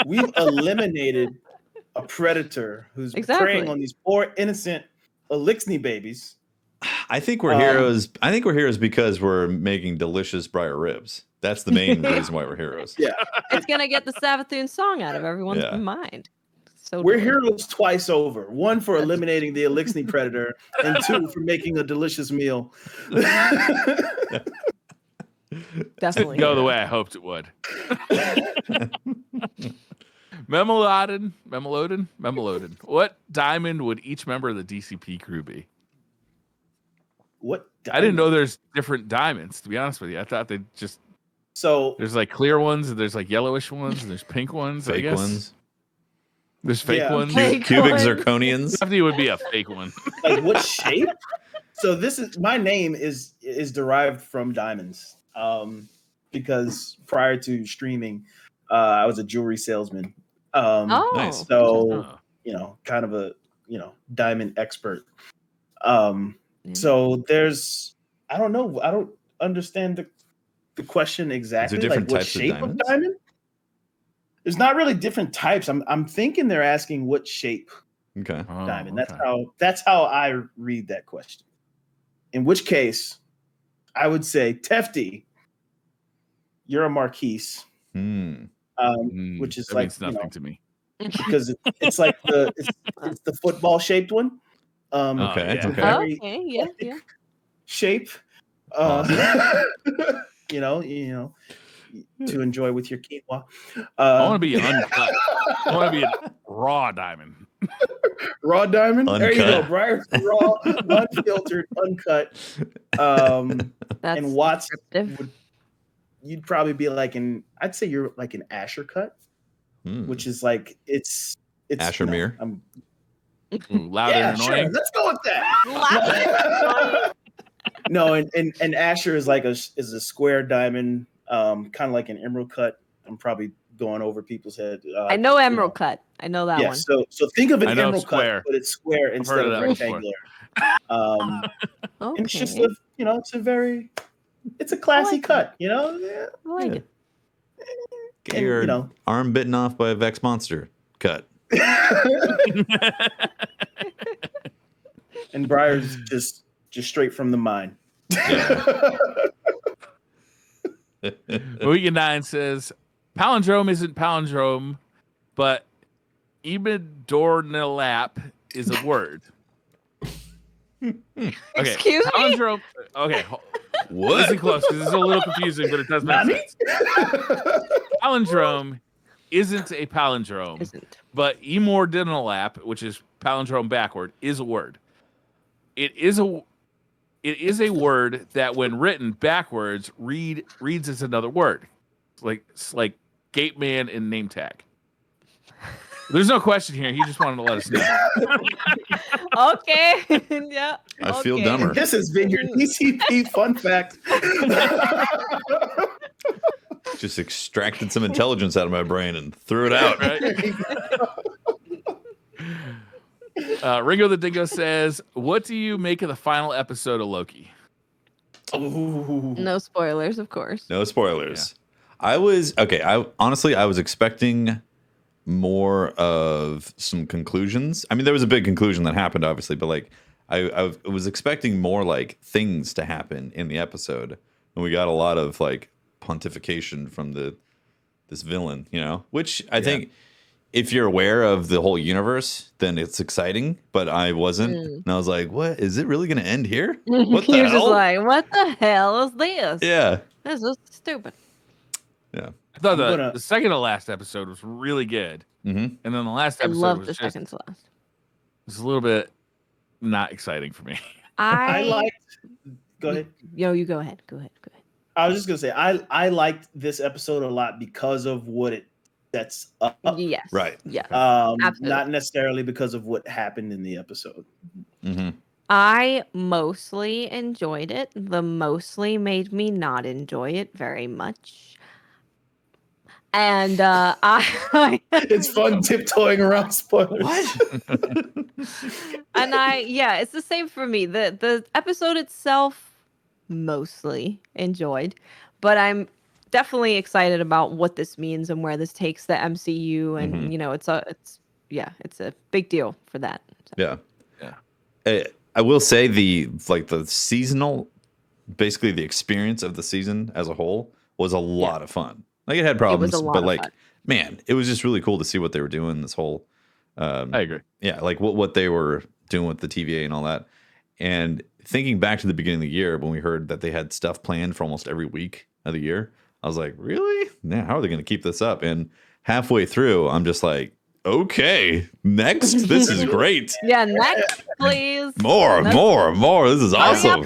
Speaker 4: We've eliminated a predator who's
Speaker 3: Exactly.
Speaker 4: preying on these poor innocent Elixni babies.
Speaker 1: I think we're heroes. I think we're heroes because we're making delicious briar ribs. That's the main reason why we're heroes.
Speaker 4: Yeah,
Speaker 3: It's gonna get the Savathun song out of everyone's
Speaker 1: Yeah.
Speaker 3: mind. So
Speaker 4: we're
Speaker 3: delicious.
Speaker 4: heroes twice over. One for eliminating the Elixni predator, and two for making a delicious meal.
Speaker 3: Definitely.
Speaker 2: Go the way I hoped it would. Memelodin. What diamond would each member of the DCP crew be?
Speaker 4: What?
Speaker 2: I didn't know there's different diamonds, to be honest with you. I thought they just
Speaker 4: So
Speaker 2: there's like clear ones, and there's like yellowish ones, and there's pink ones. I
Speaker 1: Fake
Speaker 2: guess.
Speaker 1: ones.
Speaker 2: There's fake
Speaker 4: Yeah.
Speaker 2: ones.
Speaker 3: Fake
Speaker 1: Cubic
Speaker 3: ones.
Speaker 1: zirconians.
Speaker 2: Definitely would be a fake one.
Speaker 4: like what shape? So this is my name is derived from diamonds. Because prior to streaming, I was a jewelry salesman.
Speaker 1: Nice.
Speaker 4: So kind of a diamond expert. So there's I don't know. I don't understand the question exactly.
Speaker 1: different
Speaker 4: what
Speaker 1: types of
Speaker 4: shape of
Speaker 1: diamonds?
Speaker 4: diamond? There's not really different types. I'm thinking they're asking what shape
Speaker 1: Okay.
Speaker 4: diamond. That's how I read that question. In which case, I would say, Tefty, you're a Marquise. Which is
Speaker 2: that
Speaker 4: like
Speaker 2: means nothing to me.
Speaker 4: because it's like it's the football shaped one.
Speaker 1: Okay.
Speaker 4: It's a
Speaker 1: Okay.
Speaker 4: very
Speaker 3: Okay, yeah.
Speaker 4: shape.
Speaker 1: Awesome.
Speaker 4: To enjoy with your quinoa.
Speaker 2: I want to be uncut. I want to be a raw diamond.
Speaker 4: Raw diamond.
Speaker 1: Uncut.
Speaker 4: There you go, Briar's raw, unfiltered, uncut.
Speaker 3: That's
Speaker 4: And Watts
Speaker 3: descriptive.
Speaker 4: you'd probably be like I'd say you're like an Asher cut, which is like it's
Speaker 1: Asher mirror.
Speaker 2: Ooh, loud and annoying.
Speaker 4: Sure. Let's go with that. No, and Asher is like a square diamond, kind of like an emerald cut. I'm probably going over people's head.
Speaker 3: I know emerald cut. I know that one.
Speaker 4: So think of an
Speaker 2: I know
Speaker 4: emerald
Speaker 2: square.
Speaker 4: cut, but it's square instead
Speaker 2: heard
Speaker 4: of
Speaker 2: of that before.
Speaker 4: rectangular.
Speaker 3: Okay.
Speaker 4: And it's just it's a classy cut, Yeah.
Speaker 3: I like it.
Speaker 1: Get
Speaker 4: And,
Speaker 1: your arm bitten off by a Vex monster. Cut.
Speaker 4: And Briar's just straight from the mine.
Speaker 2: Weekend 9 says palindrome isn't palindrome, but Ibidornilap is a word. Okay.
Speaker 3: Excuse me?
Speaker 2: Palindrome. Okay.
Speaker 1: What?
Speaker 2: Listen close because this is a little confusing, but it does make sense. Palindrome isn't a palindrome, but Imordinalap, which is palindrome backward, is a word. It is a word that, when written backwards, reads as another word, like gate man and name tag. There's no question here. He just wanted to let us know.
Speaker 3: Okay. Yeah.
Speaker 1: I feel dumber.
Speaker 4: This has been your DCP fun fact.
Speaker 1: Just extracted some intelligence out of my brain and threw it out.
Speaker 2: Right? Ringo the Dingo says, "What do you make of the final episode of Loki?"
Speaker 3: No spoilers, of course.
Speaker 1: No spoilers. Yeah. I was expecting more of some conclusions. I mean, there was a big conclusion that happened, obviously, but like I was expecting more like things to happen in the episode, and we got a lot of like pontification from this villain, which I think if you're aware of the whole universe, then it's exciting. But I wasn't, and I was like, "What is it really going to end here? What the
Speaker 3: You're
Speaker 1: hell?"
Speaker 3: just like, "What the hell is this?
Speaker 1: Yeah,
Speaker 3: this is stupid."
Speaker 1: Yeah.
Speaker 2: I thought the second to last episode was really good, and then the last episode
Speaker 3: was the second to last.
Speaker 2: It was a little bit not exciting for me.
Speaker 4: I liked. Go ahead.
Speaker 3: You go ahead. Go ahead.
Speaker 4: I was just gonna say I liked this episode a lot because of what it sets up.
Speaker 3: Yes.
Speaker 1: Right.
Speaker 3: Yeah.
Speaker 4: Not necessarily because of what happened in the episode.
Speaker 1: Mm-hmm.
Speaker 3: I mostly enjoyed it. The mostly made me not enjoy it very much. And
Speaker 4: it's fun tiptoeing around spoilers.
Speaker 1: What?
Speaker 3: And it's the same for me. The episode itself mostly enjoyed, but I'm definitely excited about what this means and where this takes the MCU, and it's a big deal for that. So.
Speaker 1: Yeah. I will say the seasonal, basically the experience of the season as a whole was a lot of fun. Like, it had problems, but like, man, it was just really cool to see what they were doing. This whole,
Speaker 2: I agree.
Speaker 1: Yeah, like what they were doing with the TVA and all that. And thinking back to the beginning of the year when we heard that they had stuff planned for almost every week of the year, I was like, really? Now, how are they going to keep this up? And halfway through, I'm just like, okay, next. This is great.
Speaker 3: Yeah, next, please.
Speaker 1: More. This is awesome.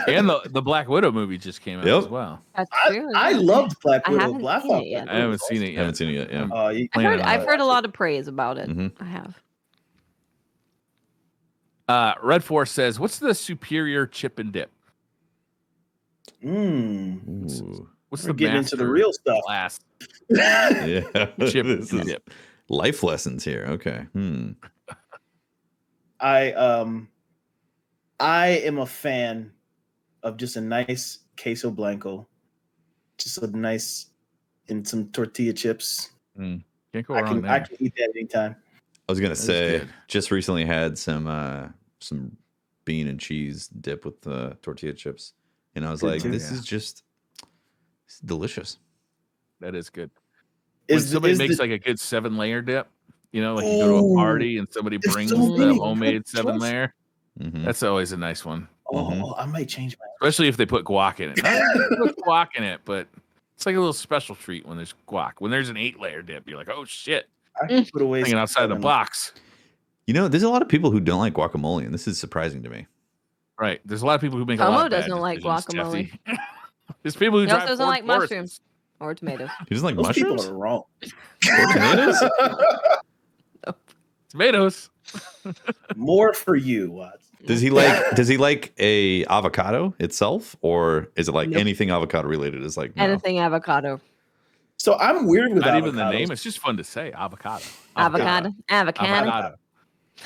Speaker 2: And the Black Widow movie just came out as well.
Speaker 3: That's true.
Speaker 4: I loved Black Widow.
Speaker 3: I
Speaker 2: haven't seen it yet.
Speaker 1: Yeah.
Speaker 3: I've heard a lot of praise about it. I have.
Speaker 2: Red Force says, "What's the superior chip and dip?" What's
Speaker 4: We're
Speaker 2: the
Speaker 4: getting into the
Speaker 2: master
Speaker 4: real stuff.
Speaker 2: class?
Speaker 1: Yeah.
Speaker 2: Chip
Speaker 1: This is
Speaker 2: dip.
Speaker 1: life lessons here. Okay.
Speaker 4: I am a fan of just a nice queso blanco, just a nice and some tortilla chips.
Speaker 2: Can't go
Speaker 4: I
Speaker 2: wrong
Speaker 4: can
Speaker 2: there.
Speaker 4: eat that anytime.
Speaker 1: I was gonna
Speaker 2: That is
Speaker 1: say,
Speaker 2: good.
Speaker 1: just recently had some bean and cheese dip with tortilla chips, and I was
Speaker 4: Good
Speaker 1: like,
Speaker 4: too.
Speaker 1: this is just it's delicious.
Speaker 2: That is good. When
Speaker 4: Is
Speaker 2: somebody
Speaker 4: the-
Speaker 2: makes like a good 7-layer dip, you know, like you go to a
Speaker 4: Oh,
Speaker 2: party and somebody
Speaker 4: there's
Speaker 2: brings
Speaker 4: so
Speaker 2: the
Speaker 4: many
Speaker 2: homemade
Speaker 4: good choices.
Speaker 2: 7-layer,
Speaker 1: Mhm.
Speaker 2: that's always a nice one.
Speaker 4: Oh, I might change my.
Speaker 2: Especially if they put guac in it. Not everybody puts guac in it, but it's like a little special treat when there's guac. When there's an 8-layer dip, you're like, oh shit,
Speaker 4: I can put away
Speaker 2: thinking
Speaker 4: some
Speaker 2: outside the
Speaker 4: 7.
Speaker 2: box.
Speaker 1: You know, there's a lot of people who don't like guacamole, and this is surprising to me.
Speaker 2: Right. There's a lot of people who make a
Speaker 3: Tomo
Speaker 2: lot of bad
Speaker 3: doesn't like
Speaker 2: decisions,
Speaker 3: guacamole.
Speaker 2: Jesse. There's people who
Speaker 3: He
Speaker 2: drive
Speaker 3: also doesn't
Speaker 2: Ford
Speaker 3: like
Speaker 2: Taurus.
Speaker 3: mushrooms or tomatoes.
Speaker 1: He doesn't like
Speaker 4: Those
Speaker 1: mushrooms
Speaker 4: people are wrong.
Speaker 1: or tomatoes.
Speaker 2: Tomatoes.
Speaker 4: More for you, Watts.
Speaker 1: Does he like a avocado itself, or is it like
Speaker 3: Nope.
Speaker 1: anything avocado related? Is like no.
Speaker 3: Anything avocado.
Speaker 4: So I'm weird with
Speaker 2: Not
Speaker 4: avocados.
Speaker 2: even the name. It's just fun to say. Avocado.
Speaker 3: Avocado.
Speaker 2: Avocado.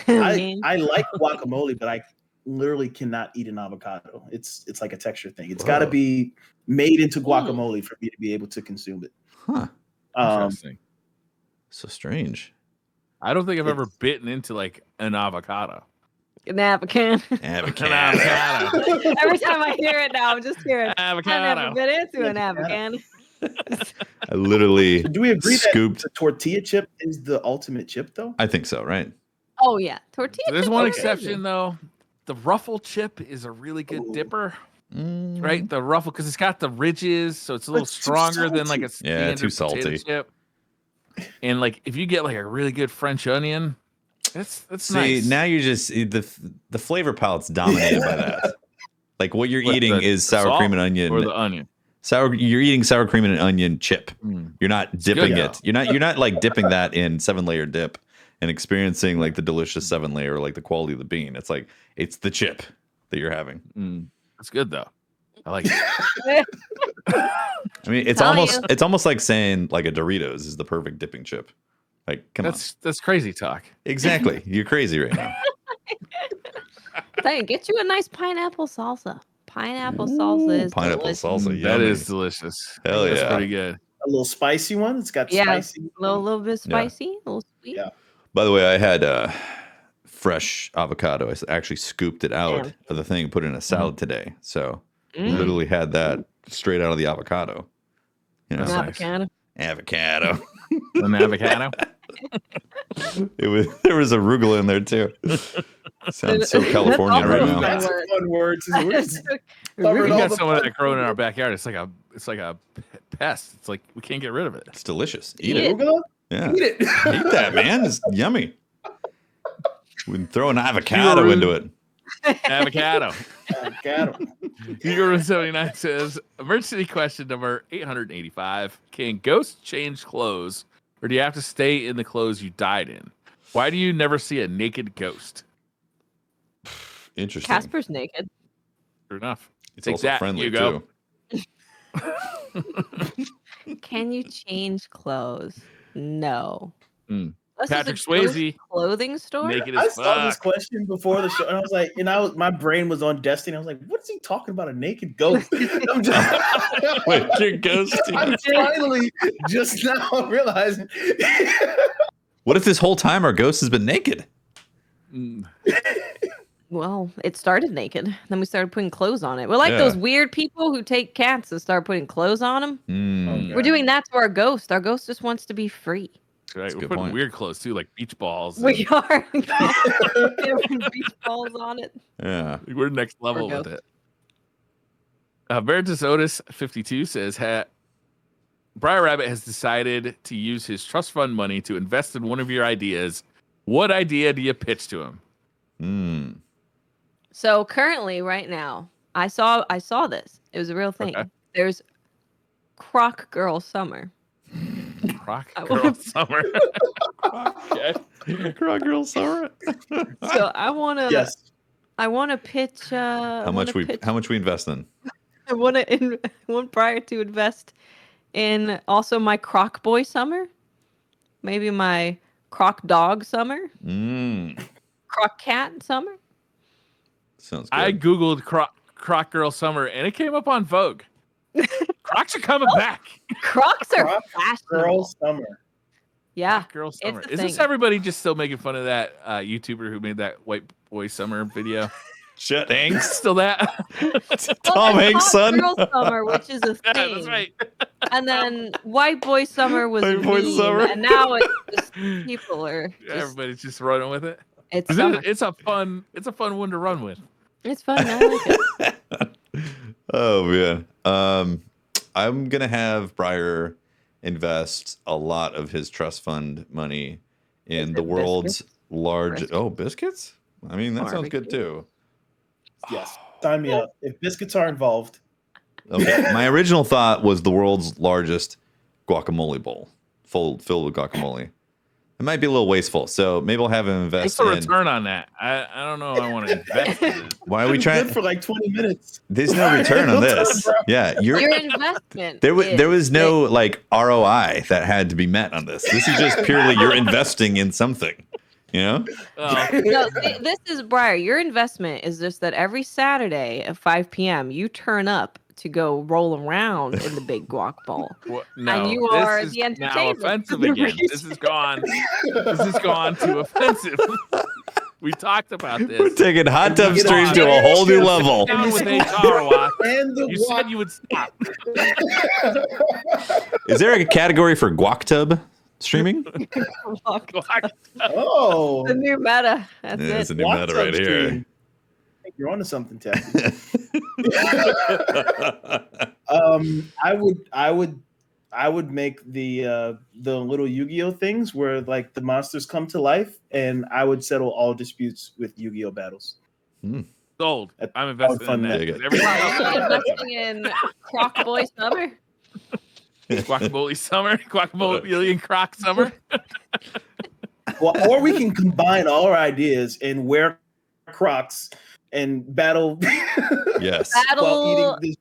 Speaker 4: I like guacamole, but I literally cannot eat an avocado. It's like a texture thing. It's got to
Speaker 1: Whoa.
Speaker 4: be made into guacamole for me to be able to consume it.
Speaker 1: Huh.
Speaker 2: Interesting.
Speaker 1: So strange.
Speaker 2: I don't think I've ever bitten into like an avocado.
Speaker 3: An avocado.
Speaker 1: Avocado.
Speaker 2: An avocado.
Speaker 3: Every time I hear it now, I'm just hearing. I've never
Speaker 2: Avocado.
Speaker 3: been into an avocado.
Speaker 1: I literally
Speaker 4: Do we agree
Speaker 1: scooped.
Speaker 4: that the tortilla chip is the ultimate chip, though?
Speaker 1: I think so, right?
Speaker 3: Oh yeah, tortilla.
Speaker 2: There's
Speaker 3: chips
Speaker 2: one
Speaker 3: are
Speaker 2: exception
Speaker 3: amazing.
Speaker 2: though. The ruffle chip is a really good
Speaker 4: Ooh.
Speaker 2: dipper,
Speaker 1: Mm.
Speaker 2: right? The ruffle because it's got the ridges, so it's a little
Speaker 4: It's too
Speaker 2: stronger than like a
Speaker 1: Yeah,
Speaker 2: standard
Speaker 1: too
Speaker 2: potato
Speaker 1: salty.
Speaker 2: chip. And like if you get like a really good French onion, that's
Speaker 1: See,
Speaker 2: nice.
Speaker 1: now you're just the flavor palette's dominated by that. Like what you're
Speaker 2: What,
Speaker 1: eating
Speaker 2: the
Speaker 1: is sour
Speaker 2: salt
Speaker 1: cream and onion.
Speaker 2: or the onion.
Speaker 1: You're eating sour cream and onion chip.
Speaker 2: Mm.
Speaker 1: You're not dipping
Speaker 4: good.
Speaker 1: it. You're not like dipping that in 7-layer dip and experiencing like the delicious 7-layer, like the quality of the bean. It's like it's the chip that you're having.
Speaker 2: That's good though. I like it.
Speaker 1: I mean, it's
Speaker 3: Tell
Speaker 1: almost
Speaker 3: you.
Speaker 1: it's almost like saying like a Doritos is the perfect dipping chip. Like, come on.
Speaker 2: That's crazy talk.
Speaker 1: Exactly. You're crazy right now.
Speaker 3: Hey, get you a nice pineapple salsa. Pineapple salsa is
Speaker 1: Pineapple
Speaker 3: delicious.
Speaker 1: salsa.
Speaker 2: That
Speaker 1: yummy.
Speaker 2: is delicious.
Speaker 1: Hell
Speaker 2: That's
Speaker 1: yeah.
Speaker 2: pretty good.
Speaker 4: A little spicy one. It's got
Speaker 3: Yeah,
Speaker 4: spicy.
Speaker 3: a little bit spicy, a little sweet.
Speaker 4: Yeah.
Speaker 1: By the way, I had fresh avocado. I actually scooped it out
Speaker 3: Yeah.
Speaker 1: of the thing and put it in a salad today. So
Speaker 3: Mm.
Speaker 1: literally had that straight out of the avocado. You know,
Speaker 2: That's
Speaker 3: An
Speaker 2: nice.
Speaker 3: avocado.
Speaker 1: avocado.
Speaker 2: An avocado.
Speaker 1: There was arugula in there too. Sounds so Californian right
Speaker 3: also
Speaker 1: now.
Speaker 4: That's a fun word.
Speaker 2: We
Speaker 4: Covered all
Speaker 2: got
Speaker 4: the
Speaker 2: some of
Speaker 4: fun
Speaker 2: that growing in our backyard. It's like a pest. It's like we can't get rid of it.
Speaker 1: It's delicious. Eat
Speaker 3: Yeah.
Speaker 1: it.
Speaker 4: Arugula?
Speaker 1: Yeah.
Speaker 4: Eat it.
Speaker 1: Eat that, man. It's yummy. We can throw an avocado into it.
Speaker 2: Avocado.
Speaker 4: Avocado.
Speaker 2: Euro79 says, emergency question number 885. Can ghosts change clothes, or do you have to stay in the clothes you died in? Why do you never see a naked ghost?
Speaker 1: Interesting.
Speaker 3: Casper's naked.
Speaker 2: True enough.
Speaker 1: It's
Speaker 2: Take
Speaker 1: also
Speaker 2: that,
Speaker 1: friendly
Speaker 2: Hugo.
Speaker 1: too.
Speaker 3: Can you change clothes? No.
Speaker 2: Mm.
Speaker 3: This
Speaker 2: Patrick
Speaker 3: is a ghost
Speaker 2: Swayze,
Speaker 3: clothing store.
Speaker 2: naked
Speaker 4: I
Speaker 2: as
Speaker 4: saw this
Speaker 2: fuck.
Speaker 4: question before the show, and I was like, my brain was on Destiny. I was like, what is he talking about? A naked ghost? I'm just,
Speaker 1: Wait, you're ghosting.
Speaker 4: I'm finally just now realizing.
Speaker 1: What if this whole time our ghost has been naked?
Speaker 2: Mm.
Speaker 3: Well, it started naked. Then we started putting clothes on it. We're like
Speaker 1: Yeah.
Speaker 3: those weird people who take cats and start putting clothes on them.
Speaker 1: Mm.
Speaker 3: We're doing that to our ghost. Our ghost just wants to be free.
Speaker 2: Right?
Speaker 1: That's a
Speaker 2: We're
Speaker 1: good
Speaker 2: putting
Speaker 1: point.
Speaker 2: weird clothes too, like beach balls.
Speaker 3: We are. Different beach balls on it.
Speaker 1: Yeah.
Speaker 2: We're next level
Speaker 3: Poor
Speaker 2: with it. Veritas Otis 52 says, Briar Rabbit has decided to use his trust fund money to invest in one of your ideas. What idea do you pitch to him?
Speaker 1: Mm.
Speaker 3: So currently, right now, I saw this. It was a real thing.
Speaker 2: Okay.
Speaker 3: There's Croc Girl Summer.
Speaker 2: Rock
Speaker 3: I
Speaker 2: Girl
Speaker 3: want-
Speaker 2: Summer. Okay.
Speaker 1: Croc girl summer.
Speaker 3: So I wanna
Speaker 4: Yes.
Speaker 3: I wanna pitch
Speaker 1: How much we invest in?
Speaker 3: I want Briar to invest in also my Croc Boy summer, maybe my Croc Dog summer, Croc Cat summer.
Speaker 1: Sounds good.
Speaker 2: I googled Croc Girl summer and it came up on Vogue. Crocs are coming back.
Speaker 3: Crocs are
Speaker 4: Croc
Speaker 3: fashionable.
Speaker 4: Girl summer.
Speaker 3: Yeah,
Speaker 2: Croc Girl summer.
Speaker 3: it's a
Speaker 2: Is
Speaker 3: thing.
Speaker 2: this everybody just still making fun of that YouTuber who made that white boy summer video?
Speaker 1: Chet Hanks.
Speaker 2: Still that?
Speaker 1: Tom Hanks' son.
Speaker 3: Girl summer, which is a
Speaker 2: Yeah,
Speaker 3: thing.
Speaker 2: that's right.
Speaker 3: And then White Boy Summer was
Speaker 1: White
Speaker 3: a
Speaker 1: Boy
Speaker 3: meme,
Speaker 1: Summer.
Speaker 3: and now it's just people are. Just,
Speaker 2: Everybody's just running with it.
Speaker 3: it's summer.
Speaker 2: It's a fun one to run with.
Speaker 3: It's fun. I like it.
Speaker 1: Oh man. I'm gonna have Briar invest a lot of his trust fund money in the world's largest. Oh, biscuits? I mean, that sounds good too.
Speaker 4: Yes, sign me up. If biscuits are involved,
Speaker 1: Okay, my original thought was the world's largest guacamole bowl, filled with guacamole. It might be a little wasteful, so maybe I'll have him invest
Speaker 2: What's the
Speaker 1: in.
Speaker 2: return on that? I don't know. I want to invest in it.
Speaker 1: Why are we trying?
Speaker 4: good for like 20 minutes.
Speaker 1: There's no return on this. Yeah,
Speaker 3: Your investment.
Speaker 1: there was
Speaker 3: is
Speaker 1: no like ROI that had to be met on this. This is just purely you're investing in something. You know?
Speaker 2: Oh,
Speaker 3: No, this is Briar. Your investment is just that every Saturday at 5 p.m. you turn up to go roll around in the big guac bowl.
Speaker 2: no,
Speaker 3: And you
Speaker 2: this
Speaker 3: are
Speaker 2: is
Speaker 3: the
Speaker 2: now
Speaker 3: entertainment.
Speaker 2: offensive again. This has gone. This has gone to offensive. We talked about
Speaker 1: We're
Speaker 2: this.
Speaker 1: taking hot tub
Speaker 4: Get
Speaker 1: stream
Speaker 4: on.
Speaker 1: to a whole new level.
Speaker 2: Down with HR, Watt.
Speaker 4: And the
Speaker 2: You said you would stop.
Speaker 1: Is there a category for guac tub streaming?
Speaker 4: oh,
Speaker 3: The new meta. That's
Speaker 1: Yeah, it's
Speaker 3: it.
Speaker 1: a new
Speaker 4: Guac
Speaker 1: meta
Speaker 4: tub
Speaker 1: right here.
Speaker 4: stream. I think you're onto something, Taffy. I would make the little Yu-Gi-Oh things where like the monsters come to life, and I would settle all disputes with Yu-Gi-Oh battles.
Speaker 2: Sold.
Speaker 4: That-
Speaker 2: I'm invested in that.
Speaker 1: Dig it.
Speaker 2: Everything else-
Speaker 3: Investing in Croc Boy Summer.
Speaker 2: Guacamole summer, guacamole and croc summer.
Speaker 4: Well, or we can combine all our ideas and wear Crocs and battle.
Speaker 1: Yes.
Speaker 4: while
Speaker 3: Battle
Speaker 4: eating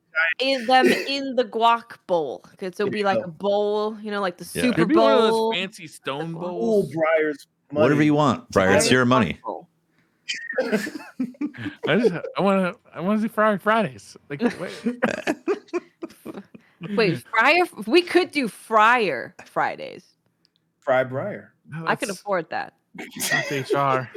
Speaker 4: this.
Speaker 3: them in the guac bowl. So it'll be like a bowl, like the
Speaker 1: Yeah.
Speaker 3: Super
Speaker 2: Could be one of
Speaker 3: Bowl.
Speaker 2: those fancy stone
Speaker 4: Ooh,
Speaker 2: bowls.
Speaker 4: Briar's money.
Speaker 1: Whatever you want, Briar. It's your money.
Speaker 3: Bowl.
Speaker 2: I want to do Fridays. Like, wait.
Speaker 3: Wait, Fryer? We could do Fryer Fridays.
Speaker 4: Fry Briar.
Speaker 2: No,
Speaker 3: I could
Speaker 2: that's
Speaker 3: afford that.
Speaker 2: not HR.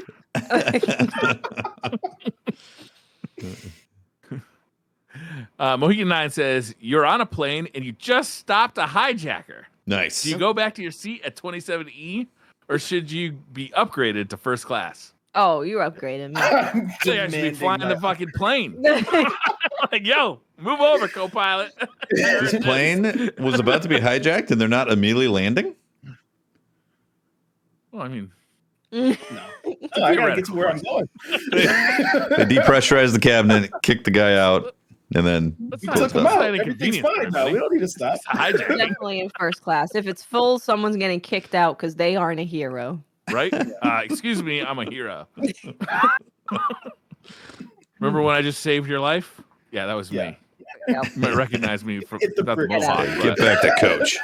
Speaker 2: Mohegan 9 says, you're on a plane and you just stopped a hijacker.
Speaker 1: Nice.
Speaker 2: Do you go back to your seat at 27E or should you be upgraded to first class?
Speaker 3: Oh, you're upgrading me.
Speaker 2: So you should be flying the fucking plane. Like, yo, move over, co-pilot.
Speaker 1: This plane was about to be hijacked and they're not immediately landing?
Speaker 2: Well, I mean,
Speaker 4: I gotta get to where I'm going.
Speaker 1: They depressurize the cabinet, kick the guy out, and then
Speaker 2: that's
Speaker 4: We
Speaker 2: not,
Speaker 4: took
Speaker 2: that's
Speaker 4: them
Speaker 2: not
Speaker 4: out.
Speaker 2: an
Speaker 4: Everything's
Speaker 2: inconvenience for
Speaker 4: fine now.
Speaker 2: anybody.
Speaker 4: We don't need to stop.
Speaker 2: It's a hijacking,
Speaker 3: Definitely in first class. If it's full, someone's getting kicked out because they aren't a hero.
Speaker 2: right? Excuse me, I'm a hero. Remember when I just saved your life? Yeah, that was
Speaker 4: Yeah.
Speaker 2: me.
Speaker 3: Yep.
Speaker 2: You might recognize me from
Speaker 4: Hit the
Speaker 2: without the
Speaker 4: brick.
Speaker 2: mohawk.
Speaker 1: get
Speaker 2: but-
Speaker 1: back to coach.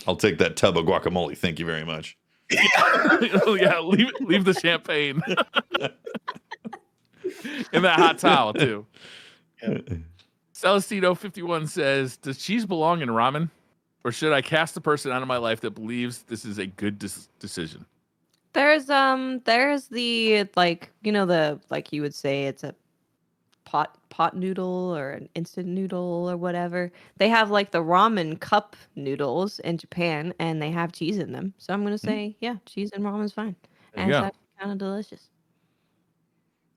Speaker 1: I'll take that tub of guacamole. Thank you very much.
Speaker 2: Yeah, leave the champagne in that hot towel too. Celestino 51 says, "Does cheese belong in ramen, or should I cast the person out of my life that believes this is a good decision?"
Speaker 3: There's the like you would say it's a pot noodle or an instant noodle or whatever. They have like the ramen cup noodles in Japan and they have cheese in them. So I'm gonna say, yeah, cheese and ramen's fine.
Speaker 2: There
Speaker 3: And
Speaker 2: you
Speaker 3: it's
Speaker 2: go.
Speaker 3: actually kind of delicious.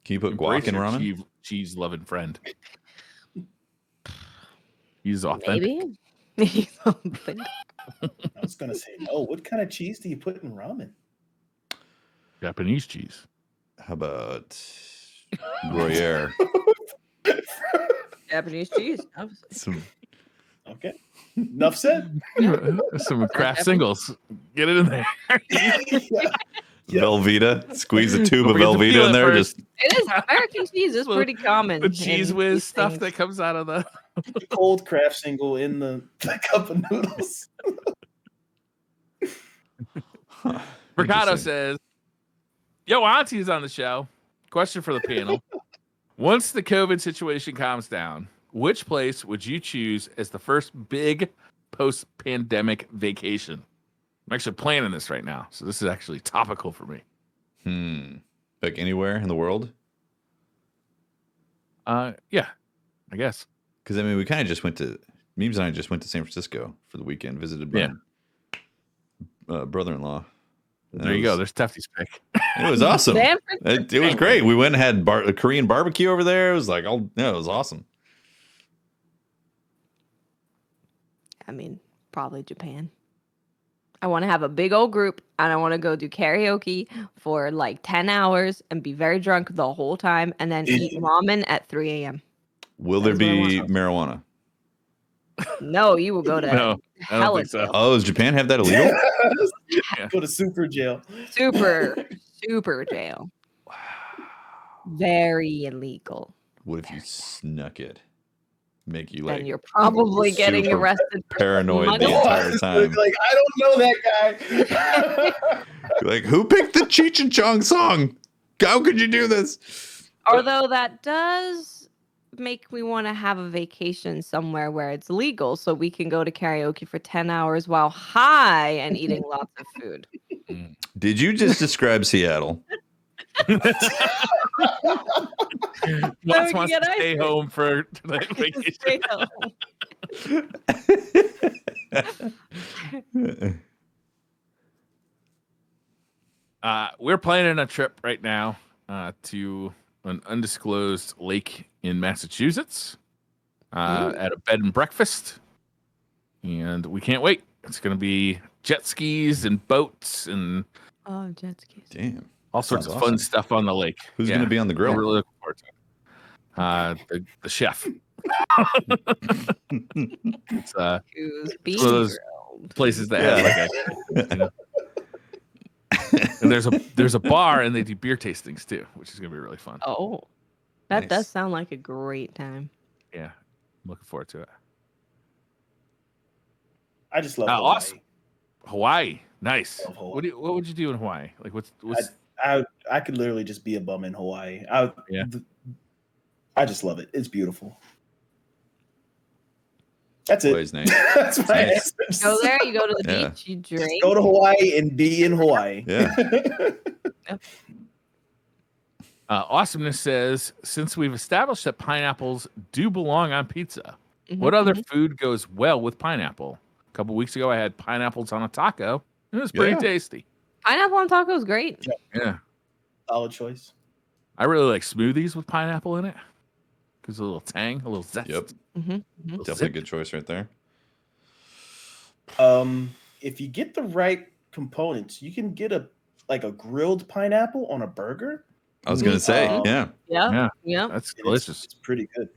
Speaker 1: Can you put
Speaker 2: Embrace
Speaker 1: guac in
Speaker 2: your
Speaker 1: ramen?
Speaker 2: cheese loving friend. He's authentic.
Speaker 3: Maybe something.
Speaker 4: I was gonna say, no. What kind of cheese do you put in ramen?
Speaker 2: Japanese cheese.
Speaker 1: How about Gruyere?
Speaker 3: Japanese cheese.
Speaker 1: Some
Speaker 4: Okay. Enough said.
Speaker 2: Some craft singles. Get it in there.
Speaker 4: Yep.
Speaker 1: Velveeta. Squeeze a tube of
Speaker 2: We have to
Speaker 1: Velveeta
Speaker 2: peel
Speaker 1: in
Speaker 2: it
Speaker 1: there.
Speaker 2: first.
Speaker 1: Just
Speaker 3: It is American cheese is pretty common.
Speaker 2: The cheese
Speaker 3: in
Speaker 2: whiz
Speaker 3: these
Speaker 2: stuff
Speaker 3: things.
Speaker 2: that comes out of the.
Speaker 4: Cold Kraft single in the cup of noodles.
Speaker 2: Mercado
Speaker 1: interesting.
Speaker 2: says, "Yo, Auntie's on the show. Question for the panel: once the COVID situation calms down, which place would you choose as the first big post-pandemic vacation?" I'm actually planning this right now, so this is actually topical for me.
Speaker 1: Like anywhere in the world?
Speaker 2: Yeah, I guess.
Speaker 1: Because I mean, we kind of just went to Memes and I just went to San Francisco for the weekend. Visited my brother-in-law. And
Speaker 2: There you go. There's Tefty's pick.
Speaker 1: It was awesome.
Speaker 3: San
Speaker 1: It was great. We went and had a Korean barbecue over there. It was like, it was awesome.
Speaker 3: I mean, probably Japan. I want to have a big old group and I want to go do karaoke for like 10 hours and be very drunk the whole time and then eat ramen at 3 a.m.
Speaker 1: Will there be marijuana?
Speaker 3: No, you will go to
Speaker 2: No, I don't think so.
Speaker 3: jail.
Speaker 1: Oh, does Japan have that illegal?
Speaker 4: Go to super jail.
Speaker 3: Super jail.
Speaker 1: Wow.
Speaker 3: Very illegal.
Speaker 1: What if you snuck it? Make you
Speaker 3: Then
Speaker 1: like
Speaker 3: you're probably getting
Speaker 1: super
Speaker 3: arrested. for
Speaker 1: paranoid the
Speaker 3: money.
Speaker 1: entire time.
Speaker 4: Like, I don't know that guy.
Speaker 1: Like, who picked the Cheech and Chong song? How could you do this?
Speaker 3: Although that does make me want to have a vacation somewhere where it's legal so we can go to karaoke for 10 hours while high and eating lots of food.
Speaker 1: Did you just describe Seattle?
Speaker 2: Wants
Speaker 3: can
Speaker 2: to
Speaker 3: get
Speaker 2: stay
Speaker 3: ice
Speaker 2: home for the vacation.
Speaker 3: Stay home.
Speaker 2: We're planning a trip right now to an undisclosed lake in Massachusetts at a bed and breakfast, and we can't wait. It's going to be jet skis and boats and
Speaker 3: Oh, jet skis.
Speaker 1: Damn.
Speaker 2: all sorts
Speaker 1: Sounds
Speaker 2: of fun
Speaker 1: awesome.
Speaker 2: stuff on the lake.
Speaker 1: Who's going to be on the grill?
Speaker 2: We're really looking forward to it. The chef. It's
Speaker 3: Who's
Speaker 2: one of those
Speaker 3: grilled.
Speaker 2: places that have like a. And there's a bar and they do beer tastings too, which is gonna be really fun.
Speaker 3: Oh, that
Speaker 1: Nice.
Speaker 3: does sound like a great time.
Speaker 2: Yeah, I'm looking forward to it.
Speaker 4: I just love
Speaker 2: Awesome. Hawaii, nice.
Speaker 4: Love Hawaii.
Speaker 2: What would you do in Hawaii? Like what's
Speaker 4: I could literally just be a bum in Hawaii.
Speaker 2: Yeah.
Speaker 4: I just love it. It's beautiful. That's it.
Speaker 1: Always nice.
Speaker 4: That's my
Speaker 1: Nice.
Speaker 4: answer.
Speaker 3: Go there, you go to the
Speaker 1: Yeah.
Speaker 3: beach, you drink.
Speaker 4: Go to Hawaii and be in Hawaii.
Speaker 1: Yeah.
Speaker 2: Awesomeness says, since we've established that pineapples do belong on pizza,
Speaker 3: Mhm,
Speaker 2: what other
Speaker 3: mhm.
Speaker 2: food goes well with pineapple? A couple weeks ago, I had pineapples on a taco. It was pretty
Speaker 1: Yeah.
Speaker 2: tasty.
Speaker 3: Pineapple on taco is great.
Speaker 2: Yeah.
Speaker 4: Solid choice.
Speaker 2: I really like smoothies with pineapple in it. Gives a little tang, a little zest.
Speaker 1: Yep.
Speaker 3: Mhm,
Speaker 2: little
Speaker 1: Definitely a
Speaker 2: zip.
Speaker 1: good choice right there.
Speaker 4: If you get the right components, you can get a grilled pineapple on a burger.
Speaker 1: I was going to say,
Speaker 4: Mhm.
Speaker 1: yeah.
Speaker 3: Yeah.
Speaker 2: Yeah.
Speaker 3: Yeah.
Speaker 2: That's
Speaker 4: It's-
Speaker 2: delicious.
Speaker 4: It's pretty good.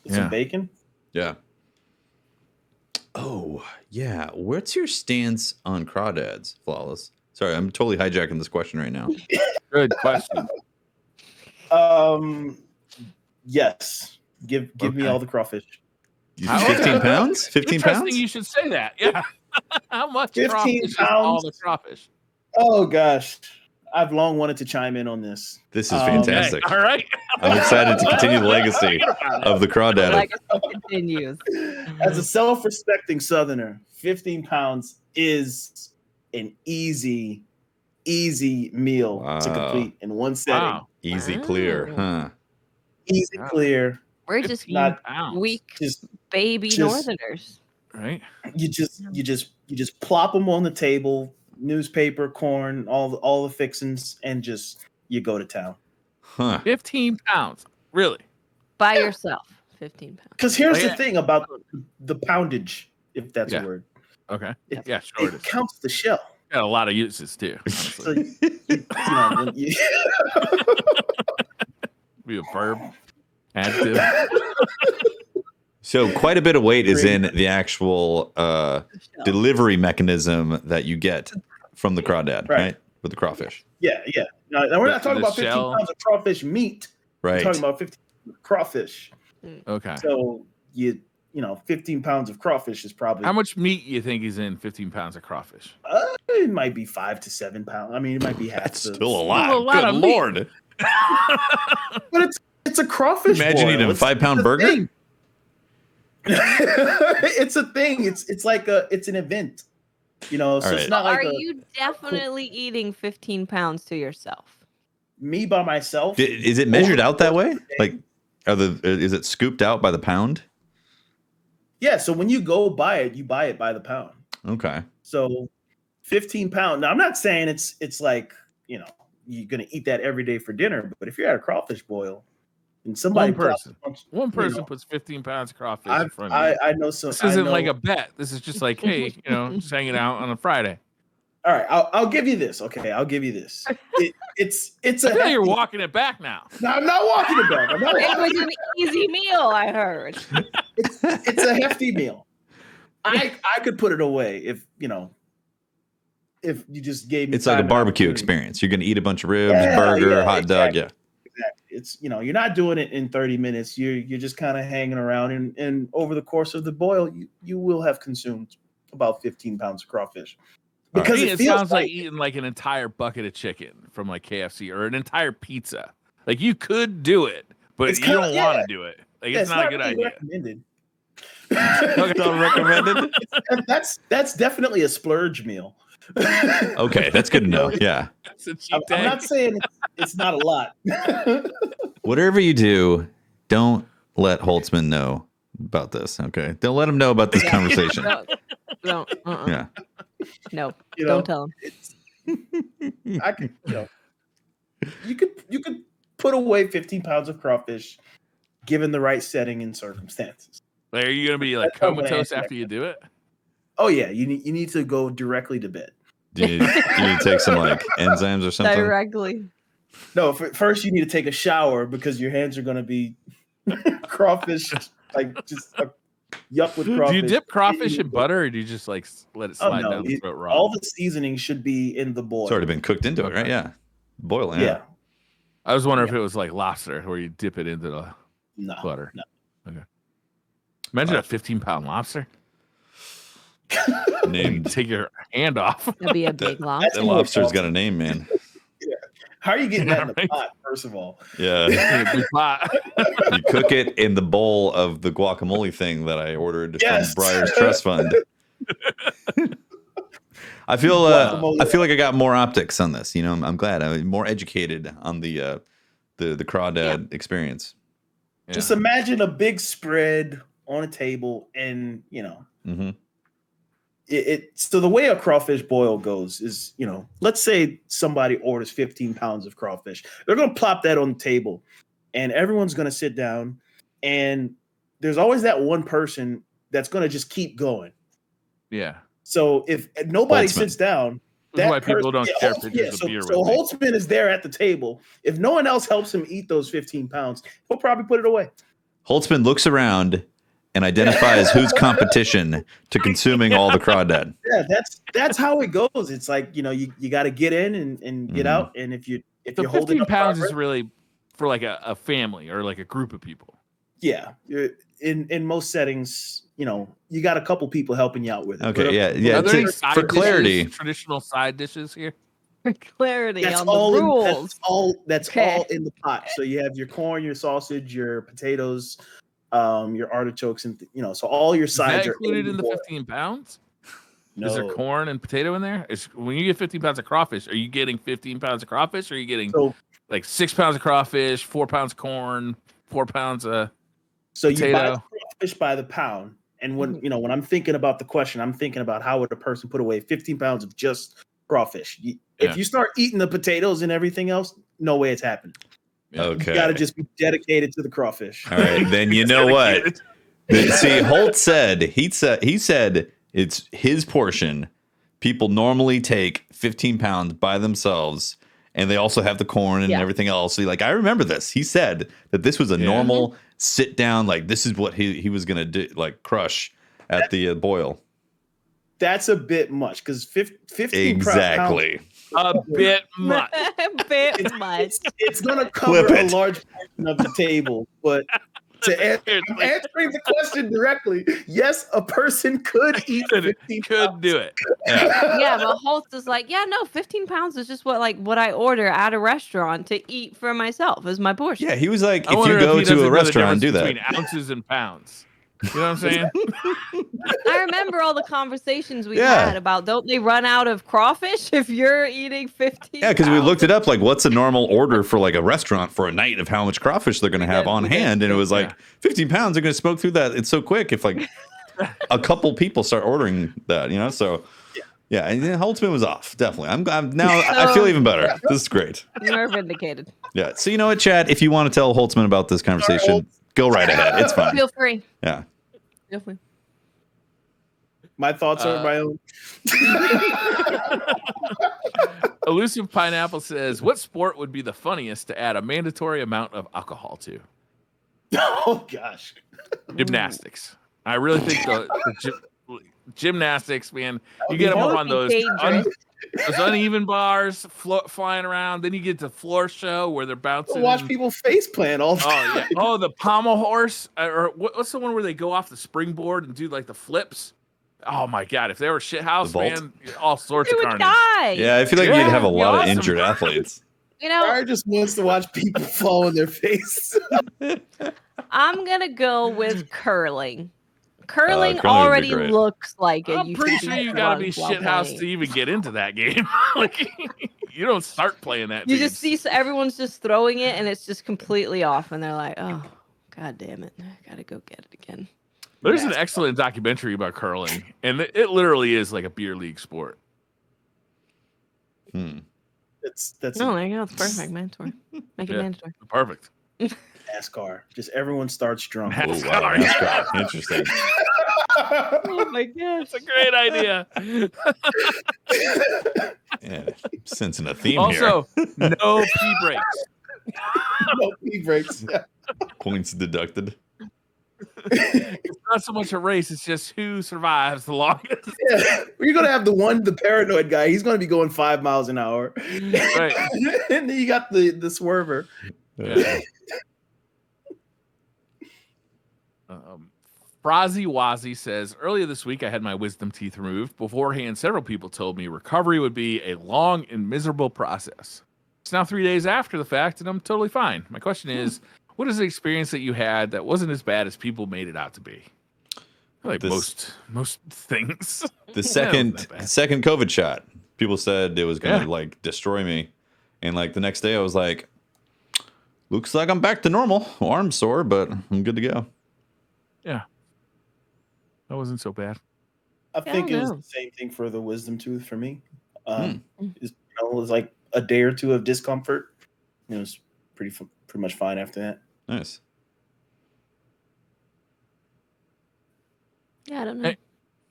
Speaker 4: With
Speaker 2: Yeah.
Speaker 4: some bacon.
Speaker 1: Yeah. Oh, yeah. What's your stance on crawdads, Flawless? Sorry, I'm totally hijacking this question right now.
Speaker 2: Good question.
Speaker 4: Yes. Give me
Speaker 2: Okay.
Speaker 4: all the crawfish.
Speaker 1: 15 pounds? 15
Speaker 2: Interesting
Speaker 1: pounds?
Speaker 2: you should say that. Yeah. How much
Speaker 4: 15
Speaker 2: crawfish is all the
Speaker 4: pounds?
Speaker 2: crawfish?
Speaker 4: Oh gosh. I've long wanted to chime in on this.
Speaker 1: This is
Speaker 4: Okay.
Speaker 1: fantastic.
Speaker 2: All right.
Speaker 1: I'm excited to continue the legacy of the
Speaker 3: The
Speaker 1: crawdad.
Speaker 3: legacy continues.
Speaker 4: As a self-respecting Southerner, 15 pounds is an easy meal to
Speaker 1: Wow.
Speaker 4: complete in one setting.
Speaker 2: Wow.
Speaker 1: Easy clear,
Speaker 3: Wow.
Speaker 1: huh?
Speaker 4: Easy,
Speaker 2: Wow.
Speaker 4: clear.
Speaker 3: We're just
Speaker 2: 15
Speaker 4: not-
Speaker 2: pounds,
Speaker 3: weak
Speaker 4: Just
Speaker 3: baby
Speaker 4: just-
Speaker 3: northerners.
Speaker 2: right?
Speaker 4: you just plop them on the table, newspaper, corn, all the fixings, and just you go to town.
Speaker 1: Huh.
Speaker 2: 15 pounds. Really?
Speaker 3: By yourself. 15 pounds.
Speaker 4: Because here's
Speaker 2: Oh,
Speaker 4: the
Speaker 2: yeah.
Speaker 4: thing about the poundage, if that's
Speaker 2: Yeah.
Speaker 4: a word.
Speaker 2: Okay.
Speaker 4: It-
Speaker 2: Yeah, sure it
Speaker 4: It
Speaker 2: is.
Speaker 4: counts the shell.
Speaker 2: Got a lot of uses too.
Speaker 4: So
Speaker 2: Honestly.
Speaker 4: when you-
Speaker 2: Be a verb. Adjective.
Speaker 1: So quite a bit of weight is in the actual
Speaker 3: Shell.
Speaker 1: delivery mechanism that you get from the crawdad,
Speaker 4: Right.
Speaker 1: right? with the crawfish.
Speaker 4: Yeah. No, we're not talking about 15
Speaker 2: shell.
Speaker 4: pounds of crawfish meat.
Speaker 1: Right.
Speaker 4: We're talking about 15 crawfish.
Speaker 2: Okay.
Speaker 4: So you know, 15 pounds of crawfish is probably
Speaker 2: How much meat you think is in 15 pounds of crawfish?
Speaker 4: it might be 5 to 7 pounds. I mean, it might be half.
Speaker 1: That's
Speaker 4: the,
Speaker 1: still a lot.
Speaker 2: Still a lot
Speaker 1: Good
Speaker 2: of meat.
Speaker 1: Lord.
Speaker 4: But it's a crawfish.
Speaker 1: Imagine
Speaker 4: boil.
Speaker 1: eating a
Speaker 4: It's
Speaker 1: 5-pound
Speaker 4: a
Speaker 1: burger.
Speaker 4: thing. It's a thing. It's like it's an event. You know, so
Speaker 1: All
Speaker 4: it's
Speaker 1: right.
Speaker 4: not like
Speaker 3: Are you definitely eating 15 pounds to yourself?
Speaker 4: me by myself.
Speaker 1: Is it measured
Speaker 4: Over
Speaker 1: out that
Speaker 4: the
Speaker 1: way?
Speaker 4: day.
Speaker 1: Like, is it scooped out by the pound?
Speaker 4: Yeah, so when you go buy it, you buy it by the pound.
Speaker 1: Okay.
Speaker 4: So 15 pounds. Now I'm not saying it's like, you know, you're gonna eat that every day for dinner, but if you're at a crawfish boil and somebody
Speaker 2: One person puts 15 pounds of crawfish in front of you.
Speaker 4: I know some.
Speaker 2: This isn't like a bet. This is just like, hey, you know, just hanging out on a Friday.
Speaker 4: All right, I'll give you this. Okay, I'll give you this. It's
Speaker 2: I
Speaker 4: a
Speaker 2: feel like you're
Speaker 4: hefty-
Speaker 2: walking it back now.
Speaker 4: No, I'm not walking it back. I'm not
Speaker 3: It
Speaker 4: walking
Speaker 3: was an easy meal, I heard.
Speaker 4: it's a hefty meal. I could put it away if you know, if you just gave me.
Speaker 1: It's like a
Speaker 4: time and
Speaker 1: barbecue
Speaker 4: opportunity.
Speaker 1: experience. You're gonna eat a bunch of ribs,
Speaker 4: Yeah,
Speaker 1: burger,
Speaker 4: yeah,
Speaker 1: hot dog.
Speaker 4: exactly.
Speaker 1: Yeah.
Speaker 4: Exactly. It's, you know, you're not doing it in 30 minutes. You're just kind of hanging around, and over the course of the boil, you will have consumed about 15 pounds of crawfish. Because
Speaker 2: it
Speaker 4: feels
Speaker 2: sounds like eating like an entire bucket of chicken from like KFC or an entire pizza. Like you could do it, but
Speaker 4: It's
Speaker 2: you
Speaker 4: kinda-
Speaker 2: don't want to do it. Like
Speaker 4: yeah,
Speaker 2: it's not a good
Speaker 4: really
Speaker 2: idea.
Speaker 4: recommended.
Speaker 1: Not recommended.
Speaker 4: That's definitely a splurge meal.
Speaker 1: Okay, that's good to know. Yeah.
Speaker 2: It's a cheap
Speaker 4: I'm
Speaker 2: day.
Speaker 4: not saying it's not a lot.
Speaker 1: Whatever you do, don't let Holtzman know about this. Okay, don't let him know about this conversation.
Speaker 3: Don't.
Speaker 1: Yeah.
Speaker 3: No,
Speaker 4: You know,
Speaker 3: don't tell him.
Speaker 4: I could, you know, you could put away 15 pounds of crawfish given the right setting and circumstances.
Speaker 2: Like, are you gonna be like
Speaker 4: That's how I'm gonna
Speaker 2: comatose
Speaker 4: answer that
Speaker 2: after you do it?
Speaker 4: Oh yeah, you need to go directly to bed.
Speaker 1: Do you need to take some like enzymes or something?
Speaker 3: Directly.
Speaker 4: No, first you need to take a shower because your hands are going to be crawfish, like just yuck with crawfish.
Speaker 2: Do you dip crawfish in butter, or do you just like let it slide down the throat raw?
Speaker 4: All the seasoning should be in the boil.
Speaker 1: It's already been cooked into it, right? Yeah. Boiling.
Speaker 4: Yeah.
Speaker 2: I was wondering if it was like lobster, where you dip it into the
Speaker 4: No.
Speaker 2: butter.
Speaker 4: No.
Speaker 2: Okay. Imagine a 15-pound lobster.
Speaker 1: Named.
Speaker 2: Take your hand off.
Speaker 3: That'd be a big lump.
Speaker 4: That's
Speaker 1: That
Speaker 4: more
Speaker 1: lobster's
Speaker 4: awesome.
Speaker 1: got a name, man.
Speaker 4: How are you getting that in the
Speaker 2: Right.
Speaker 4: pot? First of all,
Speaker 1: Yeah.
Speaker 2: In a big pot.
Speaker 1: You cook it in the bowl of the guacamole thing that I ordered
Speaker 4: Yes.
Speaker 1: from Breyer's Trust Fund. I feel
Speaker 4: Guacamole.
Speaker 1: I feel like I got more optics on this. You know, I'm glad I'm more educated on the crawdad experience.
Speaker 2: Yeah.
Speaker 4: just imagine a big spread on a table, and you know,
Speaker 1: Mm-hmm.
Speaker 4: so the way a crawfish boil goes is, you know, let's say somebody orders 15 pounds of crawfish. They're going to plop that on the table, and everyone's going to sit down, and there's always that one person that's going to just keep going.
Speaker 2: Yeah.
Speaker 4: So if nobody
Speaker 1: Holtzman.
Speaker 4: sits down,
Speaker 2: That's why people
Speaker 4: person-
Speaker 2: don't
Speaker 4: yeah,
Speaker 2: share
Speaker 4: Holtzman-
Speaker 2: pictures
Speaker 4: yeah,
Speaker 2: of
Speaker 4: so,
Speaker 2: beer
Speaker 4: so
Speaker 2: with me.
Speaker 4: Holtzman is there at the table. If no one else helps him eat those 15 pounds, he'll probably put it away.
Speaker 1: Holtzman looks around and identifies who's competition to consuming all the crawdad.
Speaker 4: Yeah, that's how it goes. It's like, you know, you got to get in and get
Speaker 1: Mhm.
Speaker 4: out, and if
Speaker 2: The
Speaker 4: you're holding
Speaker 2: 15
Speaker 4: up
Speaker 2: pounds
Speaker 4: progress,
Speaker 2: is really for like a family or like a group of people.
Speaker 4: yeah, in most settings, you know, you got a couple people helping you out with it.
Speaker 1: Okay,
Speaker 4: But,
Speaker 1: yeah.
Speaker 2: Are there any
Speaker 1: For
Speaker 2: side
Speaker 1: clarity,
Speaker 2: dishes, traditional side dishes here?
Speaker 3: For clarity
Speaker 4: That's
Speaker 3: on the
Speaker 4: all.
Speaker 3: rules.
Speaker 4: That's
Speaker 3: Okay.
Speaker 4: all in the pot. So you have your corn, your sausage, your potatoes, your artichokes, and you know, so all your
Speaker 2: Is that
Speaker 4: sides are
Speaker 2: included in the
Speaker 4: boil.
Speaker 2: 15 pounds?
Speaker 4: No,
Speaker 2: Is there corn and potato in there? When you get 15 pounds of crawfish, are you getting 15 pounds of crawfish? Or are you getting
Speaker 4: so
Speaker 2: like 6 pounds of crawfish, 4 pounds of corn, 4 pounds of
Speaker 4: so you buy
Speaker 2: potato?
Speaker 4: fish by the pound, and when
Speaker 3: Mhm.
Speaker 4: you know when I'm thinking about the question, I'm thinking about how would a person put away 15 pounds of just crawfish.
Speaker 2: Yeah.
Speaker 4: If you start eating the potatoes and everything else, no way it's happening.
Speaker 1: okay.
Speaker 4: You got to just be dedicated to the crawfish.
Speaker 1: All right, then you know what? See, Holt said he said it's his portion. People normally take 15 pounds by themselves, and they also have the corn and
Speaker 3: Yeah.
Speaker 1: everything else. So, like, I remember this. He said that this was a
Speaker 2: Yeah.
Speaker 1: normal sit down. Like, this is what he was gonna do, like crush at the boil.
Speaker 4: That's a bit much because 15
Speaker 1: Exactly.
Speaker 4: pounds of
Speaker 2: a bit much.
Speaker 3: A bit much.
Speaker 4: It's going to cover
Speaker 1: Flip
Speaker 4: a
Speaker 1: it.
Speaker 4: large portion of the table, but I'm answering the question directly. Yes, a person could eat 15
Speaker 2: Could do it.
Speaker 3: Yeah, but Holtz is like, yeah, no, 15 pounds is just what I order at a restaurant to eat for myself is my portion.
Speaker 1: Yeah, he was like,
Speaker 2: I
Speaker 1: if
Speaker 2: wonder
Speaker 1: you go
Speaker 2: he
Speaker 1: to
Speaker 2: doesn't
Speaker 1: a
Speaker 2: know the
Speaker 1: restaurant, do
Speaker 2: difference
Speaker 1: that.
Speaker 2: between ounces and pounds. You know what I'm saying?
Speaker 3: I remember all the conversations we
Speaker 1: Yeah.
Speaker 3: had about don't they run out of crawfish if you're eating 15
Speaker 1: Yeah, because we
Speaker 3: pounds?
Speaker 1: looked it up, like what's a normal order for like a restaurant for a night of how much crawfish they're going to have on hand, and it was like 15 pounds. They're going to smoke through that. It's so quick if like a couple people start ordering that, you know. So yeah, and Holtzman was off. Definitely, I'm now. I feel even better. This is great.
Speaker 3: You're vindicated.
Speaker 1: Yeah. So you know what, Chad? If you want to tell Holtzman about this conversation, go right ahead. It's fine.
Speaker 3: Feel free.
Speaker 1: Yeah.
Speaker 3: Feel free.
Speaker 4: My thoughts are my own.
Speaker 2: Elusive Pineapple says, "What sport would be the funniest to add a mandatory amount of alcohol to?"
Speaker 4: Oh gosh,
Speaker 2: Gymnastics. I really think gymnastics, man. You get them
Speaker 3: That
Speaker 2: up
Speaker 3: would
Speaker 2: on
Speaker 3: be
Speaker 2: those
Speaker 3: dangerous.
Speaker 2: those uneven bars flying around. Then you get the floor show where they're bouncing.
Speaker 4: watch people face plant all the time.
Speaker 2: Oh yeah. Oh, the pommel horse, or what's the one where they go off the springboard and do like the flips? Oh my god! If they were shithouse,
Speaker 1: The vault?
Speaker 2: man, all sorts
Speaker 3: You
Speaker 2: of
Speaker 3: would
Speaker 2: carnage.
Speaker 3: die.
Speaker 1: Yeah, I feel like
Speaker 2: Yeah,
Speaker 1: you'd have a
Speaker 2: it'd be
Speaker 1: lot of
Speaker 2: awesome.
Speaker 1: injured athletes.
Speaker 3: You know,
Speaker 4: I just wants to watch people fall on their face.
Speaker 3: I'm gonna go with curling. Curling
Speaker 1: curling would be
Speaker 3: already
Speaker 1: great.
Speaker 3: looks like it.
Speaker 2: I'm pretty sure you gotta be shithouse to even get into that game. Like, you don't start playing that.
Speaker 3: You just see everyone's just throwing it, and it's just completely off, and they're like, "Oh, god damn it, I gotta go get it again."
Speaker 2: There's an excellent documentary about curling, and it literally is like a beer league sport.
Speaker 4: That's
Speaker 3: No, there you go. It's perfect. Mandatory. Make it
Speaker 2: Yeah.
Speaker 3: mandatory.
Speaker 2: Perfect.
Speaker 4: NASCAR. Just everyone starts drunk.
Speaker 1: Oh, wow, NASCAR. Interesting.
Speaker 3: Oh my god.
Speaker 2: That's a great idea.
Speaker 1: Yeah, sensing a theme
Speaker 2: Also, no pee breaks.
Speaker 4: No pee breaks.
Speaker 1: here. Points deducted.
Speaker 2: It's not so much a race; it's just who survives the longest.
Speaker 4: Yeah. You're gonna have the paranoid guy. He's gonna be going 5 miles an hour.
Speaker 2: Right.
Speaker 4: And then you got the swerver.
Speaker 2: Yeah. Frazi Wazi says, earlier this week I had my wisdom teeth removed. Beforehand, several people told me recovery would be a long and miserable process. It's now 3 days after the fact, and I'm totally fine. My question is, what is the experience that you had that wasn't as bad as people made it out to be? Like most things.
Speaker 1: The second COVID shot, people said it was gonna like destroy me, and like the next day I was like, looks like I'm back to normal. Arm sore, but I'm good to go.
Speaker 2: Yeah. That wasn't so bad.
Speaker 4: I think it was the same thing for the wisdom tooth for me. It was like a day or two of discomfort. It was pretty much fine after that.
Speaker 1: Nice.
Speaker 3: Yeah, I don't know.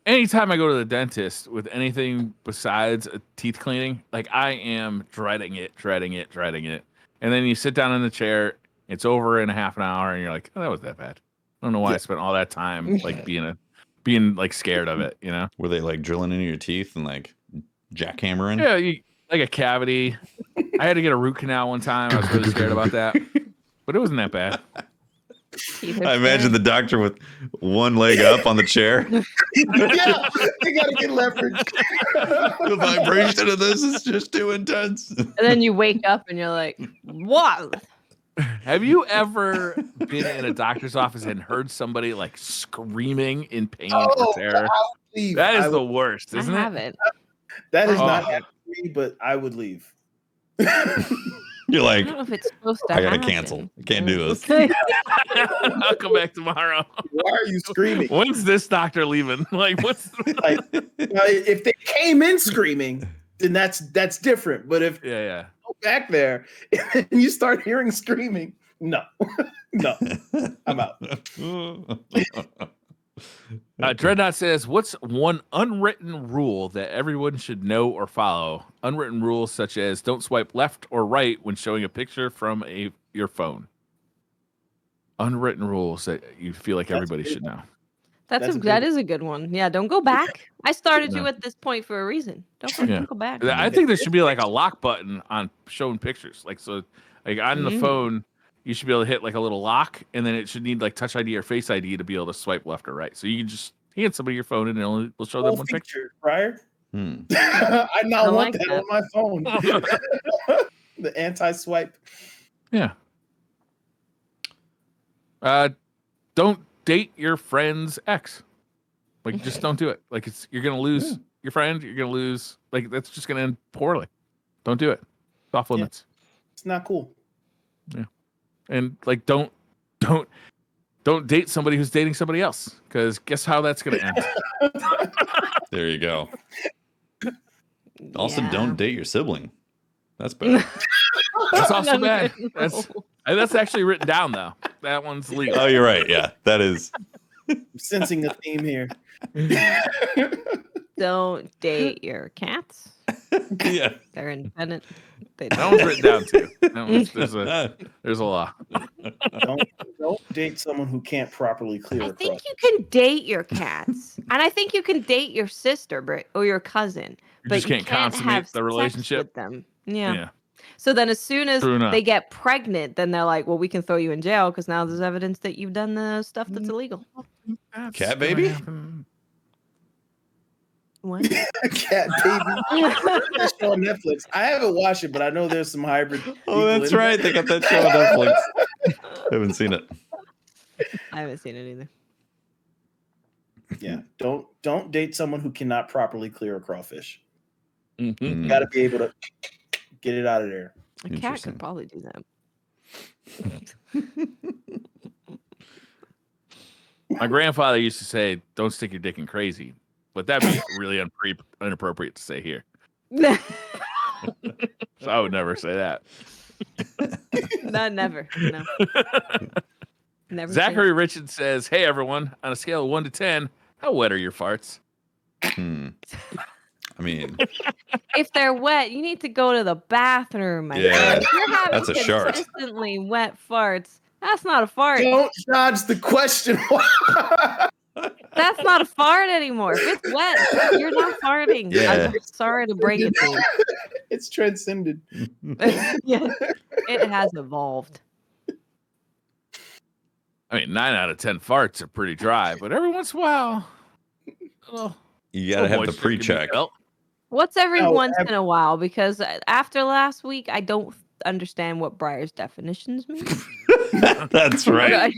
Speaker 2: Anytime I go to the dentist with anything besides a teeth cleaning, like I am dreading it. And then you sit down in the chair, it's over in a half an hour, and you're like, oh, that was that bad. I don't know why I spent all that time like being like scared of it, you know?
Speaker 1: Were they like drilling into your teeth and like jackhammering?
Speaker 2: Yeah, like a cavity. I had to get a root canal one time. I was really scared about that, but it wasn't that bad.
Speaker 1: I imagine the doctor with one leg up on the chair.
Speaker 4: Yeah, they gotta get leverage.
Speaker 1: The vibration of this is just too intense.
Speaker 3: And then you wake up and you're like, what?
Speaker 2: Have you ever been in a doctor's office and heard somebody like screaming in pain or terror? That is the worst, isn't
Speaker 3: I
Speaker 2: it?
Speaker 3: haven't.
Speaker 4: That is not happened to me, but I would leave.
Speaker 1: You're
Speaker 3: I
Speaker 1: like,
Speaker 3: don't know if it's supposed to
Speaker 1: I gotta
Speaker 3: happen.
Speaker 1: cancel. I can't do this.
Speaker 2: I'll come back tomorrow.
Speaker 4: Why are you screaming?
Speaker 2: When's this doctor leaving? Like, what's
Speaker 4: Like, if they came in screaming, then that's different. But if
Speaker 2: yeah.
Speaker 4: go back there and you start hearing screaming, no, I'm out.
Speaker 2: Dreadnought says, what's one unwritten rule that everyone should know or follow? Unwritten rules such as don't swipe left or right when showing a picture from your phone. Unwritten rules that you feel like everybody should know.
Speaker 3: That is a good one. Yeah, don't go back. I started you
Speaker 2: No.
Speaker 3: at this point for a reason. Don't
Speaker 2: Yeah.
Speaker 3: go back.
Speaker 2: I think there should be like a lock button on showing pictures. Like so, like on the phone, you should be able to hit like a little lock, and then it should need like Touch ID or Face ID to be able to swipe left or right. So you can just hand somebody your phone, and it'll show them one picture.
Speaker 4: Right? I not want that on my phone. The anti-swipe.
Speaker 2: Yeah. Don't date your friend's ex. Like, just don't do it. Like, you're gonna lose your friend. You're gonna lose. Like, that's just gonna end poorly. Don't do it. It's off limits.
Speaker 4: It's not cool.
Speaker 2: Yeah. And like, don't date somebody who's dating somebody else. Because guess how that's gonna end.
Speaker 1: There you go. Also, don't date your sibling. That's bad.
Speaker 2: That's also bad. That's actually written down though. That one's legal.
Speaker 1: Oh, you're right. Yeah, that is.
Speaker 4: I'm sensing a theme here.
Speaker 3: Don't date your cats.
Speaker 1: Yeah.
Speaker 3: They're independent.
Speaker 2: That one's written down too. There's a law.
Speaker 4: Don't date someone who can't properly clear.
Speaker 3: I think you can date your cats, and I think you can date your sister or your cousin, but
Speaker 2: just can't consummate
Speaker 3: have
Speaker 2: the relationship
Speaker 3: sex with them. Yeah. So then, as soon as they get pregnant, then they're like, "Well, we can throw you in jail because now there's evidence that you've done the stuff that's illegal."
Speaker 1: Cat baby.
Speaker 3: What?
Speaker 4: Cat baby. That show on Netflix. I haven't watched it, but I know there's some hybrid.
Speaker 1: Oh, that's right. They got that show on Netflix. I haven't seen it.
Speaker 3: I haven't seen it either.
Speaker 4: Yeah. Don't date someone who cannot properly clear a crawfish.
Speaker 2: Mm-hmm.
Speaker 4: You got to be able to get it out of there.
Speaker 3: A cat could probably do that.
Speaker 2: My grandfather used to say, "Don't stick your dick in crazy," but that'd be really inappropriate to say here. So I would never say that.
Speaker 3: No, never. No. Never.
Speaker 2: Zachary Richard says, "Hey everyone, on a scale of 1 to 10, how wet are your farts?"
Speaker 1: I mean,
Speaker 3: if they're wet, you need to go to the bathroom. My friend. If you're having
Speaker 1: that's a shark.
Speaker 3: Consistently wet farts. That's not a fart.
Speaker 4: Don't dodge the question.
Speaker 3: That's not a fart anymore. If it's wet, you're not farting.
Speaker 1: Yeah.
Speaker 3: I'm sorry to break it to you.
Speaker 4: It's transcended.
Speaker 3: Yeah, it has evolved.
Speaker 2: I mean, 9 out of 10 farts are pretty dry, but every once in a while,
Speaker 1: you gotta have the pre-check.
Speaker 3: What's every once in a while? Because after last week, I don't understand what Briar's definitions mean.
Speaker 1: That's right.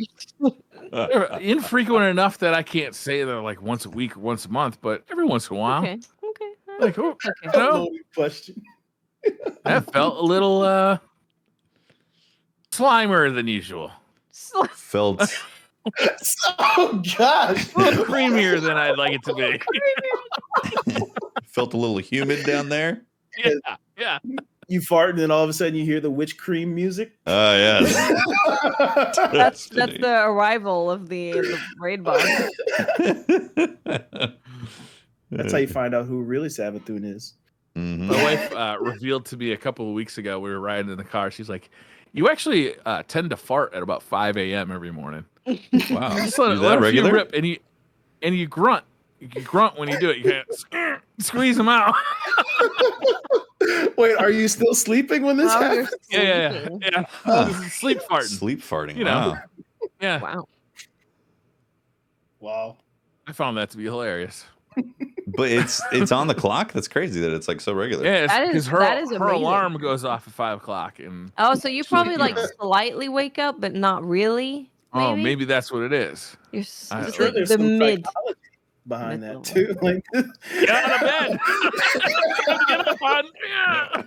Speaker 2: They're infrequent enough that I can't say they're like once a week or once a month, but every once in a while.
Speaker 3: Okay.
Speaker 2: Like,
Speaker 4: Question.
Speaker 2: That felt a little slimer than usual.
Speaker 1: Felt.
Speaker 4: Oh gosh.
Speaker 2: A little creamier than I'd like it to be.
Speaker 1: Felt a little humid down there.
Speaker 2: Yeah.
Speaker 4: You fart and then all of a sudden you hear the witch cream music.
Speaker 1: Oh yes.
Speaker 3: That's the arrival of the raid boss.
Speaker 4: That's how you find out who really Savathun is.
Speaker 1: Mm-hmm.
Speaker 2: My wife revealed to me a couple of weeks ago, we were riding in the car. She's like, "You actually tend to fart at about 5 a.m. every morning."
Speaker 1: Wow.
Speaker 2: Just let
Speaker 1: that regular?
Speaker 2: rip, and you grunt. You grunt when you do it. You can't squeeze them out.
Speaker 4: Wait, are you still sleeping when this happens?
Speaker 2: Yeah. This is sleep farting.
Speaker 1: Sleep farting.
Speaker 2: You know.
Speaker 1: Wow.
Speaker 2: Yeah.
Speaker 4: Wow.
Speaker 2: I found that to be hilarious.
Speaker 1: But it's on the clock. That's crazy that it's like so regular.
Speaker 2: Yeah, because her
Speaker 3: amazing.
Speaker 2: alarm goes off at 5 o'clock, and
Speaker 3: so you probably like slightly wake up, but not really. Maybe?
Speaker 2: Oh, maybe that's what it is.
Speaker 3: You're
Speaker 4: I'm sure there's some
Speaker 3: mid
Speaker 4: psychology behind that too. Like,
Speaker 2: get out of bed. Get up on. Yeah.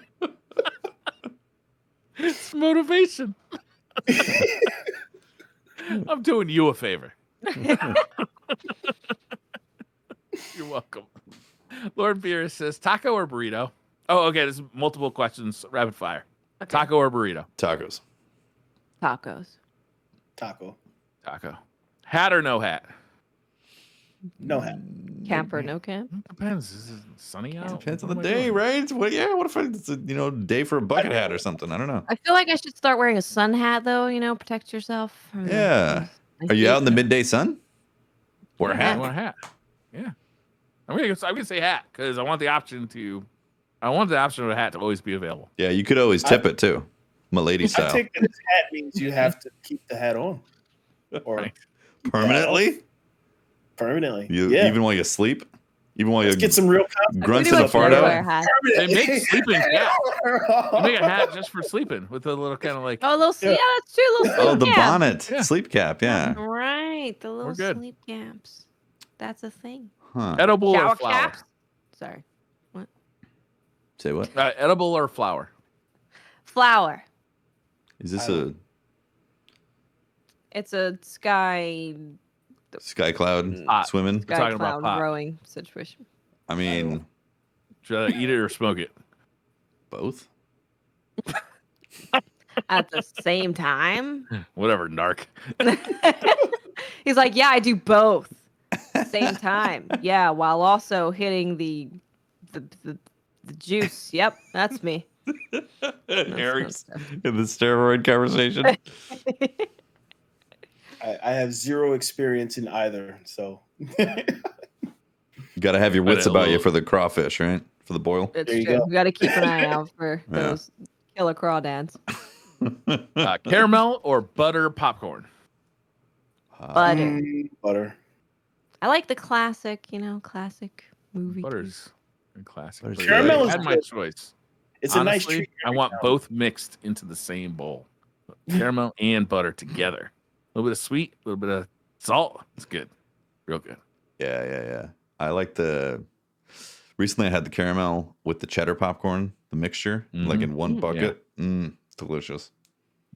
Speaker 2: It's motivation. I'm doing you a favor. You're welcome. Lord Beer says taco or burrito. Oh, okay. There's multiple questions. Rapid fire. Okay. Taco or burrito?
Speaker 1: Tacos.
Speaker 4: Taco.
Speaker 2: Hat or no hat?
Speaker 4: No hat.
Speaker 3: Camp or no camp?
Speaker 2: Depends. Is it sunny out?
Speaker 1: Depends on the day, right? What if it's a day for a bucket hat or something? I don't know.
Speaker 3: I feel like I should start wearing a sun hat though. Protect yourself.
Speaker 1: Yeah. Are you out in the midday sun? Or a
Speaker 2: I
Speaker 1: hat.
Speaker 2: want a hat. Yeah. I'm gonna say hat because I want the option of a hat to always be available.
Speaker 1: Yeah, you could always tip it too, milady
Speaker 4: I
Speaker 1: style.
Speaker 4: take that this hat means you have to keep the hat on, or
Speaker 2: Right.
Speaker 1: Permanently?
Speaker 4: permanently.
Speaker 1: You
Speaker 4: yeah.
Speaker 1: even while you sleep? Even while
Speaker 4: Let's
Speaker 1: you
Speaker 4: get some real content.
Speaker 1: grunts
Speaker 3: Pretty
Speaker 1: in a
Speaker 3: much
Speaker 1: fart
Speaker 3: never
Speaker 1: out?
Speaker 3: wear a hat.
Speaker 2: They make sleeping cap. You make a hat just for sleeping with a little kind of like.
Speaker 3: Oh, little
Speaker 4: Yeah.
Speaker 3: yeah, that's true. Little
Speaker 1: Oh,
Speaker 3: sleep
Speaker 1: the
Speaker 3: cap.
Speaker 1: bonnet,
Speaker 2: Yeah.
Speaker 1: sleep cap, yeah.
Speaker 3: Right, the little
Speaker 2: good.
Speaker 3: sleep caps. That's a thing.
Speaker 1: Huh.
Speaker 2: Edible
Speaker 3: Shower
Speaker 2: or flower?
Speaker 3: caps. Sorry,
Speaker 1: Say what?
Speaker 2: Edible or flower?
Speaker 3: flower.
Speaker 1: Is this
Speaker 4: I
Speaker 1: a
Speaker 4: don't-
Speaker 3: It's a sky
Speaker 1: sky cloud
Speaker 2: Hot.
Speaker 1: swimming?
Speaker 2: We're talking about
Speaker 3: cloud
Speaker 2: pot.
Speaker 3: growing situation.
Speaker 1: I mean,
Speaker 2: Should I eat it or smoke it?
Speaker 1: both.
Speaker 3: At the same time,
Speaker 2: Whatever, narc.
Speaker 3: he's like, "Yeah, I do both, same time. Yeah, while also hitting the juice. Yep, that's me."
Speaker 1: Eric's in the steroid conversation.
Speaker 4: I have zero experience in either, so
Speaker 1: You got to have your wits
Speaker 2: But a
Speaker 1: about you
Speaker 2: little-
Speaker 1: for the crawfish, right? For the boil.
Speaker 3: It's
Speaker 4: There you
Speaker 3: true.
Speaker 4: go.
Speaker 3: We got to keep an eye out for
Speaker 1: Yeah.
Speaker 3: those killer crawdads.
Speaker 2: Caramel or butter popcorn?
Speaker 3: Butter.
Speaker 4: butter.
Speaker 3: I like the classic, classic movie.
Speaker 2: Butter's a classic.
Speaker 1: Butter's
Speaker 2: But
Speaker 1: good. Caramel
Speaker 2: I
Speaker 4: is
Speaker 2: had my
Speaker 4: good.
Speaker 2: choice.
Speaker 4: It's a nice
Speaker 2: Honestly,
Speaker 4: treat.
Speaker 2: I want both mixed into the same bowl. Caramel and butter together. A little bit of sweet, a little bit of salt. It's good. Real good.
Speaker 1: Yeah. I like the. Recently, I had the caramel with the cheddar popcorn, the mixture, like in one bucket. Delicious.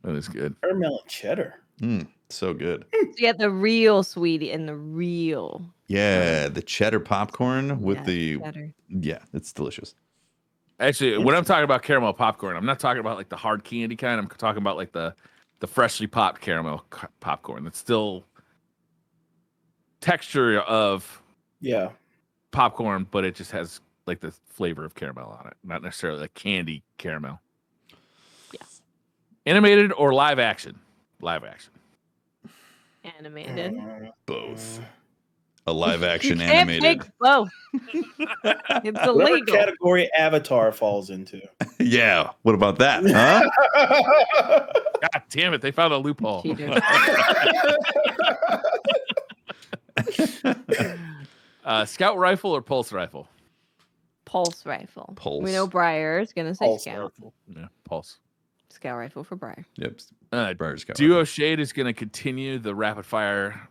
Speaker 2: That is good.
Speaker 4: Caramel and cheddar.
Speaker 1: So good.
Speaker 3: So you get the real sweetie and the real.
Speaker 1: Yeah, the cheddar popcorn with the.
Speaker 3: cheddar.
Speaker 1: Yeah, it's delicious.
Speaker 2: Actually, when I'm talking about caramel popcorn, I'm not talking about like the hard candy kind. I'm talking about like the freshly popped caramel popcorn. That's still texture of
Speaker 4: Yeah.
Speaker 2: popcorn, but it just has like the flavor of caramel on it, not necessarily like candy caramel.
Speaker 3: Yeah.
Speaker 2: Animated or live action? Live action.
Speaker 3: Animated.
Speaker 1: Both. A live action
Speaker 3: You can't
Speaker 1: animated.
Speaker 3: take both. It's
Speaker 4: Whatever
Speaker 3: illegal.
Speaker 4: category Avatar falls into.
Speaker 1: Yeah. What about that? Huh?
Speaker 2: God damn it! They found a loophole.
Speaker 3: Cheater.
Speaker 2: Scout rifle or pulse rifle?
Speaker 3: Pulse rifle.
Speaker 1: Pulse.
Speaker 3: We know Briar's gonna say
Speaker 4: Pulse
Speaker 3: scout.
Speaker 4: rifle.
Speaker 2: Yeah, pulse.
Speaker 3: Scout rifle for Briar.
Speaker 1: Yep. Briar's got
Speaker 2: Duo Shade is going to continue the rapid fire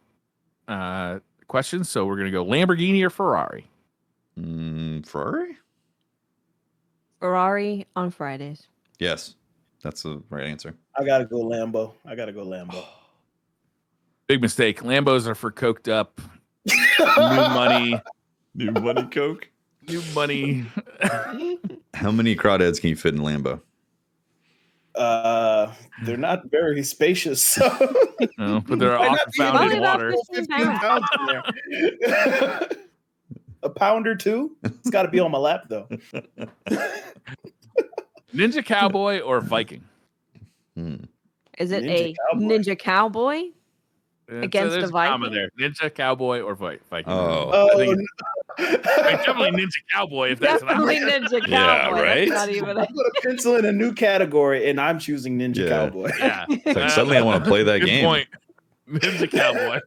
Speaker 2: questions. So we're going to go Lamborghini or Ferrari.
Speaker 1: Ferrari?
Speaker 3: Ferrari on Fridays.
Speaker 1: Yes. That's the right answer.
Speaker 4: I gotta go Lambo.
Speaker 2: Big mistake. Lambos are for coked up, new money,
Speaker 1: New money Coke.
Speaker 2: new money.
Speaker 1: How many crawdads can you fit in Lambo?
Speaker 4: They're not very spacious. So
Speaker 2: No, but they're
Speaker 4: Why
Speaker 2: often
Speaker 4: not be
Speaker 2: found
Speaker 3: only
Speaker 2: in
Speaker 3: about
Speaker 2: water.
Speaker 3: 15
Speaker 4: 15 pounds in there. A pound or two. It's got to be on my lap though.
Speaker 2: Ninja Cowboy or Viking?
Speaker 3: Is it
Speaker 4: Ninja
Speaker 3: a
Speaker 4: Cowboy.
Speaker 3: ninja cowboy?
Speaker 2: And
Speaker 3: Against
Speaker 2: there's
Speaker 3: a
Speaker 2: comma
Speaker 3: Viking?
Speaker 2: there. Ninja Cowboy or Viking.
Speaker 1: Oh.
Speaker 2: I
Speaker 4: Oh,
Speaker 2: think definitely Ninja Cowboy if that's an
Speaker 3: Definitely
Speaker 2: option.
Speaker 3: ninja cowboy.
Speaker 1: Yeah,
Speaker 3: That's
Speaker 1: right?
Speaker 3: not even
Speaker 4: I'm gonna pencil in a new category, and I'm choosing Ninja
Speaker 1: Yeah.
Speaker 4: Cowboy.
Speaker 2: Yeah.
Speaker 1: It's like suddenly I want to play that
Speaker 2: Good
Speaker 1: game.
Speaker 2: point. Ninja Cowboy.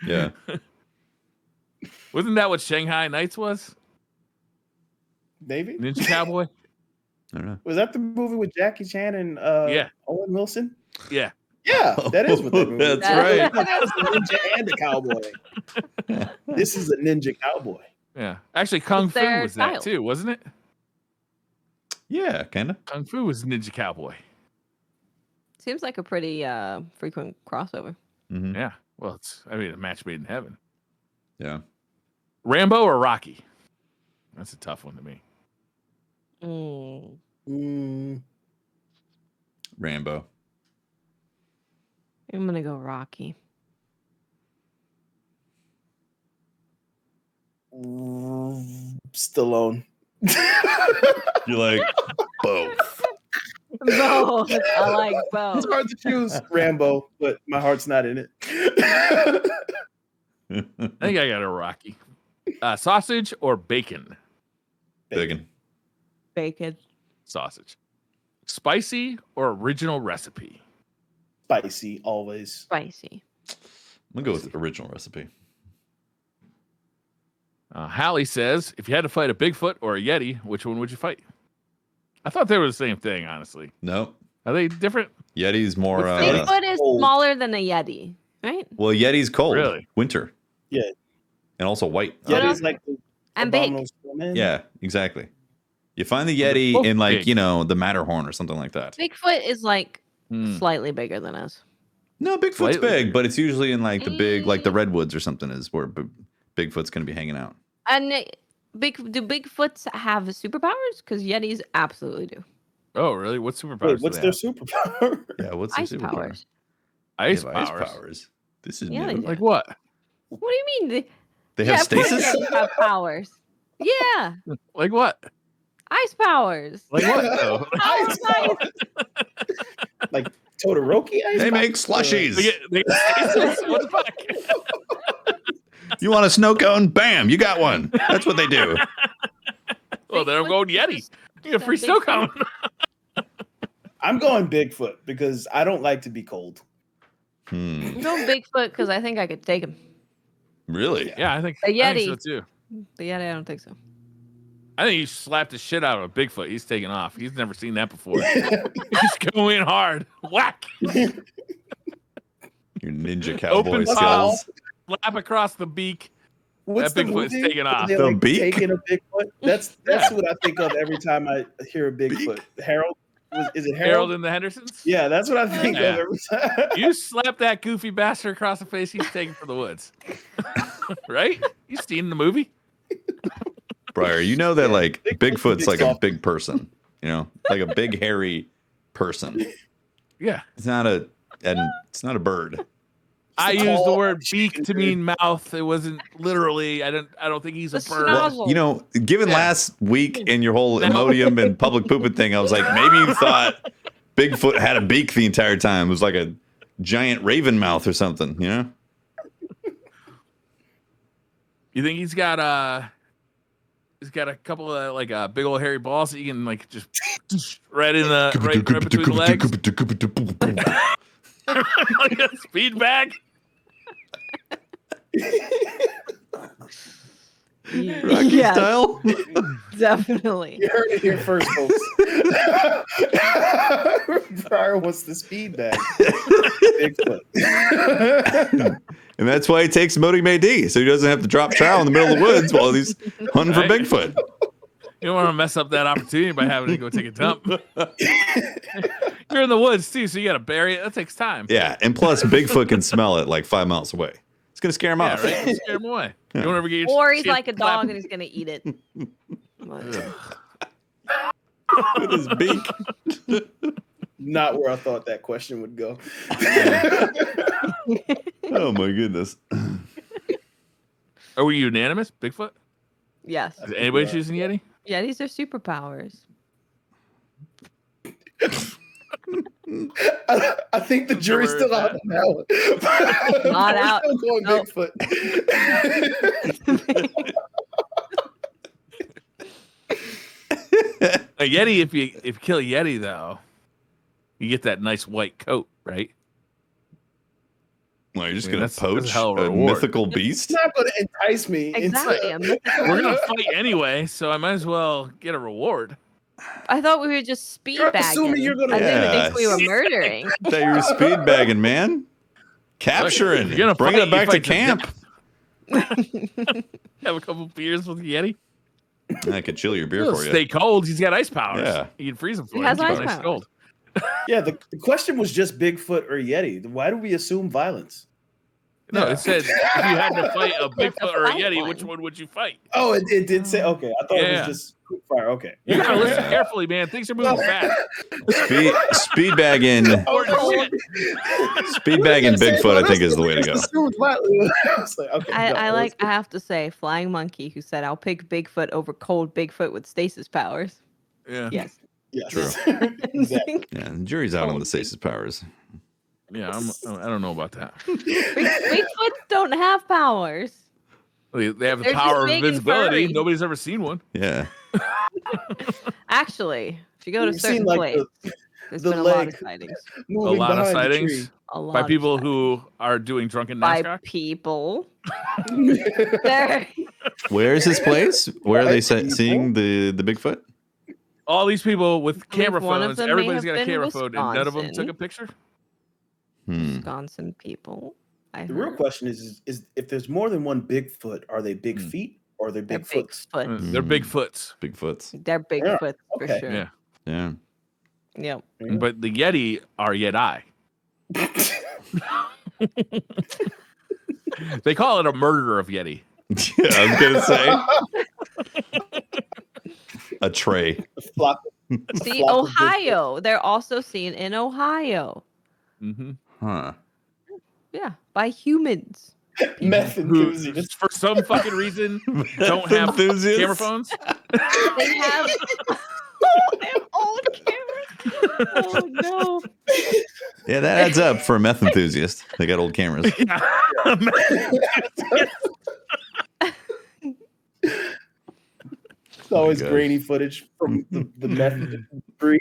Speaker 1: Yeah.
Speaker 2: Wasn't that what Shanghai Nights was?
Speaker 4: Maybe
Speaker 2: Ninja Cowboy?
Speaker 1: I don't know.
Speaker 4: was that the movie with Jackie Chan and
Speaker 2: Yeah.
Speaker 4: Owen Wilson?
Speaker 2: Yeah.
Speaker 4: Yeah, that is what that movie.
Speaker 1: That's
Speaker 4: is.
Speaker 1: right.
Speaker 4: That was a ninja and a cowboy. This is a ninja cowboy.
Speaker 2: Yeah. Actually, Kung
Speaker 3: It's
Speaker 2: Fu
Speaker 3: their
Speaker 2: was
Speaker 3: style.
Speaker 2: that too, wasn't it?
Speaker 1: Yeah, kind of.
Speaker 2: Kung Fu was Ninja Cowboy.
Speaker 3: Seems like a pretty frequent crossover.
Speaker 1: Mm-hmm.
Speaker 2: Yeah. Well, it's a match made in heaven.
Speaker 1: Yeah.
Speaker 2: Rambo or Rocky? That's a tough one to me.
Speaker 1: Rambo.
Speaker 3: I'm gonna go Rocky.
Speaker 4: Stallone.
Speaker 1: You like both.
Speaker 3: Both. I like both.
Speaker 4: It's hard to choose Rambo, but my heart's not in it.
Speaker 2: think I got a Rocky. Sausage or bacon?
Speaker 1: Bacon.
Speaker 3: Bacon.
Speaker 2: Sausage. Spicy or original recipe?
Speaker 4: Spicy, always.
Speaker 3: Spicy.
Speaker 1: I'm gonna go with original recipe.
Speaker 2: Hallie says, if you had to fight a Bigfoot or a Yeti, which one would you fight? I thought they were the same thing, honestly.
Speaker 1: No.
Speaker 2: Are they different?
Speaker 1: Yeti's more.
Speaker 3: Bigfoot is
Speaker 4: cold.
Speaker 3: smaller than a Yeti, right?
Speaker 1: Well, Yeti's cold.
Speaker 2: Really?
Speaker 1: Winter.
Speaker 4: Yeah.
Speaker 1: And also white.
Speaker 4: Yeti's like the
Speaker 3: And big.
Speaker 4: abominable snowman.
Speaker 1: Yeah, exactly. You find the
Speaker 2: They're
Speaker 1: Yeti
Speaker 2: both
Speaker 1: in like,
Speaker 2: big.
Speaker 1: you know, the Matterhorn or something like that.
Speaker 3: Bigfoot is like
Speaker 2: Hmm.
Speaker 3: slightly bigger than us.
Speaker 1: No, Bigfoot's
Speaker 2: Slightly
Speaker 1: big,
Speaker 2: bigger.
Speaker 1: but it's usually in like the big, like the redwoods or something is where Bigfoot's going to be hanging out.
Speaker 3: And do Bigfoots have superpowers? Because Yetis absolutely do.
Speaker 2: Oh, really? What superpowers?
Speaker 4: Wait,
Speaker 2: do
Speaker 4: what's
Speaker 2: they
Speaker 4: their
Speaker 2: have?
Speaker 4: superpower?
Speaker 1: Yeah, what's the
Speaker 3: Ice
Speaker 1: superpower?
Speaker 3: powers.
Speaker 1: They
Speaker 2: Ice
Speaker 1: have
Speaker 2: powers.
Speaker 1: This is
Speaker 3: Yeah, they
Speaker 1: new.
Speaker 3: do.
Speaker 2: Like what?
Speaker 3: What do you mean?
Speaker 1: They have stasis?
Speaker 3: Predators have powers. Yeah,
Speaker 2: Like what?
Speaker 3: ice powers.
Speaker 2: Like what though?
Speaker 4: Ice power. Like Todoroki ice
Speaker 1: They
Speaker 4: power?
Speaker 1: make slushies.
Speaker 2: They get stasis? What the fuck?
Speaker 1: You want a snow cone? Bam, you got one. That's what they do.
Speaker 2: Well, then I'm going Yeti. You get a free snow cone.
Speaker 4: I'm going Bigfoot because I don't like to be cold.
Speaker 3: I'm going Bigfoot because I think I could take him.
Speaker 1: Really?
Speaker 2: Yeah, I think
Speaker 3: A
Speaker 2: I think
Speaker 3: Yeti.
Speaker 2: so too.
Speaker 3: The Yeti, I don't think so.
Speaker 2: I think he slapped the shit out of a Bigfoot. He's taking off. He's never seen that before. He's going hard. Whack.
Speaker 1: Your ninja cowboy
Speaker 2: Open
Speaker 1: skills.
Speaker 2: palm. Slap across the beak.
Speaker 4: What's
Speaker 2: That
Speaker 4: the
Speaker 2: Bigfoot's
Speaker 4: movie?
Speaker 2: taking off.
Speaker 4: They're
Speaker 1: The
Speaker 4: like
Speaker 1: beak?
Speaker 4: taking a Bigfoot. That's what I think of every time I hear a Bigfoot. Harold? Is it
Speaker 2: Harold
Speaker 4: Harold?
Speaker 2: and the Hendersons?
Speaker 4: Yeah, that's what I think
Speaker 2: Yeah.
Speaker 4: of every time.
Speaker 2: You slap that goofy bastard across the face, he's taken for the woods. Right? You seen the movie?
Speaker 1: Briar, you know that like
Speaker 4: Bigfoot's
Speaker 1: Bigfoot's like a
Speaker 4: soft.
Speaker 1: big person, you know, like a big hairy person.
Speaker 2: Yeah.
Speaker 1: It's not a bird.
Speaker 2: I
Speaker 4: It's
Speaker 2: used the
Speaker 4: tall,
Speaker 2: word
Speaker 4: chicken
Speaker 2: beak to
Speaker 4: food.
Speaker 2: mean mouth. It wasn't literally. I don't think he's a
Speaker 3: The
Speaker 2: bird.
Speaker 3: snozzle.
Speaker 1: You know, given
Speaker 2: Yeah.
Speaker 1: last week in your whole
Speaker 2: No.
Speaker 1: Imodium and public pooping thing, I was like, maybe you thought Bigfoot had a beak the entire time. It was like a giant raven mouth or something, you know?
Speaker 2: You think he's got a couple of like big old hairy balls that you can like just right in the right between the legs, like a speed bag.
Speaker 1: Rocky
Speaker 3: Yeah,
Speaker 1: style?
Speaker 3: definitely.
Speaker 4: You heard it here first, folks. Briar wants the speed bag. Bigfoot.
Speaker 1: And that's why he takes Imodium AD, so he doesn't have to drop trowel in the middle of the woods while he's hunting for
Speaker 2: Right.
Speaker 1: Bigfoot.
Speaker 2: You don't want to mess up that opportunity by having to go take a dump. You're in the woods too, so you got to bury it. That takes time.
Speaker 1: Yeah, and plus Bigfoot can smell it like 5 miles away. It's going to scare him
Speaker 2: Yeah,
Speaker 1: off.
Speaker 2: right. Scare him away. You don't ever get your
Speaker 3: Or he's
Speaker 2: shit
Speaker 3: like a
Speaker 2: slapped.
Speaker 3: dog and he's gonna eat it.
Speaker 1: With his beak.
Speaker 4: Not where I thought that question would go.
Speaker 1: Oh my goodness.
Speaker 2: Are we unanimous? Bigfoot?
Speaker 3: Yes.
Speaker 2: Is anybody choosing Yeti?
Speaker 3: Yeah, these are superpowers.
Speaker 4: I think the jury's still out on that one.
Speaker 3: Not
Speaker 4: We're
Speaker 3: out.
Speaker 4: Still going
Speaker 3: Nope.
Speaker 4: Bigfoot.
Speaker 2: A Yeti, if you kill a Yeti though, you get that nice white coat, right?
Speaker 1: Well, you're just
Speaker 2: I mean,
Speaker 1: going to
Speaker 2: that's a
Speaker 1: poach
Speaker 2: hell of a
Speaker 1: a
Speaker 2: reward.
Speaker 1: mythical beast?
Speaker 4: It's not going to entice me.
Speaker 3: Exactly.
Speaker 2: We're gonna fight anyway, so I might as well get a reward.
Speaker 3: I thought we were just speed
Speaker 4: You're
Speaker 3: bagging.
Speaker 4: assuming you're gonna-
Speaker 3: I didn't
Speaker 1: Yeah.
Speaker 3: think we were murdering.
Speaker 1: I thought you were speed bagging, man. Capturing.
Speaker 2: You're gonna
Speaker 1: Bringing
Speaker 2: fight,
Speaker 1: it back
Speaker 2: you
Speaker 1: to
Speaker 2: fight to
Speaker 1: camp.
Speaker 2: Have a couple beers with Yeti.
Speaker 1: I could chill your beer
Speaker 2: He'll
Speaker 1: for you.
Speaker 2: stay cold. He's got ice powers.
Speaker 1: Yeah.
Speaker 2: You can freeze him for
Speaker 3: He
Speaker 2: him.
Speaker 3: has
Speaker 2: Keep
Speaker 3: ice
Speaker 2: him nice
Speaker 3: powers.
Speaker 2: cold.
Speaker 4: Yeah, the question was just Bigfoot or Yeti. Why do we assume violence?
Speaker 2: No, it said if you had to fight a Bigfoot or a
Speaker 3: fight
Speaker 2: Yeti,
Speaker 3: one.
Speaker 2: which one would you fight?
Speaker 4: Oh, it did say, okay. I thought it
Speaker 2: Yeah.
Speaker 4: was just quick fire. Okay.
Speaker 2: You gotta listen
Speaker 1: Yeah.
Speaker 2: carefully, man. Things are moving fast.
Speaker 1: Speed bagging.
Speaker 2: Important shit.
Speaker 1: Speed bagging Bigfoot, I think, is the way to go.
Speaker 4: I was like, okay,
Speaker 3: I have to say, Flying Monkey, who said, I'll pick Bigfoot over cold Bigfoot with stasis powers.
Speaker 2: Yeah.
Speaker 3: Yes.
Speaker 4: Yes.
Speaker 1: True.
Speaker 4: Exactly.
Speaker 1: Yeah, the jury's out on the stasis powers.
Speaker 2: Yeah, I don't know about that.
Speaker 3: Bigfoots don't have powers.
Speaker 2: They have the
Speaker 3: They're just
Speaker 2: power of
Speaker 3: big and
Speaker 2: invisibility.
Speaker 3: furry.
Speaker 2: Nobody's ever seen one.
Speaker 1: Yeah.
Speaker 3: Actually, if you go to
Speaker 4: You've seen
Speaker 3: certain
Speaker 4: like
Speaker 3: place, there's
Speaker 4: the
Speaker 3: been a lot of
Speaker 4: leg
Speaker 3: sightings.
Speaker 2: A
Speaker 4: moving
Speaker 2: lot of
Speaker 4: behind the
Speaker 2: sightings
Speaker 4: tree.
Speaker 3: A lot
Speaker 2: by
Speaker 3: of
Speaker 2: people
Speaker 3: sightings.
Speaker 2: who are doing drunken
Speaker 3: By
Speaker 2: NASCAR.
Speaker 3: people. There.
Speaker 1: Where is this place? Where are they
Speaker 4: People.
Speaker 1: seeing the Bigfoot?
Speaker 2: All these people with
Speaker 3: believe
Speaker 2: camera
Speaker 3: one of
Speaker 2: phones.
Speaker 3: them may
Speaker 2: Everybody's
Speaker 3: have
Speaker 2: got a
Speaker 3: been
Speaker 2: camera phone, and none of them took a
Speaker 3: Wisconsin.
Speaker 2: picture.
Speaker 3: Wisconsin people. I
Speaker 4: The real
Speaker 3: heard.
Speaker 4: question is if there's more than one Bigfoot, are they big feet or are they
Speaker 3: They're
Speaker 4: Bigfoots?
Speaker 3: Bigfoot.
Speaker 2: They're Bigfoots.
Speaker 1: Bigfoots.
Speaker 3: They're Bigfoot for
Speaker 4: okay.
Speaker 3: sure.
Speaker 2: Yeah.
Speaker 1: Yeah.
Speaker 3: Yep.
Speaker 2: But the Yeti are Yeti. They call it a murder of Yeti.
Speaker 1: Yeah, I was gonna say a tray.
Speaker 4: Flock-
Speaker 3: See,
Speaker 4: flock of
Speaker 3: Ohio. They're also seen in Ohio.
Speaker 2: Mm-hmm.
Speaker 1: Huh.
Speaker 3: Yeah, by humans.
Speaker 4: Meth
Speaker 2: Who,
Speaker 4: enthusiasts.
Speaker 2: for some fucking reason, don't have
Speaker 1: Enthusiasts?
Speaker 2: camera phones.
Speaker 3: They have, they have old cameras. Oh no.
Speaker 1: Yeah, that adds up for a meth enthusiast. They got old cameras.
Speaker 4: It's always
Speaker 1: gosh.
Speaker 4: grainy footage from the meth debris.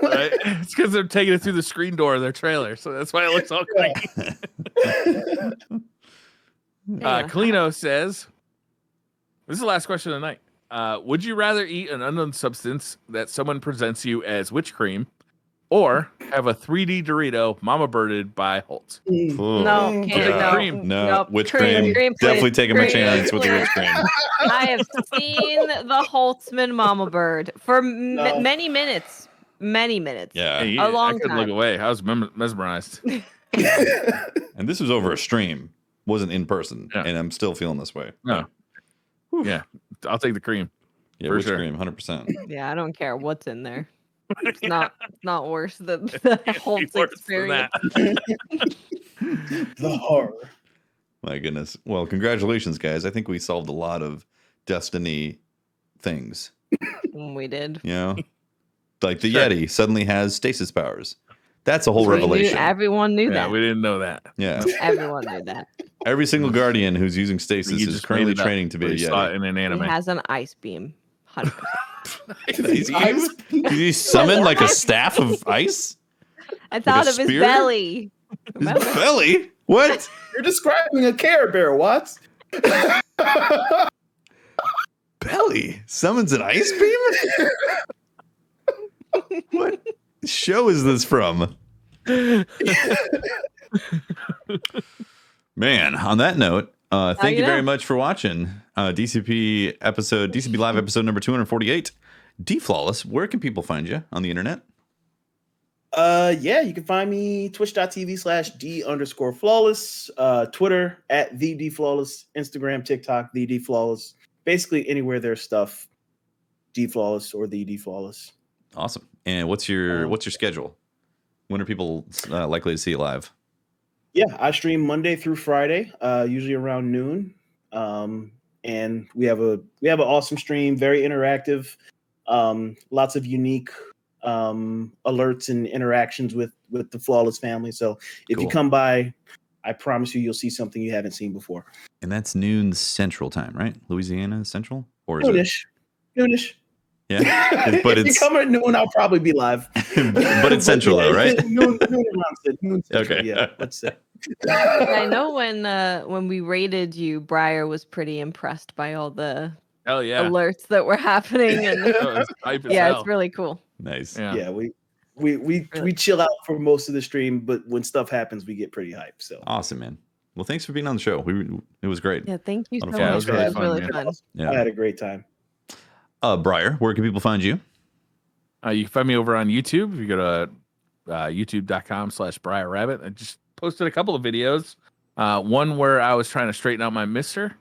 Speaker 2: Right? It's because they're taking it through the screen door of their trailer, so that's why it looks all cranky.
Speaker 3: Yeah.
Speaker 2: Kalino says, "This is the last question of the night. Would you rather eat an unknown substance that someone presents you as witch cream, or have a 3D Dorito mama birded by Holt?"
Speaker 1: Oh,
Speaker 3: No, can't,
Speaker 2: God.
Speaker 3: no,
Speaker 2: Cream.
Speaker 1: No,
Speaker 3: nope.
Speaker 1: which cream?
Speaker 3: Cream,
Speaker 1: Definitely
Speaker 3: please.
Speaker 1: taking my
Speaker 3: Cream,
Speaker 1: chance with the witch
Speaker 3: please.
Speaker 1: cream.
Speaker 3: I have seen the Holtzman Mama Bird for
Speaker 4: No.
Speaker 3: many minutes. Many minutes.
Speaker 1: Yeah.
Speaker 2: Hey,
Speaker 3: A long
Speaker 2: I couldn't look
Speaker 3: time.
Speaker 2: away. I was mesmerized.
Speaker 1: And this was over a stream, wasn't in person,
Speaker 2: Yeah.
Speaker 1: and I'm still feeling this way.
Speaker 2: No. Yeah, I'll take the cream.
Speaker 1: Yeah,
Speaker 2: For
Speaker 1: witch
Speaker 2: sure.
Speaker 1: cream, 100%.
Speaker 3: Yeah, I don't care what's in there. It's not worse than the Holtz
Speaker 2: Worse than
Speaker 3: experience.
Speaker 2: that.
Speaker 4: The horror.
Speaker 1: My goodness. Well, congratulations, guys. I think we solved a lot of Destiny things.
Speaker 3: We did.
Speaker 1: You know, like the
Speaker 2: Sure.
Speaker 1: Yeti suddenly has stasis powers. That's a whole
Speaker 3: We knew-
Speaker 1: revelation.
Speaker 3: everyone knew
Speaker 2: Yeah,
Speaker 3: that.
Speaker 2: we didn't know that.
Speaker 1: Yeah.
Speaker 3: Everyone knew that.
Speaker 1: Every single Guardian who's using stasis
Speaker 2: You
Speaker 1: is
Speaker 2: just
Speaker 1: currently
Speaker 2: made it up,
Speaker 1: training to be
Speaker 2: or
Speaker 1: a
Speaker 2: you saw it
Speaker 1: Yeti.
Speaker 2: in an
Speaker 3: He
Speaker 2: anime.
Speaker 3: has an ice beam. 100%.
Speaker 1: Did he summon like a staff of ice?
Speaker 3: It's out of his
Speaker 1: spear?
Speaker 3: belly.
Speaker 1: His
Speaker 3: Remember?
Speaker 1: belly? What?
Speaker 4: You're describing a Care Bear, Watts.
Speaker 1: Belly summons an ice beam? What show is this from? Man, on that note, thank you
Speaker 3: you
Speaker 1: very
Speaker 3: know.
Speaker 1: much for watching DCP Live episode number 248. D Flawless, where can people find you on the internet?
Speaker 4: Yeah, you can find me twitch.tv/D_flawless, Twitter @TheDFlawless, Instagram, TikTok, TheDFlawless. Basically anywhere there's stuff, D Flawless or the D Flawless.
Speaker 1: Awesome. And what's your schedule? When are people likely to see you live?
Speaker 4: Yeah, I stream Monday through Friday, usually around noon. And we have an awesome stream, very interactive, lots of unique alerts and interactions with the Flawless family. So if you
Speaker 1: Cool.
Speaker 4: come by, I promise you'll see something you haven't seen before.
Speaker 1: And that's noon Central Time, right? Louisiana Central? Or is
Speaker 4: Noonish.
Speaker 1: Yeah. But
Speaker 4: if you
Speaker 1: it's
Speaker 4: come at noon, I'll probably be live.
Speaker 1: but it's Central though, right?
Speaker 4: Noon Central,
Speaker 1: Okay.
Speaker 4: yeah. Let's say.
Speaker 3: I know when we rated you, Briar was pretty impressed by all the
Speaker 2: Hell yeah.
Speaker 3: alerts that were happening, and
Speaker 2: Oh, it's hype as
Speaker 3: yeah,
Speaker 2: hell.
Speaker 3: it's really cool.
Speaker 1: Nice.
Speaker 2: Yeah.
Speaker 4: Yeah, we chill out for most of the stream, but when stuff happens, we get pretty hyped. So
Speaker 1: Awesome, man. Well, thanks for being on the show. It was great.
Speaker 3: Yeah, thank you so
Speaker 1: Lot
Speaker 3: much.
Speaker 1: of fun.
Speaker 2: Yeah, it was really
Speaker 3: That was
Speaker 2: fun,
Speaker 3: really
Speaker 2: man.
Speaker 3: fun.
Speaker 4: I
Speaker 1: Yeah.
Speaker 4: had a great time.
Speaker 1: Briar, where can people find you?
Speaker 2: You can find me over on YouTube. If you go to youtube.com/BriarRabbit, I just posted a couple of videos. One where I was trying to straighten out my mister.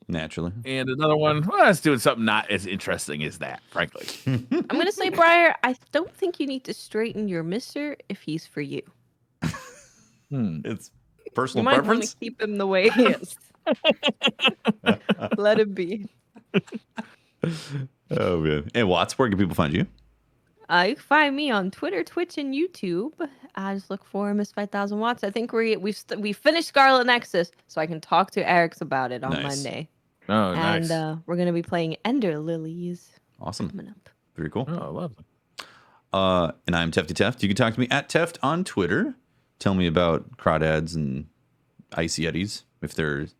Speaker 1: Naturally.
Speaker 2: And another one, well, I was doing something not as interesting as that, frankly.
Speaker 3: I'm gonna say, Briar, I don't think you need to straighten your mister if he's for you.
Speaker 1: It's
Speaker 3: You
Speaker 1: personal
Speaker 3: might want
Speaker 1: preference.
Speaker 3: to keep him the way he is. Let him be.
Speaker 1: Oh man. And Watts, where can people find you?
Speaker 3: You can find me on Twitter, Twitch, and YouTube. I just look for Miss 5000 Watts. I think we finished Scarlet Nexus, so I can talk to Eric's about it on
Speaker 1: Nice.
Speaker 3: Monday.
Speaker 2: Oh,
Speaker 3: And
Speaker 2: nice.
Speaker 3: we're gonna be playing Ender Lilies
Speaker 1: Awesome.
Speaker 3: coming up.
Speaker 1: Very cool.
Speaker 2: Oh, lovely.
Speaker 1: And I'm Tefty Teft. You can talk to me at Teft on Twitter. Tell me about crawdads and ice yetis if there's,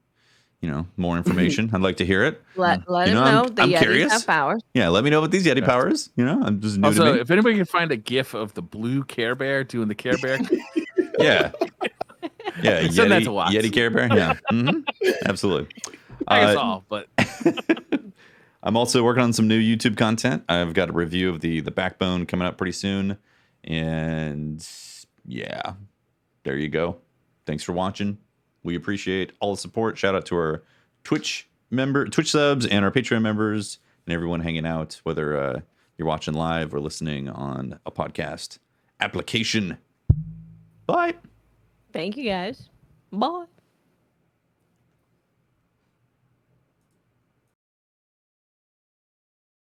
Speaker 1: more information. I'd like to hear it.
Speaker 3: Let him know
Speaker 1: I'm
Speaker 3: the Yetis
Speaker 1: curious.
Speaker 3: have powers.
Speaker 1: Yeah, let me know about these Yeti powers. I'm just new to
Speaker 2: Also,
Speaker 1: me.
Speaker 2: if anybody can find a GIF of the blue Care Bear doing the Care Bear,
Speaker 1: Yeah. Yeah,
Speaker 2: Send that to Watts.
Speaker 1: Yeti Care Bear. Yeah. Absolutely.
Speaker 2: I guess all, but
Speaker 1: I'm also working on some new YouTube content. I've got a review of the Backbone coming up pretty soon. And yeah, there you go. Thanks for watching. We appreciate all the support. Shout out to our Twitch subs and our Patreon members and everyone hanging out, whether you're watching live or listening on a podcast application. Bye.
Speaker 3: Thank you guys. Bye.